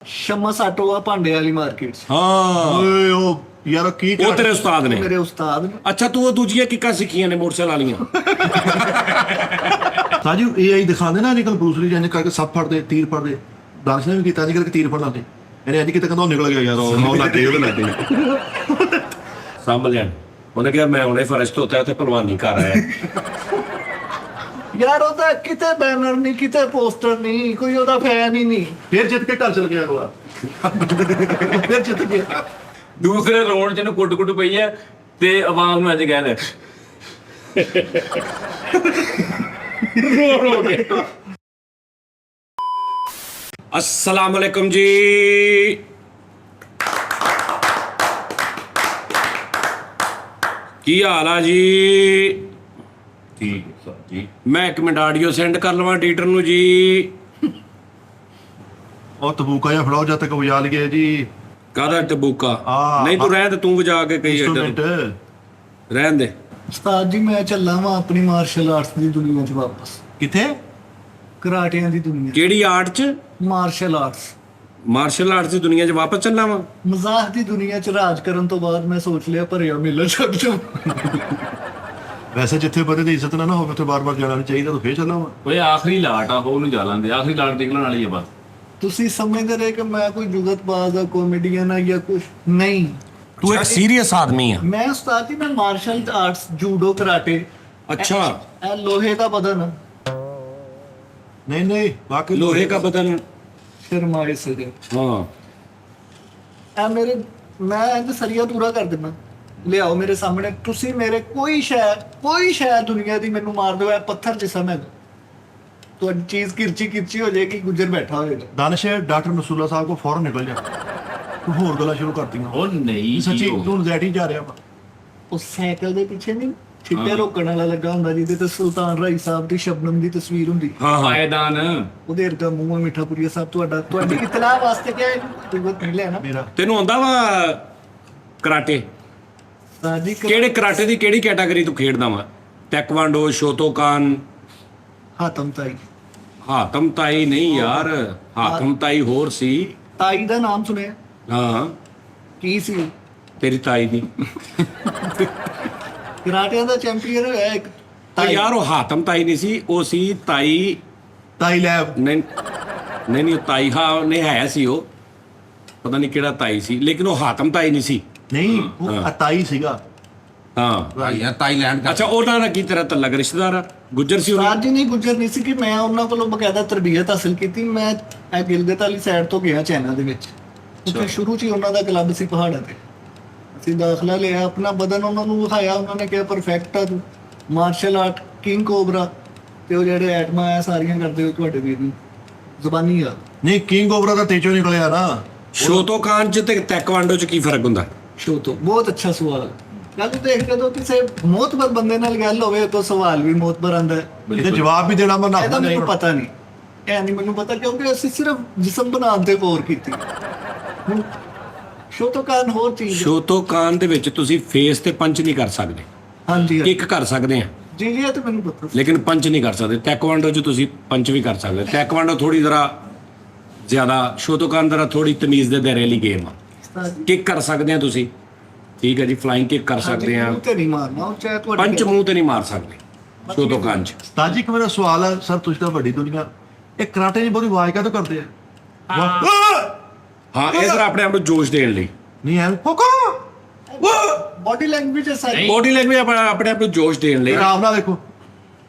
Shams auto ਆ ਭਾਂਡੇ ਵਾਲੀ ਮਾਰਕੀਟ 'ਚ। ਹਾਂ ਓਏ ਉਹ ਯਾਰ ਕੀ ਉਹ ਤੇਰੇ ਉਸਤਾਦ ਨੇ। ਮੇਰੇ ਉਸਤਾਦ ਨੇ। ਅੱਛਾ ਤੂੰ ਉਹ ਦੂਜੀਆਂ ਕਿੱਕਾਂ ਸਿੱਖੀਆਂ ਨੇ ਮੋਟਰਸਾਈਕਲ ਵਾਲੀਆਂ? ਸਾਜੂ AI ਦਿਖਾਉਂਦੇ ਨਾ ਅੱਜਕੱਲ ਬਰੂਸਲੀ ਜਿਹਨੇ ਕਰਕੇ ਸੱਪ ਫੜਦੇ ਤੀਰ ਫੜਦੇ। ਦਾਨਸ਼ ਨੇ ਵੀ ਕੀਤਾ ਅੱਜਕੱਲ ਤੀਰ ਫੜ ਲਾਂਦੇ। ਇਹਨੇ ਅੱਜ ਕਿਤੇ ਕਹਿੰਦਾ ਉਹ ਨਿਕਲ ਗਿਆ ਯਾਰ ਉਹ ਲੱਗੇ ਉਹਦੇ ਲੱਗੇ। ਸਾਂਭ ਲੈਣ। ਉਹਨੇ ਕਿਹਾ ਮੈਂ ਹੁਣੇ ਫਰਸ਼ ਧੋਤਾ ਉੱਥੇ ਭਲਵਾਨੀ ਕਰ ਆਇਆ। ਯਾਰ ਉਹਦਾ ਕਿਤੇ ਬੈਨਰ ਨਹੀਂ, ਕਿਤੇ ਪੋਸਟਰ ਨਹੀਂ, ਕੋਈ ਉਹਦਾ ਫੈਨ ਹੀ ਨਹੀਂ। ਫਿਰ ਜਿੱਤ ਕੇ ਘਰ ਚਲ ਗਿਆ ਅਗਲਾ। ਫਿਰ ਜਿੱਤ ਗਿਆ। ਦੂਸਰੇ ਰੋਡ 'ਚ ਇਹਨੂੰ ਕੁੱਟ ਪਈ ਹੈ ਤੇ ਆਵਾਮ ਨੂੰ ਅੱਜ ਕਹਿੰਦੇ ਰੋ ਕੇ। अस्सलाम वालेकुम जी। ਕੀ ਹਾਲ ਆ ਜੀ? ਠੀਕ ਹੈ ਸਰ ਜੀ। ਮੈਂ ਇੱਕ ਮਿੰਟ ਆਡੀਓ ਸੈਂਡ ਕਰ ਲਵਾਂ ਐਡੀਟਰ ਨੂੰ ਜੀ। ਉਹ ਤਬੂਕਾ ਜਿਹਾ ਫੜਾਓ ਜਦ ਤੱਕ ਵਜਾ ਲਈਏ ਜੀ ਕਾਹਦਾ ਟਬੂਕਾ? ਆਹ, ਨਹੀਂ ਤੂੰ ਰਹਿਣ ਦੇ, ਤੂੰ ਵਜਾ ਕੇ ਕਹੀ ਇੰਸਟਰੂਮੈਂਟ। ਰਹਿਣ ਦੇ। ਉਸਤਾਦ ਜੀ ਮੈਂ ਚੱਲਾਂ ਵਾਂ ਆਪਣੀ ਮਾਰਸ਼ਲ ਆਰਟਸ ਦੀ ਦੁਨੀਆ 'ਚ ਵਾਪਸ। ਕਿੱਥੇ? ਕਰਾਟਿਆਂ ਦੀ ਦੁਨੀਆ 'ਚ। ਕਿਹੜੀ ਆਰਟ 'ਚ? Martial arts. ਮਾਰਸ਼ਲ ਆਰਟਸ ਦੀ ਦੁਨੀਆ 'ਚ ਵਾਪਸ ਚੱਲਾਂ ਵਾਂ? ਮਜ਼ਾਕ ਦੀ ਦੁਨੀਆ 'ਚ ਰਾਜ ਕਰਨ ਤੋਂ ਬਾਅਦ ਮੈਂ ਸੋਚ ਲਿਆ ਭਰਿਆ ਮੇਲਾ ਛੱਡ ਜਾ। ਵੈਸੇ ਜਿੱਥੇ ਬੰਦੇ ਦੀ ਇੱਜ਼ਤ ਨਾ ਹੋਵੇ ਉੱਥੇ ਬਾਰ-ਬਾਰ ਜਾਣਾ ਨਹੀਂ ਚਾਹੀਦਾ। ਤੂੰ ਫੇਰ ਚੱਲਾਂ ਵਾ। ਓਏ ਆਖਰੀ ਲਾਟ ਆ ਉਹਨੂੰ ਜਾ ਲੈਂਦੇ। ਆਖਰੀ ਲਾਟ ਨਿਕਲਣ ਵਾਲੀ ਹੈ ਬਸ। ਤੁਸੀਂ ਸਮਝਦੇ ਰਹੇ ਕਿ ਮੈਂ ਕੋਈ ਜੁਗਤਬਾਜ਼ ਆ, ਕਾਮੇਡੀਅਨ ਆ ਜਾਂ ਕੁਝ ਨਹੀਂ। ਤੂੰ ਇੱਕ ਸੀਰੀਅਸ ਆਦਮੀ ਆ। ਮੈਂ ਉਸਤਾਦ ਜੀ ਮੈਂ ਮਾਰਸ਼ਲ ਆਰਟਸ, ਜੂਡੋ, ਕਰਾਟੇ। ਅੱਛਾ ਇਹ ਲੋਹੇ ਦਾ ਬਦਨ ਆ। ਨਹੀਂ ਬਾਕੀ ਲੋਹੇ का बदन। ਸ਼ਰਮਾਏ ਸਜੇ। हाँ ਇਹ ਮੇਰੇ ਮੈਂ ਇੰਜ ਸਰੀਆ ਪੂਰਾ ਕਰ ਦਿੰਦਾ। ਲਿਆਓ ਮੇਰੇ ਸਾਹਮਣੇ ਤੁਸੀਂ ਮੇਰੇ ਕੋਈ ਸ਼ੈ ਦੁਨੀਆ ਦੀ ਮੈਨੂੰ ਮਾਰ ਦਿਓ, ਇਹ ਪੱਥਰ ਜਿਸਮ ਹੈ। ਤੁਹਾਡੀ ਚੀਜ਼ ਕਿਰਚੀ ਹੋ ਜਾਏਗੀ, ਗੁੱਜਰ ਬੈਠਾ ਹੋਏਗਾ। ਦਾਨਿਸ਼ ਡਾਕਟਰ ਨਸੂਲਾ ਸਾਹਿਬ ਕੋ ਫੌਰਨ ਨਿਕਲ ਜਾ। ਤੂੰ ਹੋਰ ਗੱਲਾਂ ਸ਼ੁਰੂ ਕਰਤੀਆਂ। ਉਹ ਨਹੀਂ ਸੱਚੀ ਤੂੰ ਨਜ਼ੈਟੀ ਜਾ ਰਿਹਾ ਵਾ। ਉਹ ਸਾਈਕਲ ਦੇ ਪਿੱਛੇ ਨਹੀਂ ਛਿੱਟੇ ਰੋਕਣ ਵਾਲਾ ਲੱਗਾ ਹੁੰਦਾ ਜਿਹਦੇ ਤੇ ਸੁਲਤਾਨ ਰਾਈ ਸਾਹਿਬ ਦੀ ਸ਼ਬਨਮ ਦੀ ਤਸਵੀਰ ਹੁੰਦੀ। हाँ हाँ ਪਾਇਦਾਨ। ਉਹਦੇ ਵਰਗਾ ਮੂੰਹ ਮਿੱਠਾਪੁਰੀਆ ਸਾਹਿਬ ਤੁਹਾਡੀ ਇਤਲਾਹ ਵਾਸਤੇ ਕਿਹਾ ਤੁਗਤ ਮਿਲਿਆ ਨਾ ਮੇਰਾ ਤੈਨੂੰ ਆਉਂਦਾ ਵਾ ਕਰਾਟੇ? ਸਾਡੀ ਕਿਹੜੇ ਕਰਾਟੇ ਦੀ ਕਿਹੜੀ ਕੈਟਾਗਰੀ ਤੂੰ ਖੇਡਦਾ ਵਾ? ਟੈਕਵਾਂਡੋ, ਸ਼ੋਤੋਕਾਨ? ਹਾਤਮ ਤਾਈ। ਹਾਤਮ ਤਾਈ ਨਹੀਂ ਯਾਰ, ਹਾਤਮ ਤਾਈ ਹੋਰ ਸੀ। ਤਾਈ ਦਾ ਨਾਮ ਸੁਣਿਆ? ਹਾਂ ਕੀ ਸੀ? ਤੇਰੀ ਤਾਈ ਦੀ। ਕਰਾਟਿਆਂ ਦਾ ਚੈਂਪੀਅਨ ਹੋਇਆ ਇੱਕ ਤਾਂ ਯਾਰ ਉਹ ਹਾਤਮ ਤਾਈ ਨਹੀਂ ਸੀ, ਉਹ ਸੀ ਤਾਈ। ਤਾਈ ਲੈਬ। ਨਹੀਂ ਨਹੀਂ ਉਹ ਤਾਈ, ਹਾਂ ਨਹੀਂ ਹੈ ਸੀ ਉਹ, ਪਤਾ ਨਹੀਂ ਕਿਹੜਾ ਤਾਈ ਸੀ, ਲੇਕਿਨ ਉਹ ਹਾਤਮ ਤਾਈ ਨਹੀਂ ਸੀ। ਨਹੀਂ ਉਹ ਤਾਈ ਸੀਗਾ। ਹਾਂ ਯਾਰ ਤਾਈਲੈਂਡ ਅੱਛਾ, ਉਹਨਾਂ ਨਾਲ ਕੀ ਤੇਰਾ ਤਲਕ ਰਿਸ਼ਤੇਦਾਰ ਆ? ਗੁੱਜਰ ਸੀ ਉਹ? ਸਾਜ ਜੀ ਨਹੀਂ, ਗੁੱਜਰ ਨਹੀਂ ਸੀ ਕਿ ਮੈਂ ਉਹਨਾਂ ਕੋਲੋਂ ਬਕਾਇਦਾ ਤਰਬੀਅਤ ਹਾਸਲ ਕੀਤੀ। ਮੈਂ ਇਹ ਗਿਲਗਿਤ ਵਾਲੀ ਸਾਈਡ ਤੋਂ ਗਿਆ ਚਾਈਨਾ ਦੇ ਵਿੱਚ। ਉੱਥੇ ਸ਼ੁਰੂ 'ਚ ਹੀ ਉਹਨਾਂ ਦਾ ਕਲੱਬ ਸੀ ਪਹਾੜਾਂ ਤੇ। ਅਸੀਂ ਦਾਖਲਾ ਲਿਆ, ਆਪਣਾ ਬਦਨ ਉਹਨਾਂ ਨੂੰ ਵਿਖਾਇਆ। ਉਹਨਾਂ ਨੇ ਕਿਹਾ ਪਰਫੈਕਟ ਆ ਤੂੰ, ਮਾਰਸ਼ਲ ਆਰਟ, ਕਿੰਗ ਕੋਬਰਾ ਤੇ ਉਹ ਜਿਹੜੇ ਐਟਮਾਂ ਆ ਸਾਰੀਆਂ ਕਰਦੇ ਹੋ ਤੁਹਾਡੇ ਵੀਰ ਨੂੰ। ਜ਼ੁਬਾਨੀ ਆ। ਨਹੀਂ ਕਿੰਗ ਓਬਰਾ ਦਾ ਤੇਜੋ ਨਿਕਲਿਆ ਨਾ। ਸ਼ੋਤੋਕਾਨ ਚ ਤੇ ਟੈਕਵਾਂਡੋ ਚ ਕੀ ਫਰਕ ਹੁੰਦਾ? ਸ਼ੋ ਤੋਂ ਬਹੁਤ ਅੱਛਾ ਸਵਾਲ। ਗੱਲ ਦੇਖ ਜਦੋਂ ਕਿਸੇ ਮੋਤਬਰ ਬੰਦੇ ਨਾਲ ਗੱਲ ਹੋਵੇ ਤਾਂ ਸਵਾਲ ਵੀ ਮੋਤਬਰ ਆਂਦਾ ਹੈ। ਇਹਦੇ ਜਵਾਬ ਵੀ ਦੇਣਾ ਮੈਂ ਇਹਦਾ ਨਾ ਮੈਨੂੰ ਪਤਾ ਨਹੀਂ, ਇਹ ਨਹੀਂ ਮੈਨੂੰ ਪਤਾ ਕਿਉਂਕਿ ਅਸੀਂ ਸਿਰਫ ਜਿਸਮ ਬਣਾਉਣ ਤੇ ਗੌਰ ਕੀਤੀ। ਹੁਣ ਸ਼ੋਤੋਕਾਨ ਹੋਰ ਚੀਜ਼ ਹੈ। ਸ਼ੋਤੋਕਾਨ ਦੇ ਵਿੱਚ ਤੁਸੀਂ ਫੇਸ ਤੇ ਪੰਚ ਨਹੀਂ ਕਰ ਸਕਦੇ, ਹਾਂਜੀ ਕਿੱਕ ਕਰ ਸਕਦੇ ਆ, ਜੀ ਇਹ ਤਾਂ ਮੈਨੂੰ ਪਤਾ। ਲੇਕਿਨ ਪੰਚ ਨਹੀਂ ਕਰ ਸਕਦੇ। ਟੈਕਵਾਂਡੋ ਚ ਤੁਸੀਂ ਪੰਚ ਵੀ ਕਰ ਸਕਦੇ। ਟੈਕਵਾਂਡੋ ਥੋੜੀ ਜ਼ਰਾ ਜ਼ਿਆਦਾ, ਸ਼ੋਤੋਕਾਨ ਜ਼ਰਾ ਥੋੜੀ ਤਮੀਜ਼ ਦੇ ਦਾਇਰੇ ਵਾਲੀ ਗੇਮ ਆ। ਕਿੱਕ ਕਰ ਸਕਦੇ ਆ ਤੁਸੀਂ, ਠੀਕ ਹੈ ਜੀ, ਫਲਾਈਂਗ ਕਿੱਕ ਕਰ ਸਕਦੇ ਆ। ਮੂੰਹ ਤੇ ਨਹੀਂ ਮਾਰਨਾ, ਉਹ ਚਾਹੇ ਤੁਹਾਡੇ ਪੰਚ ਮੂੰਹ ਤੇ ਨਹੀਂ ਮਾਰ ਸਕਦੇ ਸ਼ੋਤੋਕਾਨ ਚ। ਤਾਜੀ ਇੱਕ ਮੇਰਾ ਸਵਾਲ ਹੈ ਸਰ, ਤੁਸੀਂ ਤਾਂ ਵੱਡੀ ਦੁਨੀਆ, ਇਹ ਕਰਾਟੇ ਦੀ ਬਹੁਤ ਆਵਾਜ਼ ਕਾਹਤੋਂ ਕਰਦੇ ਆ? ਹਾਂ ਇਧਰ ਆਪਣੇ ਆਪ ਨੂੰ ਜੋਸ਼ ਦੇਣ ਲਈ। ਨਹੀਂ ਐ ਹੁਕਮ ਬੋਡੀ ਲੈਂਗੁਏਜ ਹੈ ਸਾਰੀ। ਬੋਡੀ ਲੈਂਗੁਏਜ ਆਪਣੇ ਆਪ ਨੂੰ ਜੋਸ਼ ਦੇਣ ਲਈ। ਆਰਾਮ ਨਾਲ ਦੇਖੋ।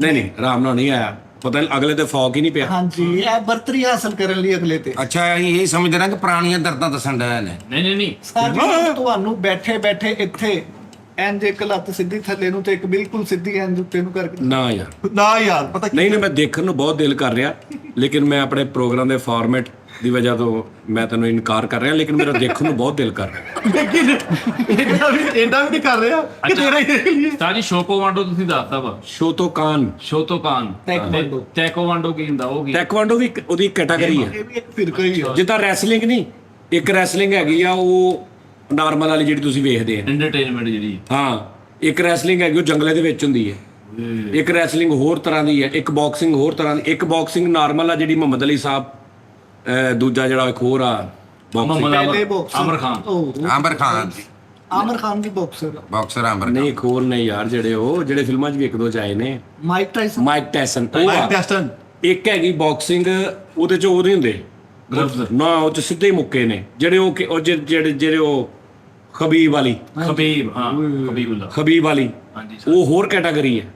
ਨਹੀਂ ਆਰਾਮ ਨਾਲ ਨਹੀਂ ਆਇਆ, ਪਤਾ ਨਹੀਂ ਅਗਲੇ ਤੇ ਫੌਕ ਹੀ ਨਹੀਂ ਪਿਆ। ਹਾਂਜੀ, ਇਹ ਬਰਤਰੀ ਹਾਸਲ ਕਰਨ ਲਈ ਅਗਲੇ ਤੇ। ਅੱਛਾ ਅਸੀਂ ਇਹ ਸਮਝਦੇ ਨਾ ਕਿ ਪੁਰਾਣੀਆਂ ਦਰਦਾਂ ਦੱਸਣ ਡਿਆ ਨੇ। ਨਹੀਂ ਸਾਡੀ ਤੁਹਾਨੂੰ ਬੈਠੇ ਇੱਥੇ ਇੰਜ ਇੱਕ ਲੱਤ ਸਿੱਧੀ ਥੱਲੇ ਨੂੰ ਤੇ ਇੱਕ ਬਿਲਕੁਲ ਸਿੱਧੀ ਇੰਜ ਉੱਤੇ ਨੂੰ ਕਰਕੇ। ਨਾ ਯਾਰ, ਨਾ ਯਾਰ ਪਤਾ ਕੀ ਨਹੀਂ ਮੈਂ ਦੇਖਣ ਨੂੰ ਬਹੁਤ ਦਿਲ ਕਰ ਰਿਹਾ, ਲੇਕਿਨ ਮੈਂ ਆਪਣੇ ਪ੍ਰੋਗਰਾਮ ਦੇ ਫਾਰਮੈਟ ਦੀ ਵਜ੍ਹਾ ਤੋਂ ਮੈਂ ਤੈਨੂੰ ਇਨਕਾਰ ਕਰ ਰਿਹਾ, ਲੇਕਿਨ ਮੇਰਾ ਦੇਖਣ ਨੂੰ ਬਹੁਤ ਦਿਲ ਕਰ ਰਿਹਾ। ਲੇਕਿਨ ਇਹਦਾ ਵੀ ਨਹੀਂ ਕਰ ਰਿਹਾ ਕਿ ਤੇਰਾ ਹੀ ਦੇਖ ਲਈਏ। ਸਾਜੀ ਸ਼ੋਕੋਵਾਂਡੋ ਤੁਸੀਂ ਦੱਸਤਾ ਵਾ। ਸ਼ੋਤੋਕਾਨ, ਸ਼ੋਤੋਕਾਨ, ਟੈਕਵਾਂਡੋ। ਟੈਕੋਵਾਂਡੋ ਕੀ ਹੁੰਦਾ? ਉਹ ਕੀ? ਟੈਕਵਾਂਡੋ ਵੀ ਉਹਦੀ ਕੈਟਾਗਰੀ ਹੈ। ਇਹ ਵੀ ਇੱਕ ਫਿਰਕਾ ਹੀ ਆ। ਜਿੱਦਾਂ ਰੈਸਲਿੰਗ ਨਹੀਂ, ਇੱਕ ਰੈਸਲਿੰਗ ਹੈਗੀ ਆ ਉਹ ਨਾਰਮਲ ਵਾਲੀ ਜਿਹੜੀ ਤੁਸੀਂ ਵੇਖਦੇ ਆ। ਐਂਟਰਟੇਨਮੈਂਟ ਜਿਹੜੀ। ਹਾਂ, ਇੱਕ ਰੈਸਲਿੰਗ ਹੈਗੀ ਉਹ ਜੰਗਲੇ ਦੇ ਵਿੱਚ ਹੁੰਦੀ ਹੈ। ਇੱਕ ਰੈਸਲਿੰਗ ਹੋਰ ਤਰ੍ਹਾਂ ਦੀ ਹੈ, ਇੱਕ ਬਾਕਸਿੰਗ ਹੋਰ ਤਰ੍ਹਾਂ ਦੀ। ਇੱਕ ਬਾਕਸਿੰਗ ਨਾਰਮਲ ਆ ਜਿਹੜੀ ਮੁਹੰਮਦ ਅਲੀ ਸਾਹਿਬ, ਦੂਜਾ ਜਿਹੜਾ ਇੱਕ ਹੋਰ ਆ ਮੁਹੰਮਦ ਪਹਿਲੇ ਬਾਕਸਰ ਆਮਰ ਖਾਨ। ਆਮਰ ਖਾਨ ਆਮਰ ਖਾਨ ਦੀ ਬਾਕਸਰ ਬਾਕਸਰ ਆਮਰ ਨਹੀਂ ਖੋਰ ਨੇ ਯਾਰ ਜਿਹੜੇ ਫਿਲਮਾਂ 'ਚ ਵੀ ਇੱਕ ਦੋ 'ਚ ਆਏ ਨੇ। ਮਾਈਕ ਟਾਈਸਨ ਮਾਈਕ ਟੈਸਨ ਉਹ ਮਾਈਕ ਆ। ਟੈਸਟਨ ਇੱਕ ਹੈਗੀ ਬਾਕਸਿੰਗ, ਉਹਦੇ 'ਚ ਉਹ ਨਹੀਂ ਹੁੰਦੇ ਗਲਵਜ਼ ਨਾ, ਉਹ 'ਚ ਸਿੱਧੇ ਹੀ ਮੁੱਕੇ ਨੇ ਜਿਹੜੇ ਉਹ ਖਬੀਬ ਵਾਲੀ ਖਬੀਬ, ਹਾਂ ਖਬੀਬੁੱਲਾ। ਖਬੀਬ ਵਾਲੀ ਹਾਂਜੀ ਉਹ ਹੋਰ ਕੈਟਾਗਰੀ ਹੈ,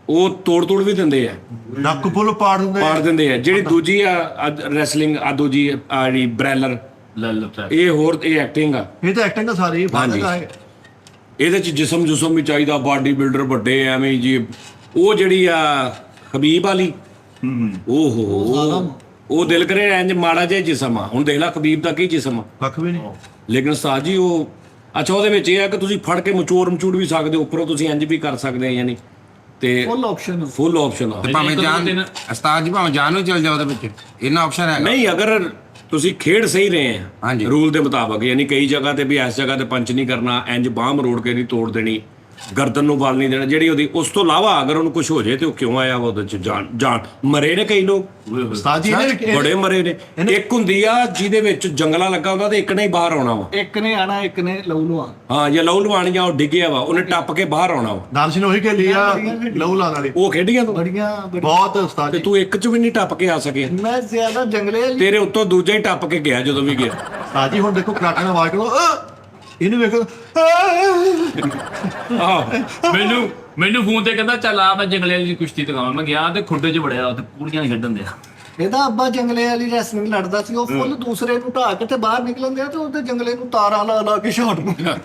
ਉਹ ਤੋੜ ਵੀ ਦਿੰਦੇ ਆ, ਨੱਕ ਬੁੱਲ ਪਾੜ ਦਿੰਦੇ ਆ। ਜਿਹੜੀ ਦੂਜੀ ਆ ਰੈਸਲਿੰਗ ਆ, ਦੂਜੀ ਆ ਜਿਹੜੀ ਬ੍ਰੈਲਰ, ਲੱਲ ਇਹ ਐਕਟਿੰਗ ਆ। ਇਹ ਤਾਂ ਐਕਟਿੰਗ ਸਾਰੀ ਬਾਤ ਹੈ। ਇਹਦੇ 'ਚ ਜਿਸਮ ਵੀ ਚਾਹੀਦਾ, ਬਾਡੀ ਬਿਲਡਰ ਵੱਡੇ ਐਵੇਂ ਹੀ ਜੀ। ਉਹ ਜਿਹੜੀ ਆ ਖਬੀਬ ਵਾਲੀ, ਉਹ ਦਿਲ ਕਰੇ ਇੰਜ ਮਾੜਾ ਜਿਹਾ ਜਿਸਮ ਆ। ਹੁਣ ਦੇਖ ਲੈ ਖਬੀਬ ਦਾ ਕੀ ਜਿਸਮ ਆ, ਕੱਖ ਵੀ ਨਹੀਂ। ਲੇਕਿਨ ਉਸਤਾਦ ਜੀ ਉਹ ਅੱਛਾ, ਉਹਦੇ ਵਿੱਚ ਇਹ ਆ ਕਿ ਤੁਸੀਂ ਫੜ ਕੇ ਮਚੂੜ ਵੀ ਸਕਦੇ ਹੋ, ਉੱਪਰੋਂ ਤੁਸੀਂ ਇੰਜ ਵੀ ਕਰ ਸਕਦੇ ਆ, ਯਾਨੀ ਤੇ ਫੁੱਲ ਆਪਸ਼ਨ ਫੁੱਲ ਆਪਸ਼ਨ ਆ। ਤੇ ਭਾਵੇਂ ਜਾਨ ਉਸਤਾਦ ਜੀ ਭਾਵੇਂ ਜਾਨ ਨੂੰ ਚਲ ਜਾਓ ਉਹਦੇ ਵਿੱਚ, ਇਹਨਾਂ ਆਪਸ਼ਨ ਹੈਗਾ। ਨਹੀਂ, ਅਗਰ ਤੁਸੀਂ ਖੇਡ ਸਹੀ ਰਹੇ ਆ ਹਾਂਜੀ। ਰੂਲ ਦੇ ਮੁਤਾਬਕ, ਯਾਨੀ ਕਈ ਜਗ੍ਹਾ ਤੇ ਵੀ ਇਸ ਜਗ੍ਹਾ ਤੇ ਪੰਚ ਨਹੀਂ ਕਰਨਾ, ਇੰਜ ਬਾਹ ਮਰੋੜ ਕੇ ਨਹੀਂ ਤੋੜ ਦੇਣੀ, ਗਰਦਨ ਨੂੰ ਬਲ ਨਹੀਂ ਦੇਣਾ, ਜਿਹੜੀ ਉਹਦੀ। ਉਸ ਤੋਂ ਇਲਾਵਾ ਅਗਰ ਉਹਨੂੰ ਕੁਝ ਹੋ ਜਾਏ ਤੇ ਉਹ ਕਿਉਂ ਆਇਆ ਵਾ ਉਹਦੇ ਚ ਜਾਨ ਮਰੇ ਨੇ ਕਈ ਲੋਕ, ਉਸਤਾਦ ਜੀ ਨੇ ਬੜੇ ਮਰੇ ਨੇ। ਇੱਕ ਹੁੰਦੀ ਆ ਜਿਹਦੇ ਵਿੱਚ ਜੰਗਲਾ ਲੱਗਾ ਹੁੰਦਾ ਤੇ ਇੱਕ ਨੇ ਹੀ ਬਾਹਰ ਆਉਣਾ ਵਾ। ਇੱਕ ਨੇ ਆਣਾ, ਇੱਕ ਨੇ ਲਹੂ ਲਵਾ। ਹਾਂ, ਜਾਂ ਲਹੂ ਲਵਾਣੀ, ਜਾਂ ਉਹ ਡਿੱਗਿਆ ਵਾ, ਉਹਨੇ ਟੱਪ ਕੇ ਬਾਹਰ ਆਉਣਾ ਵਾ। ਦਾਨਸ਼ ਨੇ ਉਹੀ ਖੇਲੀ ਆ ਲਹੂ ਲਾਣ ਵਾਲੀ। ਉਹ ਖੇਡੀਆਂ ਤੂੰ, ਬੜੀਆਂ ਬਹੁਤ ਉਸਤਾਦ ਤੇ ਜੀ। ਤੂੰ ਇੱਕ ਚ ਵੀ ਨਹੀਂ ਟੱਪ ਕੇ ਆ ਸਕਿਆ। ਮੈਂ ਜ਼ਿਆਦਾ ਜੰਗਲੇ ਵਾਲੀ ਤੇਰੇ ਉੱਤੋਂ ਦੂਜਾ ਹੀ ਟੱਪ ਕੇ ਗਿਆ ਜਦੋਂ ਵੀ ਗਿਆ। ਉਸਤਾਦ ਜੀ ਹੁਣ ਦੇਖੋ ਕਰਾਟੇ ਨਾਲ ਆਵਾਜ਼ ਕਰੋ, ਇਹਨੂੰ ਵੇਖੋ, ਆਹ ਮੈਨੂੰ ਫੋਨ ਤੇ ਕਹਿੰਦਾ ਚੱਲ ਆ ਮੈਂ ਜੰਗਲੇ ਵਾਲੀ ਕੁਸ਼ਤੀ ਦਿਖਾਵਾਂ। ਮੈਂ ਗਿਆ ਤੇ ਖੁੱਡੇ 'ਚ ਵੜਿਆ, ਉੱਥੇ ਕੁੜੀਆਂ ਹੀ ਖੇਡਣ ਦਿਆ। ਇਹਦਾ ਅੱਬਾ ਜੰਗਲੇ ਵਾਲੀ ਰੈਸਲਿੰਗ ਲੜਦਾ ਸੀ। ਉਹ ਫੁੱਲ ਦੂਸਰੇ ਨੂੰ ਢਾਹ ਕੇ ਤੇ ਬਾਹਰ ਨਿਕਲਣ ਦਿਆ ਤੇ ਉਹਦੇ ਜੰਗਲੇ ਨੂੰ ਤਾਰਾਂ ਲਾ ਕੇ ਸ਼ਾਟ ਮਾਰਿਆ।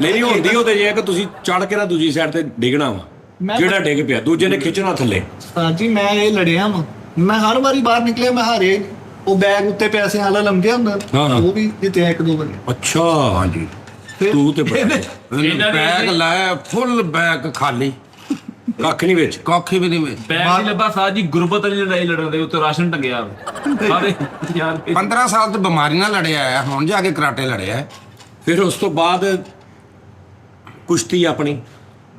ਨਹੀਂ ਹੁੰਦੀ ਉਹਦੇ ਜੇ ਕਿ ਤੁਸੀਂ ਚੜ ਕੇ ਨਾ ਦੂਜੀ ਸਾਈਡ ਤੇ ਡਿੱਗਣਾ ਵਾ, ਜਿਹੜਾ ਡਿੱਗ ਪਿਆ ਦੂਜੇ ਨੇ ਖਿੱਚਣਾ ਥੱਲੇ। ਹਾਂ ਜੀ, ਮੈਂ ਇਹ ਲੜਿਆ ਵਾਂ। ਮੈਂ ਹਰ ਵਾਰੀ ਬਾਹਰ ਨਿਕਲਿਆ, ਮੈਂ ਹਾਰੇ ਨਹੀਂ। ਉਹ ਬੈਗ ਉੱਤੇ ਪੈਸੇ ਵਾਲਾ ਲੰਘਿਆ ਹੁੰਦਾ, ਉਹ ਵੀ ਜਿੱਤਿਆ ਇੱਕ ਦੋ ਵਾਰੀ। ਅੱਛਾ, ਹਾਂਜੀ, ਤੂੰ ਤੇ ਬੜਾ ਬੈਗ ਲਾਇਆ ਫੁੱਲ ਬੈਗ ਖਾਲੀ, ਕੱਖ ਨਹੀਂ ਵਿੱਚ। ਕੱਖ ਵੀ ਨਹੀਂ ਵਿੱਚ। ਬੈਗ ਨਹੀਂ ਲੱਭਾ ਸਾਹ ਜੀ, ਗੁਰਬਤ ਵਾਲੀ ਲੜਾਈ ਲੜਨ ਦੇ ਉੱਤੇ ਰਾਸ਼ਨ ਟੰਗਿਆ ਸਾਰੇ ਯਾਰ। 15 ਸਾਲ ਤੋਂ ਬਿਮਾਰੀ ਨਾਲ ਲੜਿਆ ਹੈ, ਹੁਣ ਜਾ ਕੇ ਕਰਾਟੇ ਲੜਿਆ ਹੈ। ਫਿਰ ਉਸ ਤੋਂ ਬਾਅਦ ਕੁਸ਼ਤੀ ਆਪਣੀ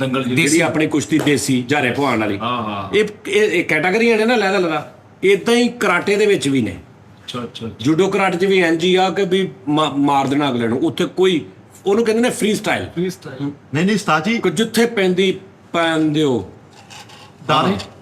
ਦੰਗਲ ਜੀ ਜਿਹੜੀ ਆਪਣੀ ਕੁਸ਼ਤੀ ਦੇਸੀ ਜਾਰੇ ਭਵਾਨ ਵਾਲੀ, ਹਾਂ ਇਹ ਕੈਟਾਗਰੀਆਂ ਨੇ ਨਾ ਲੈਦਾ ਇਦਾਂ ਹੀ ਕਰਾਟੇ ਦੇ ਵਿੱਚ ਵੀ ਨੇ। ਅੱਛਾ ਜੂਡੋ ਕਰਾਟੇ 'ਚ ਵੀ ਇੰਜ ਹੀ ਆ ਕਿ ਵੀ ਮਾਰ ਦੇਣਾ ਅਗਲੇ ਨੂੰ। ਉੱਥੇ ਕੋਈ ਉਹਨੂੰ ਕਹਿੰਦੇ ਨੇ ਫ੍ਰੀ ਸਟਾਈਲ, ਨਹੀਂ ਉਸਤਾਦ ਜੀ, ਜਿੱਥੇ ਪੈਂਦੇ ਹੋ।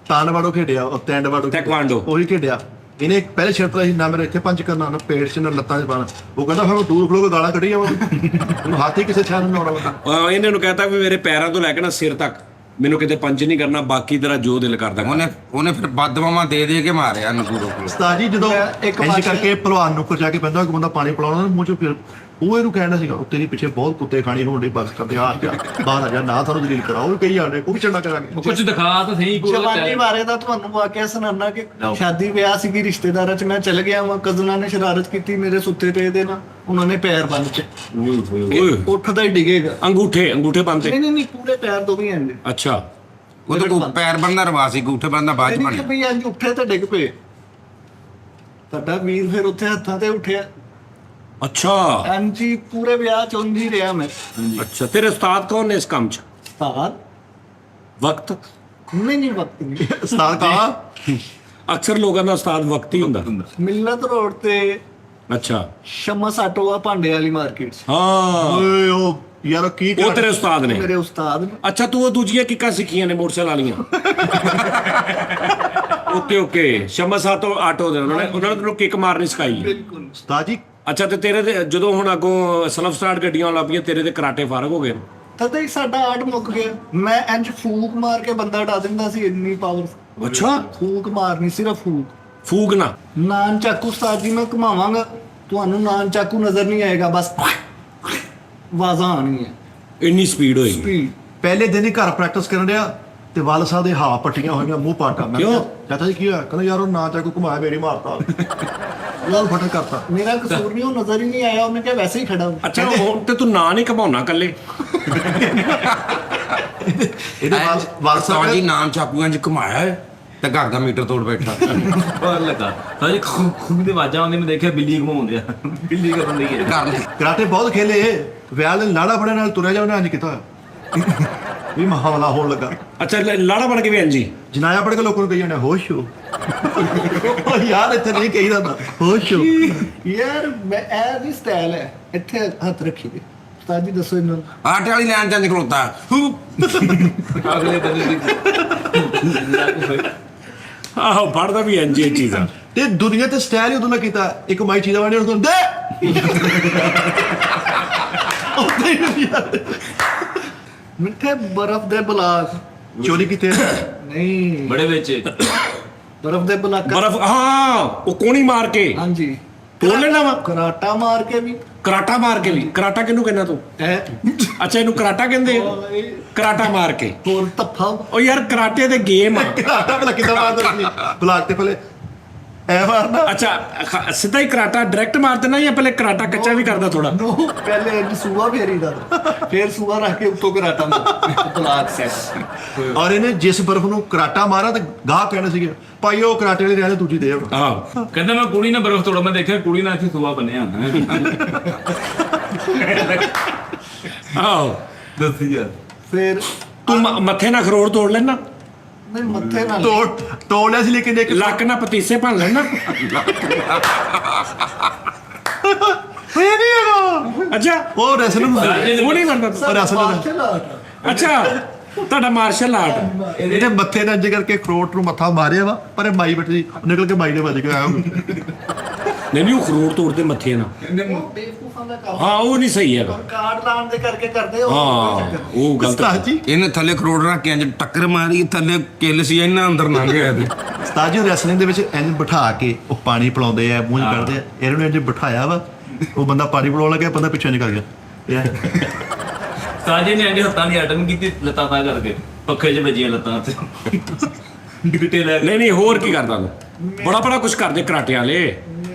ਤਾਨਵਾੜੋ ਖੇਡਿਆ, ਉਹ ਤੈਂਡਵਾੜੋ ਟੈਕਵਾਂਡੋ। ਉਹੀ ਖੇਡਿਆ। ਇਹਨੇ ਪਹਿਲੇ ਸ਼ਰਤ ਰਹੀ ਨਾ ਮੇਰੇ ਇੱਥੇ ਪੰਜ ਕਰਨਾ, ਨਾ ਪੇਟ 'ਚ, ਨਾ ਲੱਤਾਂ 'ਚ ਪਾਣਾ। ਉਹ ਕਹਿੰਦਾ ਫਿਰ ਦੂਰ ਖਲੋ ਕੇ ਗਾਲਾਂ ਕੱਢੀ ਜਾਵਾਂ, ਉਹਨੂੰ ਹੱਥ ਹੀ ਕਿਸੇ ਥਾਂ ਨੂੰ ਲਾਉਣਾ। ਇਹਨਾਂ ਨੂੰ ਕਹਤਾ ਵੀ ਮੇਰੇ ਪੈਰਾਂ ਤੋਂ ਲੈ ਕੇ ਨਾ ਸਿਰ ਤੱਕ ਮੈਨੂੰ ਕਿਤੇ ਪੰਜ ਨਹੀਂ ਕਰਨਾ, ਬਾਕੀ ਤੇਰਾ ਜੋ ਦਿਲ ਕਰਦਾ ਕਰ। ਉਹਨੇ ਫਿਰ ਬਦਵਾਵਾਂ ਦੇ ਕੇ ਮਾਰਿਆ ਨਕੂਰੋ ਕੋਲ। ਉਸਤਾਦ ਜੀ ਜਦੋਂ ਇੰਜ ਕਰਕੇ ਪਹਿਲਵਾਨ ਨੂੰ ਉੱਪਰ ਜਾ ਕੇ ਪੈਂਦਾ, ਇੱਕ ਬੰਦਾ ਪਾਣੀ ਪਿਲਾਉਣਾ ਮੂੰਹ 'ਚ, ਫਿਰ ਉਹ ਇਹਨੂੰ ਕਹਿਣਾ ਸੀਗਾ ਉੱਤੇ ਦੀ ਪਿੱਛੇ ਬਹੁਤ ਕੁੱਤੇ ਖਾਣੀ ਹੋਣ ਦੀ, ਬਸ ਕਰਦੇ ਆ ਜਾ ਬਾਹਰ ਆ ਜਾ, ਨਾ ਤੁਹਾਨੂੰ ਦਲੀਲ ਕਰਾਓ। ਉਹ ਕਹੀ ਜਾਂਦੇ, ਉਹ ਵੀ ਚੰਗਾ ਕਰਾਂਗੇ। ਕੁਝ ਦਿਖਾ ਤਾਂ ਸਹੀ ਜਵਾਨੀ ਬਾਰੇ ਦਾ ਤੁਹਾਨੂੰ ਵਾਕਿਆ ਸੁਣਾਉਣਾ ਕਿ ਸ਼ਾਦੀ ਵਿਆਹ ਸੀਗੀ ਰਿਸ਼ਤੇਦਾਰਾਂ 'ਚ, ਮੈਂ ਚਲ ਗਿਆ ਵਾਂ। ਕਜ਼ਨਾਂ ਨੇ ਸ਼ਰਾਰਤ ਕੀਤੀ ਮੇਰੇ ਸੁੱਤੇ ਪਏ ਦੇ ਨਾਲ, ਉਹਨਾਂ ਨੇ ਪੈਰ ਬੰਨ ਕੇ ਓਏ ਉੱਠਦਾ ਹੀ ਡਿੱਗੇਗਾ। ਅੰਗੂਠੇ ਬੰਨਦੇ। ਨਹੀਂ ਪੂਰੇ ਪੈਰ ਤੋਂ ਵੀ ਆਂਦੇ। ਅੱਛਾ, ਉਹ ਤਾਂ ਪੈਰ ਬੰਨਦਾ ਰਵਾ ਸੀ, ਅੰਗੂਠੇ ਬੰਨਦਾ ਬਾਅਦ ਚ ਨਹੀਂ ਬਣਿਆ। ਵੀ ਇੰਜ ਉੱਠੇ ਤੇ ਡਿੱਗ ਪਏ। ਤੁਹਾਡਾ ਵੀਰ ਫਿਰ ਉੱਥੇ ਹੱਥਾਂ ਤੇ ਉੱਠਿਆ। ਅੱਛਾ, ਐਂਜੀ ਪੂਰੇ ਵਿਆਹ 'ਚ ਉਂਝ ਹੀ ਰਿਹਾ ਮੈਂ। ਅੱਛਾ। ਤੇਰੇ ਉਸਤਾਦ ਕੌਣ ਨੇ ਇਸ ਕੰਮ 'ਚ? ਉਸਤਾਦ ਵਕਤ? ਨਹੀਂ ਵਕਤ ਨਹੀਂ। ਉਸਤਾਦ ਕਹਾ ਅਕਸਰ ਲੋਕਾਂ ਦਾ ਉਸਤਾਦ ਵਕਤ ਹੀ ਹੁੰਦਾ। ਮਿਲਨਤ ਰੋਡ ਤੇ ਅੱਛਾ, ਸ਼ਮਸ ਆਟੋ ਆ ਭਾਂਡੇ ਵਾਲੀ ਮਾਰਕੀਟ 'ਚ। ਹਾਂ, ਓਏ ਉਹ ਯਾਰ ਉਹ ਕੀ ਉਹ ਤੇਰੇ ਉਸਤਾਦ ਨੇ। ਮੇਰੇ ਉਸਤਾਦ ਨੇ। ਅੱਛਾ, ਤੂੰ ਉਹ ਦੂਜੀਆਂ ਕਿੱਕਾਂ ਸਿੱਖੀਆਂ ਨੇ ਮੋਟਰਸਾਈਕਲ ਵਾਲੀਆਂ? ਓਕੇ। ਸ਼ਮਸ ਆਟੋ ਦੇ ਉਹਨਾਂ ਨੇ ਤੈਨੂੰ ਕਿੱਕ ਮਾਰਨੀ ਸਿਖਾਈ ਹੈ। ਬਿਲਕੁਲ। ਉਸਤਾਦ ਜੀ ਅੱਛਾ, ਤੇ ਤੇਰੇ ਤੇ ਜਦੋਂ ਹੁਣ ਅੱਗੋਂ ਸਲਫ ਸਟਾਰਟ ਗੱਡੀਆਂ ਲੱਗ ਪਈਆਂ, ਤੇਰੇ ਤੇ ਕਰਾਟੇ ਫਾਰਗ ਹੋ ਗਏ। ਤਦੇ ਹੀ ਸਾਡਾ ਆਰਟ ਮੁੱਕ ਗਿਆ। ਮੈਂ ਇੰਜ ਫੂਕ ਮਾਰ ਕੇ ਬੰਦਾ ਡਾ ਦਿੰਦਾ ਸੀ, ਇੰਨੀ ਪਾਵਰ। ਅੱਛਾ, ਫੂਕ ਮਾਰਨੀ, ਸਿਰਫ ਫੂਕ ਨਾ। ਨਾਨ ਚਾਕੂ ਉਸਤਾਦ ਜੀ ਮੈਂ ਘੁਮਾਵਾਂਗਾ, ਤੁਹਾਨੂੰ ਨਾਨ ਚਾਕੂ ਨਜ਼ਰ ਨਹੀਂ ਆਏਗਾ, ਬਸ ਆਵਾਜ਼ਾਂ ਆਉਣਗੀਆਂ। ਇੰਨੀ ਸਪੀਡ ਹੋਏਗੀ। ਵੀ ਪਹਿਲੇ ਦਿਨ ਹੀ ਘਰ ਪ੍ਰੈਕਟਿਸ ਕਰਨ ਡਿਆ ਤੇ ਵਾਲ ਸਾਹਿਬ ਦੇ ਹਾਂ ਪੱਟੀਆਂ ਹੋਈਆਂ, ਮੂੰਹ ਪਾਟਾ। ਮੈਂ ਕਿਉਂ? ਚਾਚਾ ਜੀ ਕੀ ਹੋਇਆ? ਕਹਿੰਦਾ ਯਾਰ ਉਹ ਨਾ ਚਾਕੂ ਘੁਮਾਇਆ, ਮੇਰੀ ਮਾਰਤਾ, ਲਾਲ ਫਟਕ ਕਰਤਾ। ਮੇਰਾ ਕਸੂਰ ਨਹੀਂ, ਉਹ ਨਜ਼ਰ ਹੀ ਨਹੀਂ ਆਇਆ। ਉਹਨੇ ਕਿਹਾ ਵੈਸੇ ਹੀ ਖੜਾ ਹੋ। ਅੱਛਾ, ਹੁਣ ਤੇ ਤੂੰ ਨਾਂ ਨਹੀਂ ਘਮਾਉਣਾ ਕੱਲੇ। ਇਹਦੇ ਵਾਲ ਸਾਹਿਬ ਜੀ ਸਾਹਿਬ ਨਾਮ ਚਾਕੂਆਂ 'ਚ ਘੁਮਾਇਆ ਹੈ ਤੇ ਘਰ ਦਾ ਮੀਟਰ ਤੋੜ ਬੈਠਾ। ਬਾਹਰ ਲੱਗਾ ਸਾਜੀ ਖੂਨ ਦੇ ਆਵਾਜ਼ਾਂ ਆਉਂਦੀਆਂ। ਮੈਂ ਦੇਖਿਆ ਬਿੱਲੀ ਘਮਾਉਂਦੇ ਆ, ਬਿੱਲੀ ਕਰਨ ਦੀ ਹੈ। ਘਰ ਕਰਾਟੇ ਬਹੁਤ ਖੇਲੇ। ਵਿਆਹ ਦੇ ਲਾੜਾ ਫੜੇ ਨਾਲ ਤੁਰਿਆ ਜਾਉਣਾ, ਅੱਜ ਕਿਤਾ ਵੀ ਮਹਾਵਲਾ ਹੋਣ ਲੱਗਾ। ਅੱਛਾ ਲਾੜਾ ਬਣ ਕੇ ਵੀ ਇੰਜ ਹੀ ਜਨਾਇਆ ਪੜ ਕੇ ਲੋਕਾਂ ਨੂੰ ਕਹੀ ਜਾਂਦੇ ਹੋਸ਼ ਹੋ। ਉਹ ਯਾਰ ਇੱਥੇ ਨਹੀਂ ਕਹੀਦਾ ਹੁੰਦਾ ਹੋਸ਼ ਹੋ। ਯਾਰ ਮੈਂ ਇਹ ਵੀ ਸਟਾਈਲ ਹੈ, ਇੱਥੇ ਹੱਥ ਰੱਖੀ ਦੇ। ਉਸਤਾਦ ਜੀ ਦੱਸੋ ਇਹਨਾਂ ਨੂੰ। ਆਟੇ ਵਾਲੀ ਲਾਈਨ ਚ ਖਲੋਤਾ ਹੂ ਅਗਲੇ ਬੰਦੇ ਦੀ ਆਹੋ ਫੜਦਾ ਵੀ ਇੰਜ ਹੀ ਚੀਜ਼ਾਂ। ਤੇ ਦੁਨੀਆ ਤੇ ਸਟਾਈਲ ਹੀ ਉਦੋਂ ਨਾ ਕੀਤਾ। ਇੱਕ ਮਾਈ ਚੀਜ਼ਾਂ ਵਾਂਡੇ ਉਹਨੂੰ ਦੇ ਉੱਥੇ ਹੀ ਨਹੀਂ ਯਾਰ। ਮਿੱਠੇ ਬਰਫ਼ ਦੇ ਬਲਾਕ ਚੋਰੀ ਕੀਤੇ ਨਹੀਂ, ਬੜੇ ਵਿੱਚ ਬਰਫ਼ ਦੇ ਬਲਾਕ। ਬਰਫ਼ ਹਾਂ ਉਹ ਕੋਣੀ ਮਾਰ ਕੇ ਹਾਂਜੀ, ਤੋੜ ਲੈਣਾ ਵਾ। ਕਰਾਟਾ ਮਾਰ ਕੇ ਵੀ ਕਰਾਟਾ ਮਾਰ ਕੇ ਵੀ। ਕਰਾਟਾ ਕਿਹਨੂੰ ਕਹਿੰਦਾ ਤੂੰ? ਇਹ ਅੱਛਾ ਇਹਨੂੰ ਕਰਾਟਾ ਕਹਿੰਦੇ ਆ? ਕਰਾਟਾ ਮਾਰ ਕੇ। ਹੋਰ ਧੱਫਾ। ਉਹ ਯਾਰ ਕਰਾਟੇ ਦੇ ਗੇਮ ਆ। ਘਾਟਾ ਭਲਾ ਕਿੱਦਾਂ ਮਾਰਦਾ ਸੀ ਬਲਾਕ ਤੇ ਪਹਿਲੇ ਐ ਮਾਰਨਾ। ਅੱਛਾ ਸਿੱਧਾ ਹੀ ਕਰਾਟਾ ਡਾਇਰੈਕਟ ਮਾਰ ਦੇਣਾ ਜਾਂ ਪਹਿਲੇ ਕਰਾਟਾ ਕੱਚਾ ਵੀ ਕਰਦਾ ਥੋੜਾ? ਨੋ, ਪਹਿਲੇ ਸੂਆ ਫੇਰੀ ਦਾ, ਫਿਰ ਸੂਆ ਰੱਖ ਕੇ ਉੱਤੋਂ ਕਰਾਟਾ ਮਾਰ ਬਲਾਕ ਸੈਟ। ਔਰ ਇਹਨੇ ਜਿਸ ਬਰਫ਼ ਨੂੰ ਕਰਾਟਾ ਮਾਰਾ ਤੇ ਗਾਹ ਕਹਿੰਦੇ ਸੀਗੇ ਭਾਈ ਉਹ ਕਰਾਟੇ ਵਾਲੇ ਰਹਿਣੇ ਦੂਜੀ ਦੇ ਹੁਣ। ਆਹ ਕਹਿੰਦਾ ਮੈਂ ਕੁੜੀ ਨਾਲ ਬਰਫ਼ ਤੋੜਾ, ਮੈਂ ਦੇਖਿਆ ਕੁੜੀ ਨਾਲ ਇੱਥੇ ਸੂਆ ਬੰਨਿਆ। ਆਹ ਦੱਸੀ ਯਾਰ ਫਿਰ ਤੂੰ ਮੱਥੇ ਨਾਲ ਖਰੋੜ ਤੋੜ ਲੈਣਾ? ਨਹੀਂ, ਮੱਥੇ ਨਾਲ ਤੋੜ ਲਿਆ ਸੀ ਲੇਕਿਨ ਇੱਕ ਲੱਕ ਨਾਲ ਪਤੀਸੇ ਭੰਨ ਲੈਣਾ? ਇਹ ਨਹੀਂ ਹੈਗਾ। ਅੱਛਾ ਉਹ ਰੈਸਲਰ ਨੂੰ ਉਹ ਨਹੀਂ ਬਣਦਾ। ਉਹ ਰੈਸਲਰ ਮਾਰਸ਼ਲ ਆਰਟ। ਅੱਛਾ ਤੁਹਾਡਾ ਮਾਰਸ਼ਲ ਆਰਟ। ਇਹਨੇ ਮੱਥੇ ਨਾਲ ਇੰਜ ਕਰਕੇ ਖਰੋਟ ਨੂੰ ਮੱਥਾ ਮਾਰਿਆ ਵਾ ਪਰ ਇਹ ਮਾਈ ਬੈਠੀ ਨਿਕਲ ਕੇ ਮਾਈ ਦੇ ਵੱਜ ਕੇ ਆਇਆ। ਨਹੀਂ ਉਹ ਖਰੋੜ ਤੋੜਦੇ ਮੱਥੇ ਨਾਲ। ਬੇਵਕੂਫਾਂ ਦਾ ਕੰਮ। ਹਾਂ ਉਹ ਨਹੀਂ ਸਹੀ ਹੈਗਾ। ਕਾਰਡ ਲਾਉਣ ਦੇ ਕਰਕੇ ਕਰਦੇ ਹੋ। ਹਾਂ ਉਹ ਗਲਤ। ਉਸਤਾਦ ਜੀ ਇਹਨੇ ਥੱਲੇ ਖਰੋੜ ਰੱਖ ਕੇ ਇੰਜ ਟੱਕਰ ਮਾਰੀ, ਥੱਲੇ ਕਿੱਲ ਸੀ ਇਹਨਾਂ ਅੰਦਰ ਲੰਘ ਗਿਆ ਤੇ ਉਸਤਾਦ ਜੀ ਰੈਸਲਿੰਗ ਦੇ ਵਿੱਚ ਇੰਜ ਬਿਠਾ ਕੇ ਉਹ ਪਾਣੀ ਪਿਲਾਉਂਦੇ ਆ, ਮੂੰਹ 'ਚ ਕੱਢਦੇ ਆ। ਇਹਨਾਂ ਨੂੰ ਇੰਜ ਬਿਠਾਇਆ ਵਾ, ਉਹ ਬੰਦਾ ਪਾਣੀ ਪਿਲਾਉਣ ਲੱਗਿਆ, ਬੰਦਾ ਪਿੱਛੇ ਨਿਕਲ ਗਿਆ। ਸਾਜੇ ਨੇ ਅੰਡੇ ਹੱਥਾਂ ਦੀ ਆਟਮ ਕੀਤੀ, ਲੱਤਾਂ ਤਾਂ ਕਰਕੇ ਪੱਖੇ 'ਚ ਵੱਜੀਆਂ ਲੱਤਾਂ ਤੇ ਗਿੱਟੇ ਲੈ ਨਹੀਂ ਨਹੀਂ ਹੋਰ ਕੀ ਕਰਦਾ ਤੂੰ? ਬੜਾ ਬੜਾ ਕੁਝ ਕਰਦੇ ਕਰਾਟੇ ਵਾਲੇ।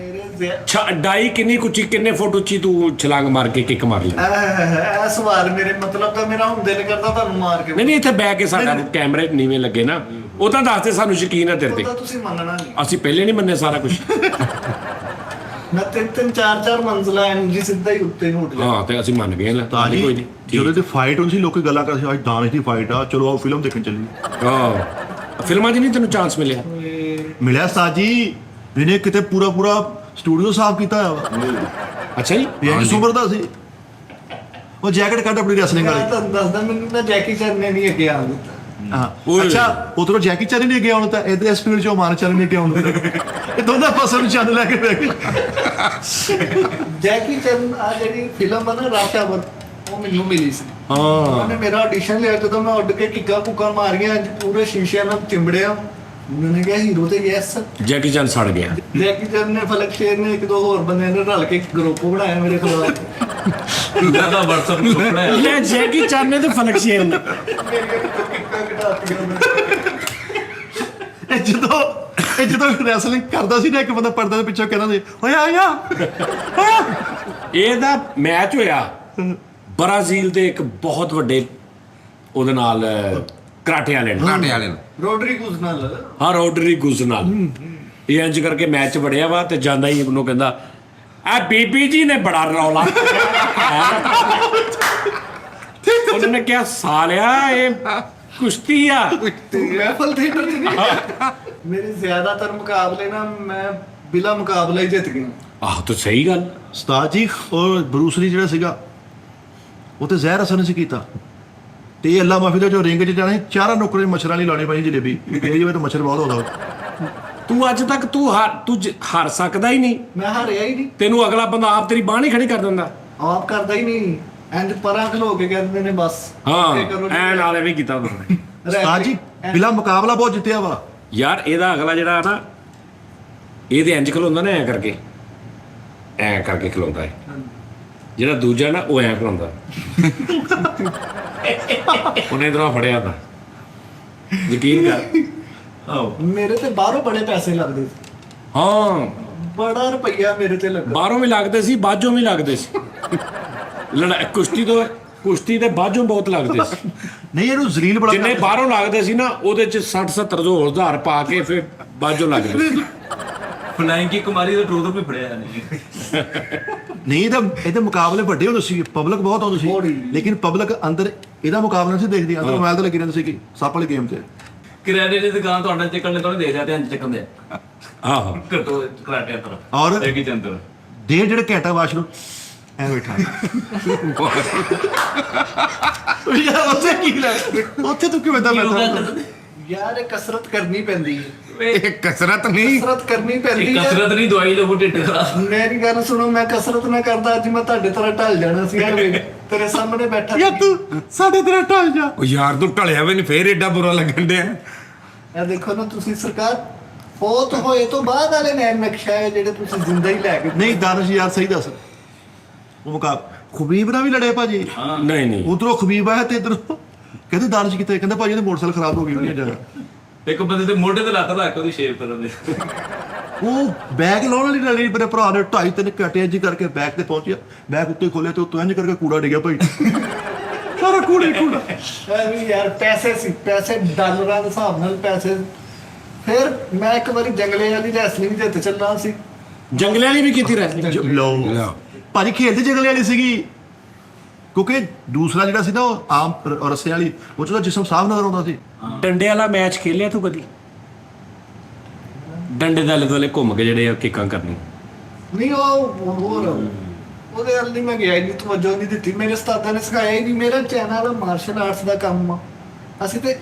ਮੇਰੇ ਡਾਈ ਕਿੰਨੀ ਉੱਚੀ, ਕਿੰਨੇ ਫੁੱਟ ਉੱਚੀ ਤੂੰ ਛਲਾਂਗ ਮਾਰ ਕੇ ਕਿੱਕ ਮਾਰ ਲਈ? ਇਹ ਸਵਾਲ ਮੇਰੇ ਮਤਲਬ ਤਾਂ ਮੇਰਾ ਹੁਣ ਦਿਲ ਕਰਦਾ ਤੁਹਾਨੂੰ ਮਾਰ ਕੇ। ਨਹੀਂ ਨਹੀਂ ਇੱਥੇ ਬੈ ਕੇ ਸਾਡਾ ਕੈਮਰੇ ਨੀਵੇਂ ਲੱਗੇ ਨਾ, ਉਹ ਤਾਂ ਦੱਸਦੇ ਸਾਨੂੰ ਯਕੀਨ ਹੈ ਤੇਰੇ ਤੇ। ਉਹ ਤਾਂ ਤੁਸੀਂ ਮੰਨਣਾ ਨਹੀਂ। ਅਸੀਂ ਪਹਿਲੇ ਨਹੀਂ ਮੰਨੇ ਸਾਰਾ ਕੁਝ। ਮੈਂ ਤਿੰਨ ਚਾਰ ਮੰਜ਼ਲਾ ਐਨਜੀ ਸਿੱਧਾ ਹੀ ਉੱਤੇ ਨੂੰ ਉੱਡ ਗਿਆ। ਹਾਂ ਤੇ ਅਸੀਂ ਮੰਨ ਗਏ ਲੈ ਤਾਂ ਜੀ ਕੋਈ ਨਹੀਂ ਜਦੋਂ ਤੇ ਫਾਈਟ ਹੁੰਦੀ ਸੀ ਲੋਕੀ ਗੱਲਾਂ ਕਰਦੇ ਸੀ ਅੱਜ ਦਾਨਿਸ਼ ਦੀ ਫਾਈਟ ਆ, ਚਲੋ ਆਓ ਫਿਲਮ ਦੇਖਣ ਚੱਲੀਏ। ਹਾਂ ਫਿਲਮਾਂ 'ਚ ਨਹੀਂ ਤੈਨੂੰ ਚਾਂਸ ਮਿਲਿਆ? ਮਿਲਿਆ ਉਸਤਾਦ ਜੀ, ਇਹਨੇ ਕਿਤੇ ਪੂਰਾ ਸਟੂਡੀਓ ਸਾਫ਼ ਕੀਤਾ ਹੋਇਆ ਵਾ। ਅੱਛਾ ਜੀ। ਇਹ ਇੰਜ ਸੁਮਰ ਦਾ ਸੀ। ਉਹ ਜੈਕਟ ਕੱਢ ਆਪਣੀ ਰੈਸਲਿੰਗ ਮੈਂ ਵਾਲੀ। ਤੁਹਾਨੂੰ ਦੱਸਦਾ, ਮੈਨੂੰ ਤਾਂ ਜੈਕੀ ਚੈਨ ਨੇ ਨਹੀਂ ਅੱਗੇ ਆਉਣ ਦਿੱਤਾ। ਹਾਂ ਓਏ। ਅੱਛਾ ਉਧਰੋਂ ਜੈਕੀ ਚੈਨ ਨਹੀਂ ਅੱਗੇ ਆਉਣ ਤਾਂ ਇਧਰ ਸਪੀਡ ਚੋਂ ਮਾਰ ਚੱਲ ਨਹੀਂ ਅੱਗੇ ਆਉਣ ਇਹ ਦੋਨਾਂ ਪਾਸੇ ਨੂੰ ਚੰਨ ਲੈ ਕੇ ਬਹਿ ਗਏ। ਜੈਕੀ ਚੈਨ ਆ ਜਿਹੜੀ ਫਿਲਮ ਆ ਨਾ ਰਾਸ਼ਾਵਰ, ਉਹ ਮੈਨੂੰ ਮਿਲੀ ਸੀ। ਹਾਂ ਉਹਨੇ ਮੇਰਾ ਆਡੀਸ਼ਨ ਲਿਆ, ਜਦੋਂ ਮੈਂ ਉੱਡ ਕੇ ਕਿੱਕਾਂ ਕੁੱਕਾਂ ਮਾਰੀਆਂ, ਪੂਰੇ ਸ਼ੀਸ਼ਿਆਂ ਨਾਲ ਚਿੰਬੜਿਆ। ਉਹਨਾਂ ਨੇ ਕਿਹਾ ਹੀਰੋ ਤੇ ਯੈਸ। ਜੈਕੀ ਚੈਨ ਸੜ ਗਿਆ। ਜੈਕੀ ਚੈਨ ਨੇ, ਫਲਕ ਸ਼ੇਰ ਨੇ, ਇੱਕ ਦੋ ਹੋਰ ਬੰਦਿਆਂ ਨੇ ਰਲ ਕੇ ਗਰੁੱਪ ਬਣਾਇਆ ਮੇਰੇ ਖਿਲਾਫ। ਉਹਦਾ WhatsApp ਨੂੰ ਬਣਾਇਆ। ਲੈ ਜੈਕੀ ਚੈਨ ਨੇ ਤੇ ਫਲਕ ਸ਼ੇਰ ਨੇ। ਕਿੱਕਾਂ ਘਟਾਤੀਆਂ ਉਹਨੇ। ਇਹ ਜਦੋਂ ਰੈਸਲਿੰਗ ਕਰਦਾ ਸੀ ਨਾ, ਇੱਕ ਬੰਦਾ ਪਰਦੇ ਦੇ ਪਿੱਛੋਂ ਕਹਿੰਦਾ ਸੀ ਓਏ ਆਇਆ। ਇਹਦਾ ਮੈਚ ਹੋਇਆ ਬ੍ਰਾਜ਼ੀਲ ਦੇ ਇੱਕ ਬਹੁਤ ਵੱਡੇ ਉਹਦੇ ਨਾਲ ਕਰਾਟੇ ਵਾਲੇ ਨਾਲ। ਕਾਂਟੇ ਵਾਲੇ ਨੂੰ ਰੋਡਰੀਗੂਜ਼ ਨਾਲ। ਹਾਂ ਰੋਡਰੀਗੂਜ਼ ਨਾਲ। ਇਹ ਇੰਜ ਕਰਕੇ ਮੈਚ ਵੜਿਆ ਵਾ ਤੇ ਜਾਂਦਾ ਹੀ ਉਹਨੂੰ ਕਹਿੰਦਾ ਆ ਬੀਬੀ ਜੀ ਨੇ ਬੜਾ ਰੌਲਾ ਉਹਨਾਂ ਨੇ ਕਿਹਾ ਸਾਲਿਆ ਇਹ ਕੁਸ਼ਤੀ ਆ। ਰੈਫਲ ਥੀਏਟਰ 'ਚ ਨਹੀਂ। ਮੇਰੇ ਜ਼ਿਆਦਾਤਰ ਮੁਕਾਬਲੇ ਨਾ ਮੈਂ ਬਿਲਾ ਮੁਕਾਬਲਾ ਹੀ ਜਿੱਤ ਗਿਆ। ਆਹ ਤਾਂ ਸਹੀ ਗੱਲ। ਉਸਤਾਦ ਜੀ ਉਹ ਬਰੂਸ ਲੀ ਜਿਹੜਾ ਸੀਗਾ ਉਹ ਤੇ ਜ਼ਹਿਰ ਅਸਰ ਨਹੀਂ ਸੀ ਕੀਤਾ ਤੇ ਇਹ ਅੱਲਾ ਮਾਫੀ ਦਾ ਜੋ ਰਿੰਗ 'ਚ ਜਾਣਾ ਸੀ, ਚਾਰਾਂ ਨੌਕਰਾਂ ਦੀ ਮੱਛਰਾਂ ਲਈ ਲਾਉਣੀ ਪਈ ਜਲੇਬੀ। ਇਹ ਜਿਵੇਂ ਤਾਂ ਮੱਛਰ ਬਹੁਤ ਹੁੰਦਾ। ਤੂੰ ਅੱਜ ਤੱਕ ਤੂੰ ਹਾਰ ਸਕਦਾ ਹੀ ਨਹੀਂ। ਮੈਂ ਹਾਰਿਆ ਹੀ ਨਹੀਂ। ਤੈਨੂੰ ਅਗਲਾ ਬੰਦਾ ਆਪ ਤੇਰੀ ਬਾਂਹ ਨਹੀਂ ਖੜੀ ਕਰ ਦਿੰਦਾ। ਆਪ ਕਰਦਾ ਹੀ ਨਹੀਂ। ਐਂਡ ਪਰਾਂ ਖਲੋ ਕੇ ਕਹਿੰਦੇ ਨੇ ਬਸ ਹਾਂ ਇਹ ਕਰੋ ਜੀ। ਐ ਨਾਲੇ ਵੀ ਕੀਤਾ ਉਹਨੇ। ਉਸਤਾਦ ਜੀ ਬਿਲਾ ਮੁਕਾਬਲਾ ਬਹੁਤ ਜਿੱਤਿਆ ਵਾ। ਯਾਰ ਇਹਦਾ ਅਗਲਾ ਜਿਹੜਾ ਨਾ ਇਹਦੇ ਇੰਜ ਖਲੋਂਦਾ ਨਾ ਐ ਕਰਕੇ ਖਲੋਂਦਾ ਹੈ। ਜਿਹੜਾ ਦੂਜਾ ਨਾ ਉਹ ਐ ਖਲੋਂਦਾ। ਉਹਨੇ ਇਧਰੋਂ ਫੜਿਆ ਤਾਂ ਯਕੀਨ ਕਰ। ਮੇਰੇ ਤੇ ਬਾਹਰੋਂ ਬੜੇ ਪੈਸੇ ਲੱਗਦੇ ਸੀ। ਹਾਂ ਬੜਾ ਰੁਪਈਆ ਮੇਰੇ ਤੇ ਲੱਗਾ। ਬਾਹਰੋਂ ਵੀ ਲੱਗਦੇ ਸੀ, ਬਾਝੋਂ ਵੀ ਲੱਗਦੇ ਸੀ। ਕੁਸ਼ਤੀ ਦੇ ਬਾਝੋਂ ਬਹੁਤ ਲੱਗਦੇ ਸੀ। ਨਹੀਂ ਇਹਨੂੰ ਜ਼ਲੀਲ ਬੜਾ ਜਿੰਨੇ ਬਾਹਰੋਂ ਲੱਗਦੇ ਸੀ ਨਾ ਉਹਦੇ ਚ 60-70 ਹਜ਼ਾਰ ਪਾ ਕੇ ਫਿਰ ਬਾਝੋਂ ਲੱਗਦੇ ਸੀ। ਫਲਾਈਂਗ ਕੀ ਕੁਮਾਰੀ ਦਾ ਟਰੋਦਰ ਵੀ ਫੜਿਆ ਨਹੀਂ। ਨਹੀਂ ਤਾਂ ਇਹਦੇ ਮੁਕਾਬਲੇ ਵੱਡੇ ਹੁੰਦੇ ਸੀ, ਪਬਲਿਕ ਬਹੁਤ ਆਉਂਦੀ ਬੜੀ। ਸੀ, ਲੇਕਿਨ ਪਬਲਿਕ ਅੰਦਰ ਇਹਦਾ ਮੁਕਾਬਲਾ ਸੀ ਦੇਖਦੀ ਅੰਦਰ ਮੋਬਾਈਲ ਤੇ ਲੱਗੀ ਰਹਿੰਦੀ ਸੀਗੀ ਸੱਪ ਵਾਲੀ ਗੇਮ ਤੇ। ਕਰਿਆਨੇ ਦੀ ਦੁਕਾਨ ਤੁਹਾਡਾ ਚੱਕਣ ਨੇ ਤੁਹਾਨੂੰ ਦੇਖਿਆ ਤੇ ਅੰਜ ਚੱਕਣ ਦੇ ਆਹੋ ਘਟੋ ਕਰਾਟੇ ਅੰਦਰ ਔਰ ਇੱਕ ਹੀ ਅੰਦਰ ਜਿਹੜੇ ਘੰਟਾ ਵਾਸ਼ਰੂਮ ਐ ਬੈਠਾ ਯਾਰ ਉੱਥੇ ਕੀ ਲੈ ਉੱਥੇ ਤੂੰ ਕਿਵੇਂ ਦਾ ਬੈਠਾ? ਯਾਰ ਇਹ ਕਸਰਤ ਕਰਨੀ ਪੈਂਦੀ ਹੈ, ਇਹ ਕਸਰਤ ਨਹੀਂ, ਕਸਰਤ ਕਰਨੀ ਪੈਂਦੀ ਹੈ। ਕਸਰਤ ਨਹੀਂ ਦਵਾਈ ਲਵੋ ਢਿੱਡ ਖਰਾਬ। ਮੇਰੀ ਗੱਲ ਸੁਣੋ, ਮੈਂ ਕਸਰਤ ਨਾ ਕਰਦਾ ਅੱਜ ਮੈਂ ਤੁਹਾਡੇ ਤਰ੍ਹਾਂ ਢਲ ਜਾਣਾ ਸੀ। ਯਾਰ ਵੇਖ, ਤੇਰੇ ਸਾਹਮਣੇ ਬੈਠਾ ਯਾਰ ਤੂੰ ਸਾਡੇ ਤੇਰਾ ਢਲ ਜਾ। ਉਹ ਯਾਰ ਤੂੰ ਢਲਿਆ ਵੀ ਨਹੀਂ ਫੇਰ ਏਡਾ ਬੁਰਾ ਲੱਗਣ ਡਿਆ। ਇਹ ਦੇਖੋ ਨਾ ਤੁਸੀਂ, ਸਰਕਾਰ ਫੌਤ ਹੋਏ ਤੋਂ ਬਾਅਦ ਵਾਲੇ ਨੈਣ ਨਕਸ਼ਾ ਹੈ ਜਿਹੜੇ ਤੁਸੀਂ ਜ਼ਿੰਦਾ ਹੀ ਲੈ ਕੇ ਨਹੀਂ ਦਾਨਿਸ਼ ਯਾਰ ਸਹੀ ਦੱਸ, ਉਹ ਖਬੀਬ ਨਾਲ ਵੀ ਲੜੇ ਭਾਜੀ। ਨਹੀਂ ਨਹੀਂ ਉਧਰੋਂ ਖਬੀਬ ਆਇਆ ਤੇ ਇਧਰੋਂ ਕਹਿੰਦੇ ਦਾਨਿਸ਼ ਕਿੱਥੇ? ਕਹਿੰਦਾ ਭਾਜੀ ਇਹਦੇ ਮੋਟਰਸਾਈਕਲ ਖਰਾਬ ਹੋ ਗਈ ਹੋਣੀ ਜਗ੍ਹਾ। ਇੱਕ ਬੰਦੇ ਦੇ ਮੋਢੇ ਤੇ ਲੱਤ ਰੱਖ ਉਹਦੀ ਸ਼ੇਪ ਕਰਨ ਦੇ ਉਹ ਬੈਗ ਲਾਉਣ ਵਾਲੀ ਲੜੀ, ਮੇਰੇ ਭਰਾ ਨੇ 2.5-3 ਘੰਟੇ ਇੰਜ ਕਰਕੇ ਬੈਗ ਤੇ ਪਹੁੰਚਿਆ, ਬੈਗ ਉੱਤੇ ਖੋਲਿਆ ਤੇ ਉੱਤੋਂ ਇੰਜ ਕਰਕੇ ਕੂੜਾ ਡਿੱਗਿਆ ਭਾਈ। ਸਾਰਾ ਕੂੜਾ ਹੀ ਕੂੜਾ। ਇਹ ਵੀ ਯਾਰ ਪੈਸੇ ਸੀ, ਪੈਸੇ ਡਾਲਰਾਂ ਦੇ ਹਿਸਾਬ ਨਾਲ ਪੈਸੇ। ਫਿਰ ਮੈਂ ਇੱਕ ਵਾਰੀ ਜੰਗਲੇ ਵਾਲੀ ਰੈਸਲਿੰਗ ਜਿੱਤ ਚੱਲਾ ਸੀ। ਜੰਗਲੇ ਵਾਲੀ ਵੀ ਕੀਤੀ ਰੈਸਲਿੰਗ। ਲਓ ਭਾਜੀ ਖੇਡਦੇ ਜਗਲੇ ਵਾਲੀ ਸੀਗੀ, ਕਿਉਂਕਿ ਦੂਸਰਾ ਜਿਹੜਾ ਸੀ ਨਾ ਉਹ ਆਮ ਰਸੇ ਵਾਲੀ, ਉਹ 'ਚ ਤਾਂ ਜਿਸਮ ਸਾਫ਼ ਨਜ਼ਰ ਆਉਂਦਾ ਸੀ। ਡੰਡੇ ਵਾਲਾ ਮੈਚ ਖੇਲਿਆ ਤੂੰ ਕਦੀ? ਡੰਡੇ ਦੇ ਆਲੇ ਦੁਆਲੇ ਘੁੰਮ ਕੇ ਜਿਹੜੇ ਕਿੱਕਾਂ ਕਰਨੀ। ਨਹੀਂ ਉਹ ਹੋਰ ਉਹਦੇ ਵੱਲ ਨਹੀਂ ਮੈਂ ਗਿਆ, ਇੰਨੀ ਤਵੱਜੋ ਨਹੀਂ ਦਿੱਤੀ। ਮੇਰੇ ਉਸਤਾਦਾਂ ਨੇ ਸਿਖਾਇਆ ਹੀ ਨਹੀਂ। ਮੇਰਾ ਚੈਨਲ ਮਾਰਸ਼ਲ ਆਰਟਸ ਦਾ ਕੰਮ ਆ। ਅਸੀਂ ਤੇ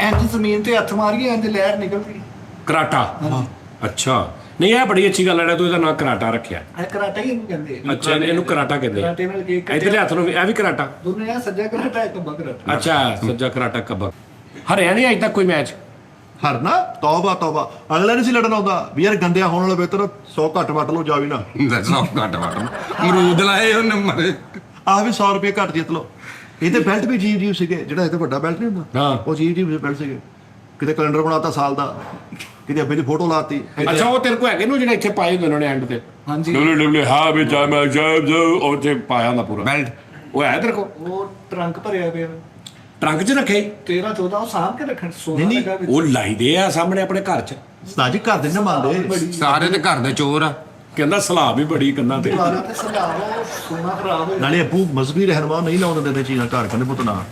ਇੰਜ ਜ਼ਮੀਨ ਤੇ ਹੱਥ ਮਾਰੀਏ ਇੰਜ ਲਹਿਰ ਨਿਕਲਦੀ। ਕਰਾਟਾ। ਅੱਛਾ, ਨਹੀਂ ਇਹ ਬੜੀ ਅੱਛੀ ਗੱਲ ਹੈ ਤੂੰ ਇਹਦਾ ਨਾਂ ਕਰਾਟਾ ਰੱਖਿਆ। ਇਹ ਕਰਾਟਾ ਹੀ ਇਹਨੂੰ ਕਹਿੰਦੇ ਆ। ਅੱਛਾ, ਇਹਨੂੰ ਕਰਾਟਾ ਕਹਿੰਦੇ ਆ। ਕਰਾਟੇ ਨਾਲ ਕੀ ਇਧਰਲੇ ਹੱਥ ਨੂੰ ਇਹ ਵੀ ਕਰਾਟਾ। ਦੋਨੇ ਆ, ਸੱਜਾ ਕਰਾਟਾ ਇੱਕ ਖੱਬਾ ਕਰਾਟਾ। ਅੱਛਾ, ਸੱਜਾ ਕਰਾਟਾ ਕੱਬਾ। ਹਰਿਆ ਨਹੀਂ ਅਜੇ ਤੱਕ ਕੋਈ ਮੈਚ? ਹਰਨਾ ਤੌਬਾ ਤੌਬਾ, ਅਗਲਾ ਨਹੀਂ ਸੀ ਲੜਨ ਆਉਂਦਾ ਵੀ ਯਾਰ ਗੰਦਿਆ ਹੋਣ ਵਾਲਾ ਬਿਹਤਰ 100 ਘੱਟ ਵੱਟ ਲਓ ਜਾ ਵੀ ਨਾ। ਦੱਸੋ ਘੱਟ ਵੱਟ ਮਰੂਦ ਲਾਏ ਉਹਨੇ ਮਰੇ। ਆਹ ਵੀ 100 ਰੁਪਏ ਘੱਟ ਜਿੱਤ ਲਓ। ਇਹਦੇ ਬੈਲਟ ਵੀ ਜੀਵ ਸੀਗੇ, ਜਿਹੜਾ ਇਹਦੇ ਵੱਡਾ ਬੈਲਟ ਨਹੀਂ ਹੁੰਦਾ ਹਾਂ। ਉਹ ਜੀਵ ਬੈਲਟ ਸੀਗੇ। ਕਿਤੇ ਕੈਲੰਡਰ ਬਣਾਤਾ ਸਾਲ ਦਾ, ਕਿਤੇ ਅੱਬੇ ਦੀ ਫੋਟੋ ਲਾਤੀ। ਅੱਛਾ, ਉਹ ਤੇਰੇ ਕੋ ਹੈਗੇ ਨੂੰ ਜਿਹੜਾ ਇੱਥੇ ਪਾਏ ਹੁੰਦੇ ਉਹਨਾਂ ਨੇ ਐਂਡ ਤੇ? ਹਾਂਜੀ। ਡਬਲੇ ਹਾਂ ਵੀ ਜਾ ਮੈਂ ਜਾ ਉੱਥੇ ਪਾਇਆ ਹੁੰਦਾ ਪੂਰਾ ਬੈਲਟ ਉਹ ਹੈ ਤੇਰੇ ਕੋ? ਉਹ ਟਰੰਕ ਭਰਿਆ ਪਿਆ ਟਰੰਕ 'ਚ ਰੱਖੇ? 13-14 ਉਹ ਸਾਂਭ ਕੇ ਰੱਖਣ। ਸੋਨਾ ਨਹੀਂ, ਲੱਗਾ ਵਿੱਚ। ਉਹ ਲਾਈਦੇ ਆ ਸਾਹਮਣੇ ਆਪਣੇ ਘਰ 'ਚ। ਸਾਜੀ ਘਰ ਦੇ ਨਾ ਮੰਨਦੇ। ਸਾਰੇ ਦੇ ਘਰ ਦੇ ਚੋਰ ਆ। ਕਹਿੰਦਾ ਸਲਾਬ ਵੀ ਬੜੀ ਕੰਨਾਂ ਤੇ। ਦੁਬਾਰਾ ਤੇ ਸਲਾਹ ਸੋਨਾ ਖਰਾਬ ਹੋ ਨਾਲੇ ਅੱਬੂ ਮਜ਼ਬੀ ਰਹਿਨਮਾ ਨਹੀਂ ਲਾਉਂਦੇ ਦਿੰਦੇ ਚੀਜ਼ਾਂ ਘਰ ਕਹਿੰਦੇ ਪੁੱਤ ਨਾ,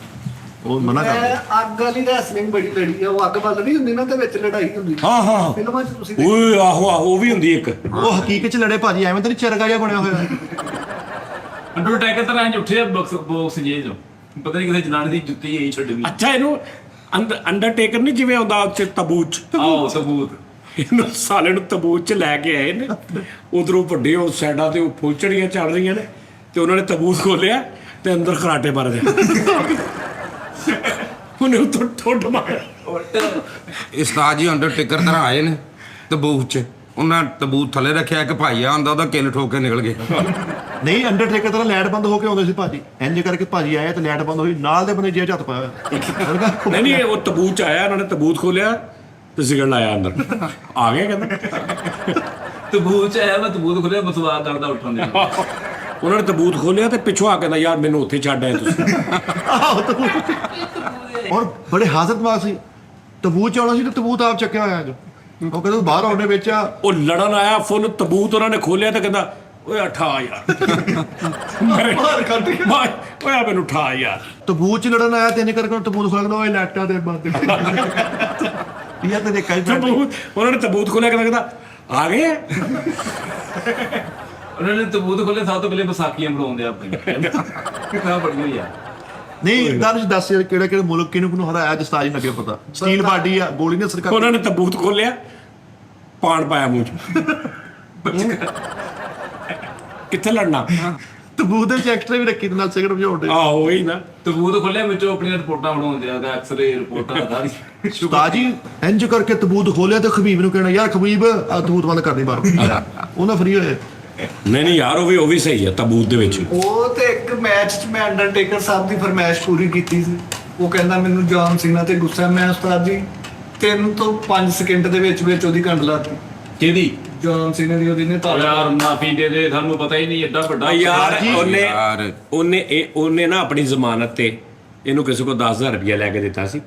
ਉਹ ਮਨਾ ਮੈਂ ਕਰਦੇ। ਅੱਗ ਵਾਲੀ ਰੈਸਲਿੰਗ ਬੜੀ ਲੜੀ ਆ। ਉਹ ਅੱਗ ਬਲ ਨਹੀਂ ਹੁੰਦੀ ਨਾ ਤੇ ਵਿੱਚ ਲੜਾਈ ਹੁੰਦੀ। ਹਾਂ ਹਾਂ, ਫਿਲਮਾਂ 'ਚ ਤੁਸੀਂ ਓਏ ਆਹੋ ਆਹੋ, ਉਹ ਵੀ ਹੁੰਦੀ ਇੱਕ। ਉਹ ਹਕੀਕਤ 'ਚ ਲੜੇ ਭਾਜੀ, ਐਵੇਂ ਤਾਂ ਨਹੀਂ ਚਰਗਾ ਜਿਹਾ ਬਣਿਆ ਹੋਇਆ। ਅੰਡਰਟੇਕਰ ਤਰ੍ਹਾਂ ਇੰਜ ਉੱਠਿਆ ਬਾਕਸ ਜੇ ਜੋ ਪਤਾ ਨਹੀਂ ਕਿਤੇ ਜਨਾਨੀ ਦੀ ਜੁੱਤੀ ਹੀ ਛੱਡ ਗਈ। ਅੱਛਾ, ਇਹਨੂੰ ਅੰਡਰਟੇਕਰ ਨਹੀਂ ਜਿਵੇਂ ਆਉਂਦਾ ਉੱਥੇ ਤਬੂਤ 'ਚ, ਆਓ ਸਬੂਤ ਇਹਨੂੰ ਸਾਲੇ ਨੂੰ ਤਬੂਤ 'ਚ ਲੈ ਕੇ ਆਏ ਨੇ। ਉਧਰੋਂ ਵੱਡੇ ਉਹ ਸਾਈਡਾਂ ਤੇ ਉਹ ਫੁੱਲਝੜੀਆਂ ਚੱਲ ਰਹੀਆਂ ਨੇ ਤੇ ਉਹਨਾਂ ਨੇ ਤਬੂਤ ਖੋਲਿਆ ਤੇ ਅੰਦਰ ਖਰਾਟੇ ਮਾਰਦੇ। ਉਹਨੇ ਉੱਤੋਂ ਠੁੱਡ ਮਾਰਿਆ। ਉਸਤਾਦ ਜੀ ਅੰਡਰਟੇਕਰ ਤਰ੍ਹਾਂ ਆਏ ਨੇ ਤਬੂਤ 'ਚ, ਉਹਨਾਂ ਤਬੂਤ ਥੱਲੇ ਰੱਖਿਆ, ਇੱਕ ਭਾਈਆ ਹੁੰਦਾ ਉਹਦਾ ਕਿੱਲ ਠੋਕ ਕੇ ਨਿਕਲ ਗਏ। ਨਹੀਂ ਅੰਡਰਟੇਕਰ ਤਾਂ ਲਾਈਟ ਬੰਦ ਹੋ ਕੇ ਆਉਂਦੇ ਸੀ ਭਾਜੀ, ਇੰਜ ਕਰਕੇ ਭਾਜੀ ਆਏ ਤੇ ਲਾਈਟ ਬੰਦ ਹੋਈ, ਨਾਲ ਦੇ ਬੰਦੇ ਜੇਬ 'ਚ ਹੱਥ ਪਾਇਆ ਹੋਇਆ। ਨਹੀਂ ਨਹੀਂ, ਉਹ ਤਬੂਤ 'ਚ ਆਇਆ, ਉਹਨਾਂ ਨੇ ਤਬੂਤ ਖੋਲਿਆ ਤੇ ਸਿਗਰਟ ਲਾਇਆ ਅੰਦਰ। ਆ ਗਿਆ ਕਹਿੰਦਾ। ਤਬੂਤ ਚ ਆਇਆ, ਮੈਂ ਤਬੂਤ ਖੋਲਿਆ, ਬਸਵਾ ਕਰਦਾ ਉੱਠਣ ਦੇ। ਉਹਨਾਂ ਨੇ ਤਬੂਤ ਖੋਲਿਆ ਤੇ ਪਿੱਛੋਂ ਆ ਕਹਿੰਦਾ ਯਾਰ ਮੈਨੂੰ ਉੱਥੇ ਛੱਡ ਆਏ ਤੁਸੀਂ। ਔਰ ਬੜੇ ਹਾਜ਼ਰ ਦਿਮਾਗ ਸੀ। ਤਬੂਤ 'ਚ ਆਉਣਾ ਸੀ ਤੇ ਤਬੂਤ ਆਪ ਚੱਕਿਆ ਹੋਇਆ ਜੋ। ਉਹ ਕਹਿੰਦੇ ਬਾਹਰ ਆਉਣੇ ਵਿੱਚ ਆ। ਉਹ ਲੜਨ ਆਇਆ ਫੁੱਲ ਤਬੂਤ ਉਹਨਾਂ ਨੇ ਖੋਲਿਆ ਤੇ ਕਹਿੰਦਾ ਓਏ ਉਠਾ ਯਾਰ। ਬਾਹਰ ਕੱਢ ਕੇ ਓਏ ਆ ਮੈਨੂੰ ਉਠਾ ਯਾਰ। ਤਬੂਤ 'ਚ ਲੜਨ ਆਇਆ ਤੇ ਇਹਨੇ ਕਰਕੇ ਤਬੂਤ ਖੋਲ ਕੇ ਉਹ ਲੈਟਾਂ ਦੇ ਬੰਦ। ਯਾਰ ਤੇ ਦੇਖਾਈ ਤਬੂਤ ਉਹਨਾਂ ਨੇ ਤਬੂਤ ਖੋਲਿਆ ਕਹਿੰਦਾ ਆ ਗਏ। ਉਹਨਾਂ ਨੇ ਤਬੂਤ ਖੋਲੇ, ਸਭ ਤੋਂ ਪਹਿਲੇ ਵਿਸਾਖੀਆਂ ਬਣਾਉਂਦੇ ਆਪਣੇ ਕਿੰਨਾ ਬੜੀ ਹੋਈ ਆ। ਨਹੀਂ ਦੱਸ ਯਾਰ ਕਿਹੜੇ ਕਿਹੜੇ ਮੁਲਕ ਕਿਹਨੂੰ ਹਰਾਇਆ ਦਸਤਾਜ ਨੱਗੇ ਪਤਾ। ਸਟੀਲ ਬਾਡੀ ਆ, ਗੋਲੀ ਨੇ ਸਰਕਾਰ। ਉਹਨਾਂ ਨੇ ਤਬੂਤ ਖੋਲਿਆ, ਪਾਣ ਪਾਇਆ ਮੂੰਹ 'ਚ। ਕਿੱਥੇ ਲੜਨਾ? ਤਬੂਤ ਦੇ ਵਿੱਚ ਐਕਸਟਰਾ ਵੀ ਰੱਖੀ ਤੇ ਨਾਲ ਸਿਗਰਟ ਵਜਾਉਣ ਦੇ। ਆਹੋ ਉਹੀ ਨਾ। ਤਬੂਤ ਖੋਲਿਆ, ਵਿੱਚੋਂ ਆਪਣੀਆਂ ਰਿਪੋਰਟਾਂ ਬਣਾਉਂਦੇ ਆ, ਐਕਸਰੇ ਰਿਪੋਰਟਾਂ ਸਾਰੀ। ਉਸਤਾਦ ਜੀ ਇੰਜ ਕਰਕੇ ਤਬੂਤ ਖੋਲਿਆ ਤੇ ਖਬੀਬ ਨੂੰ ਕਹਿਣਾ ਯਾਰ ਖਬੀਬ ਆ ਤਬੂਤ ਬੰਦ ਕਰ ਦੇ ਬਾਹਰ। ਉਹਨਾਂ ਫਰੀ ਹੋਏ। ਨਹੀਂ ਨਹੀਂ ਯਾਰ, ਉਹ ਵੀ ਸਹੀ ਹੈ ਤਬੂਤ ਦੇ ਵਿੱਚ। ਉਹ ਤੇ ਇੱਕ ਮੈਚ 'ਚ ਮੈਂ ਅੰਡਰਟੇਕਰ ਸਾਹਿਬ ਦੀ ਫਰਮਾਇਸ਼ ਪੂਰੀ ਕੀਤੀ ਸੀ। ਉਹ ਕਹਿੰਦਾ ਮੈਨੂੰ ਜੌਨ ਸੀਨਾ ਤੇ ਗੁੱਸਾ। ਮੈਂ ਉਸਤਾਦ ਜੀ 3 ਤੋਂ 5 ਸਕਿੰਟ ਦੇ ਵਿੱਚ ਉਹਦੀ ਕੰਡ ਲਾਤੀ। ਕਿਹਦੀ? ਜੌਨ ਸੀਨਾ ਦੀ। ਉਹਦੀ ਨੇ ਯਾਰ ਮਾਫੀ ਦੇ ਦੇ, ਸਾਨੂੰ ਪਤਾ ਹੀ ਨਹੀਂ, ਐਡਾ ਵੱਡਾ ਯਾਰ ਯਾਰ ਉਹਨੇ ਨਾ ਆਪਣੀ ਜ਼ਮਾਨਤ ਤੇ ਇਹਨੂੰ ਕਿਸੇ ਕੋ 10,000 ਰੁਪਇਆ ਲੈ ਕੇ ਦਿੱਤਾ ਸੀ।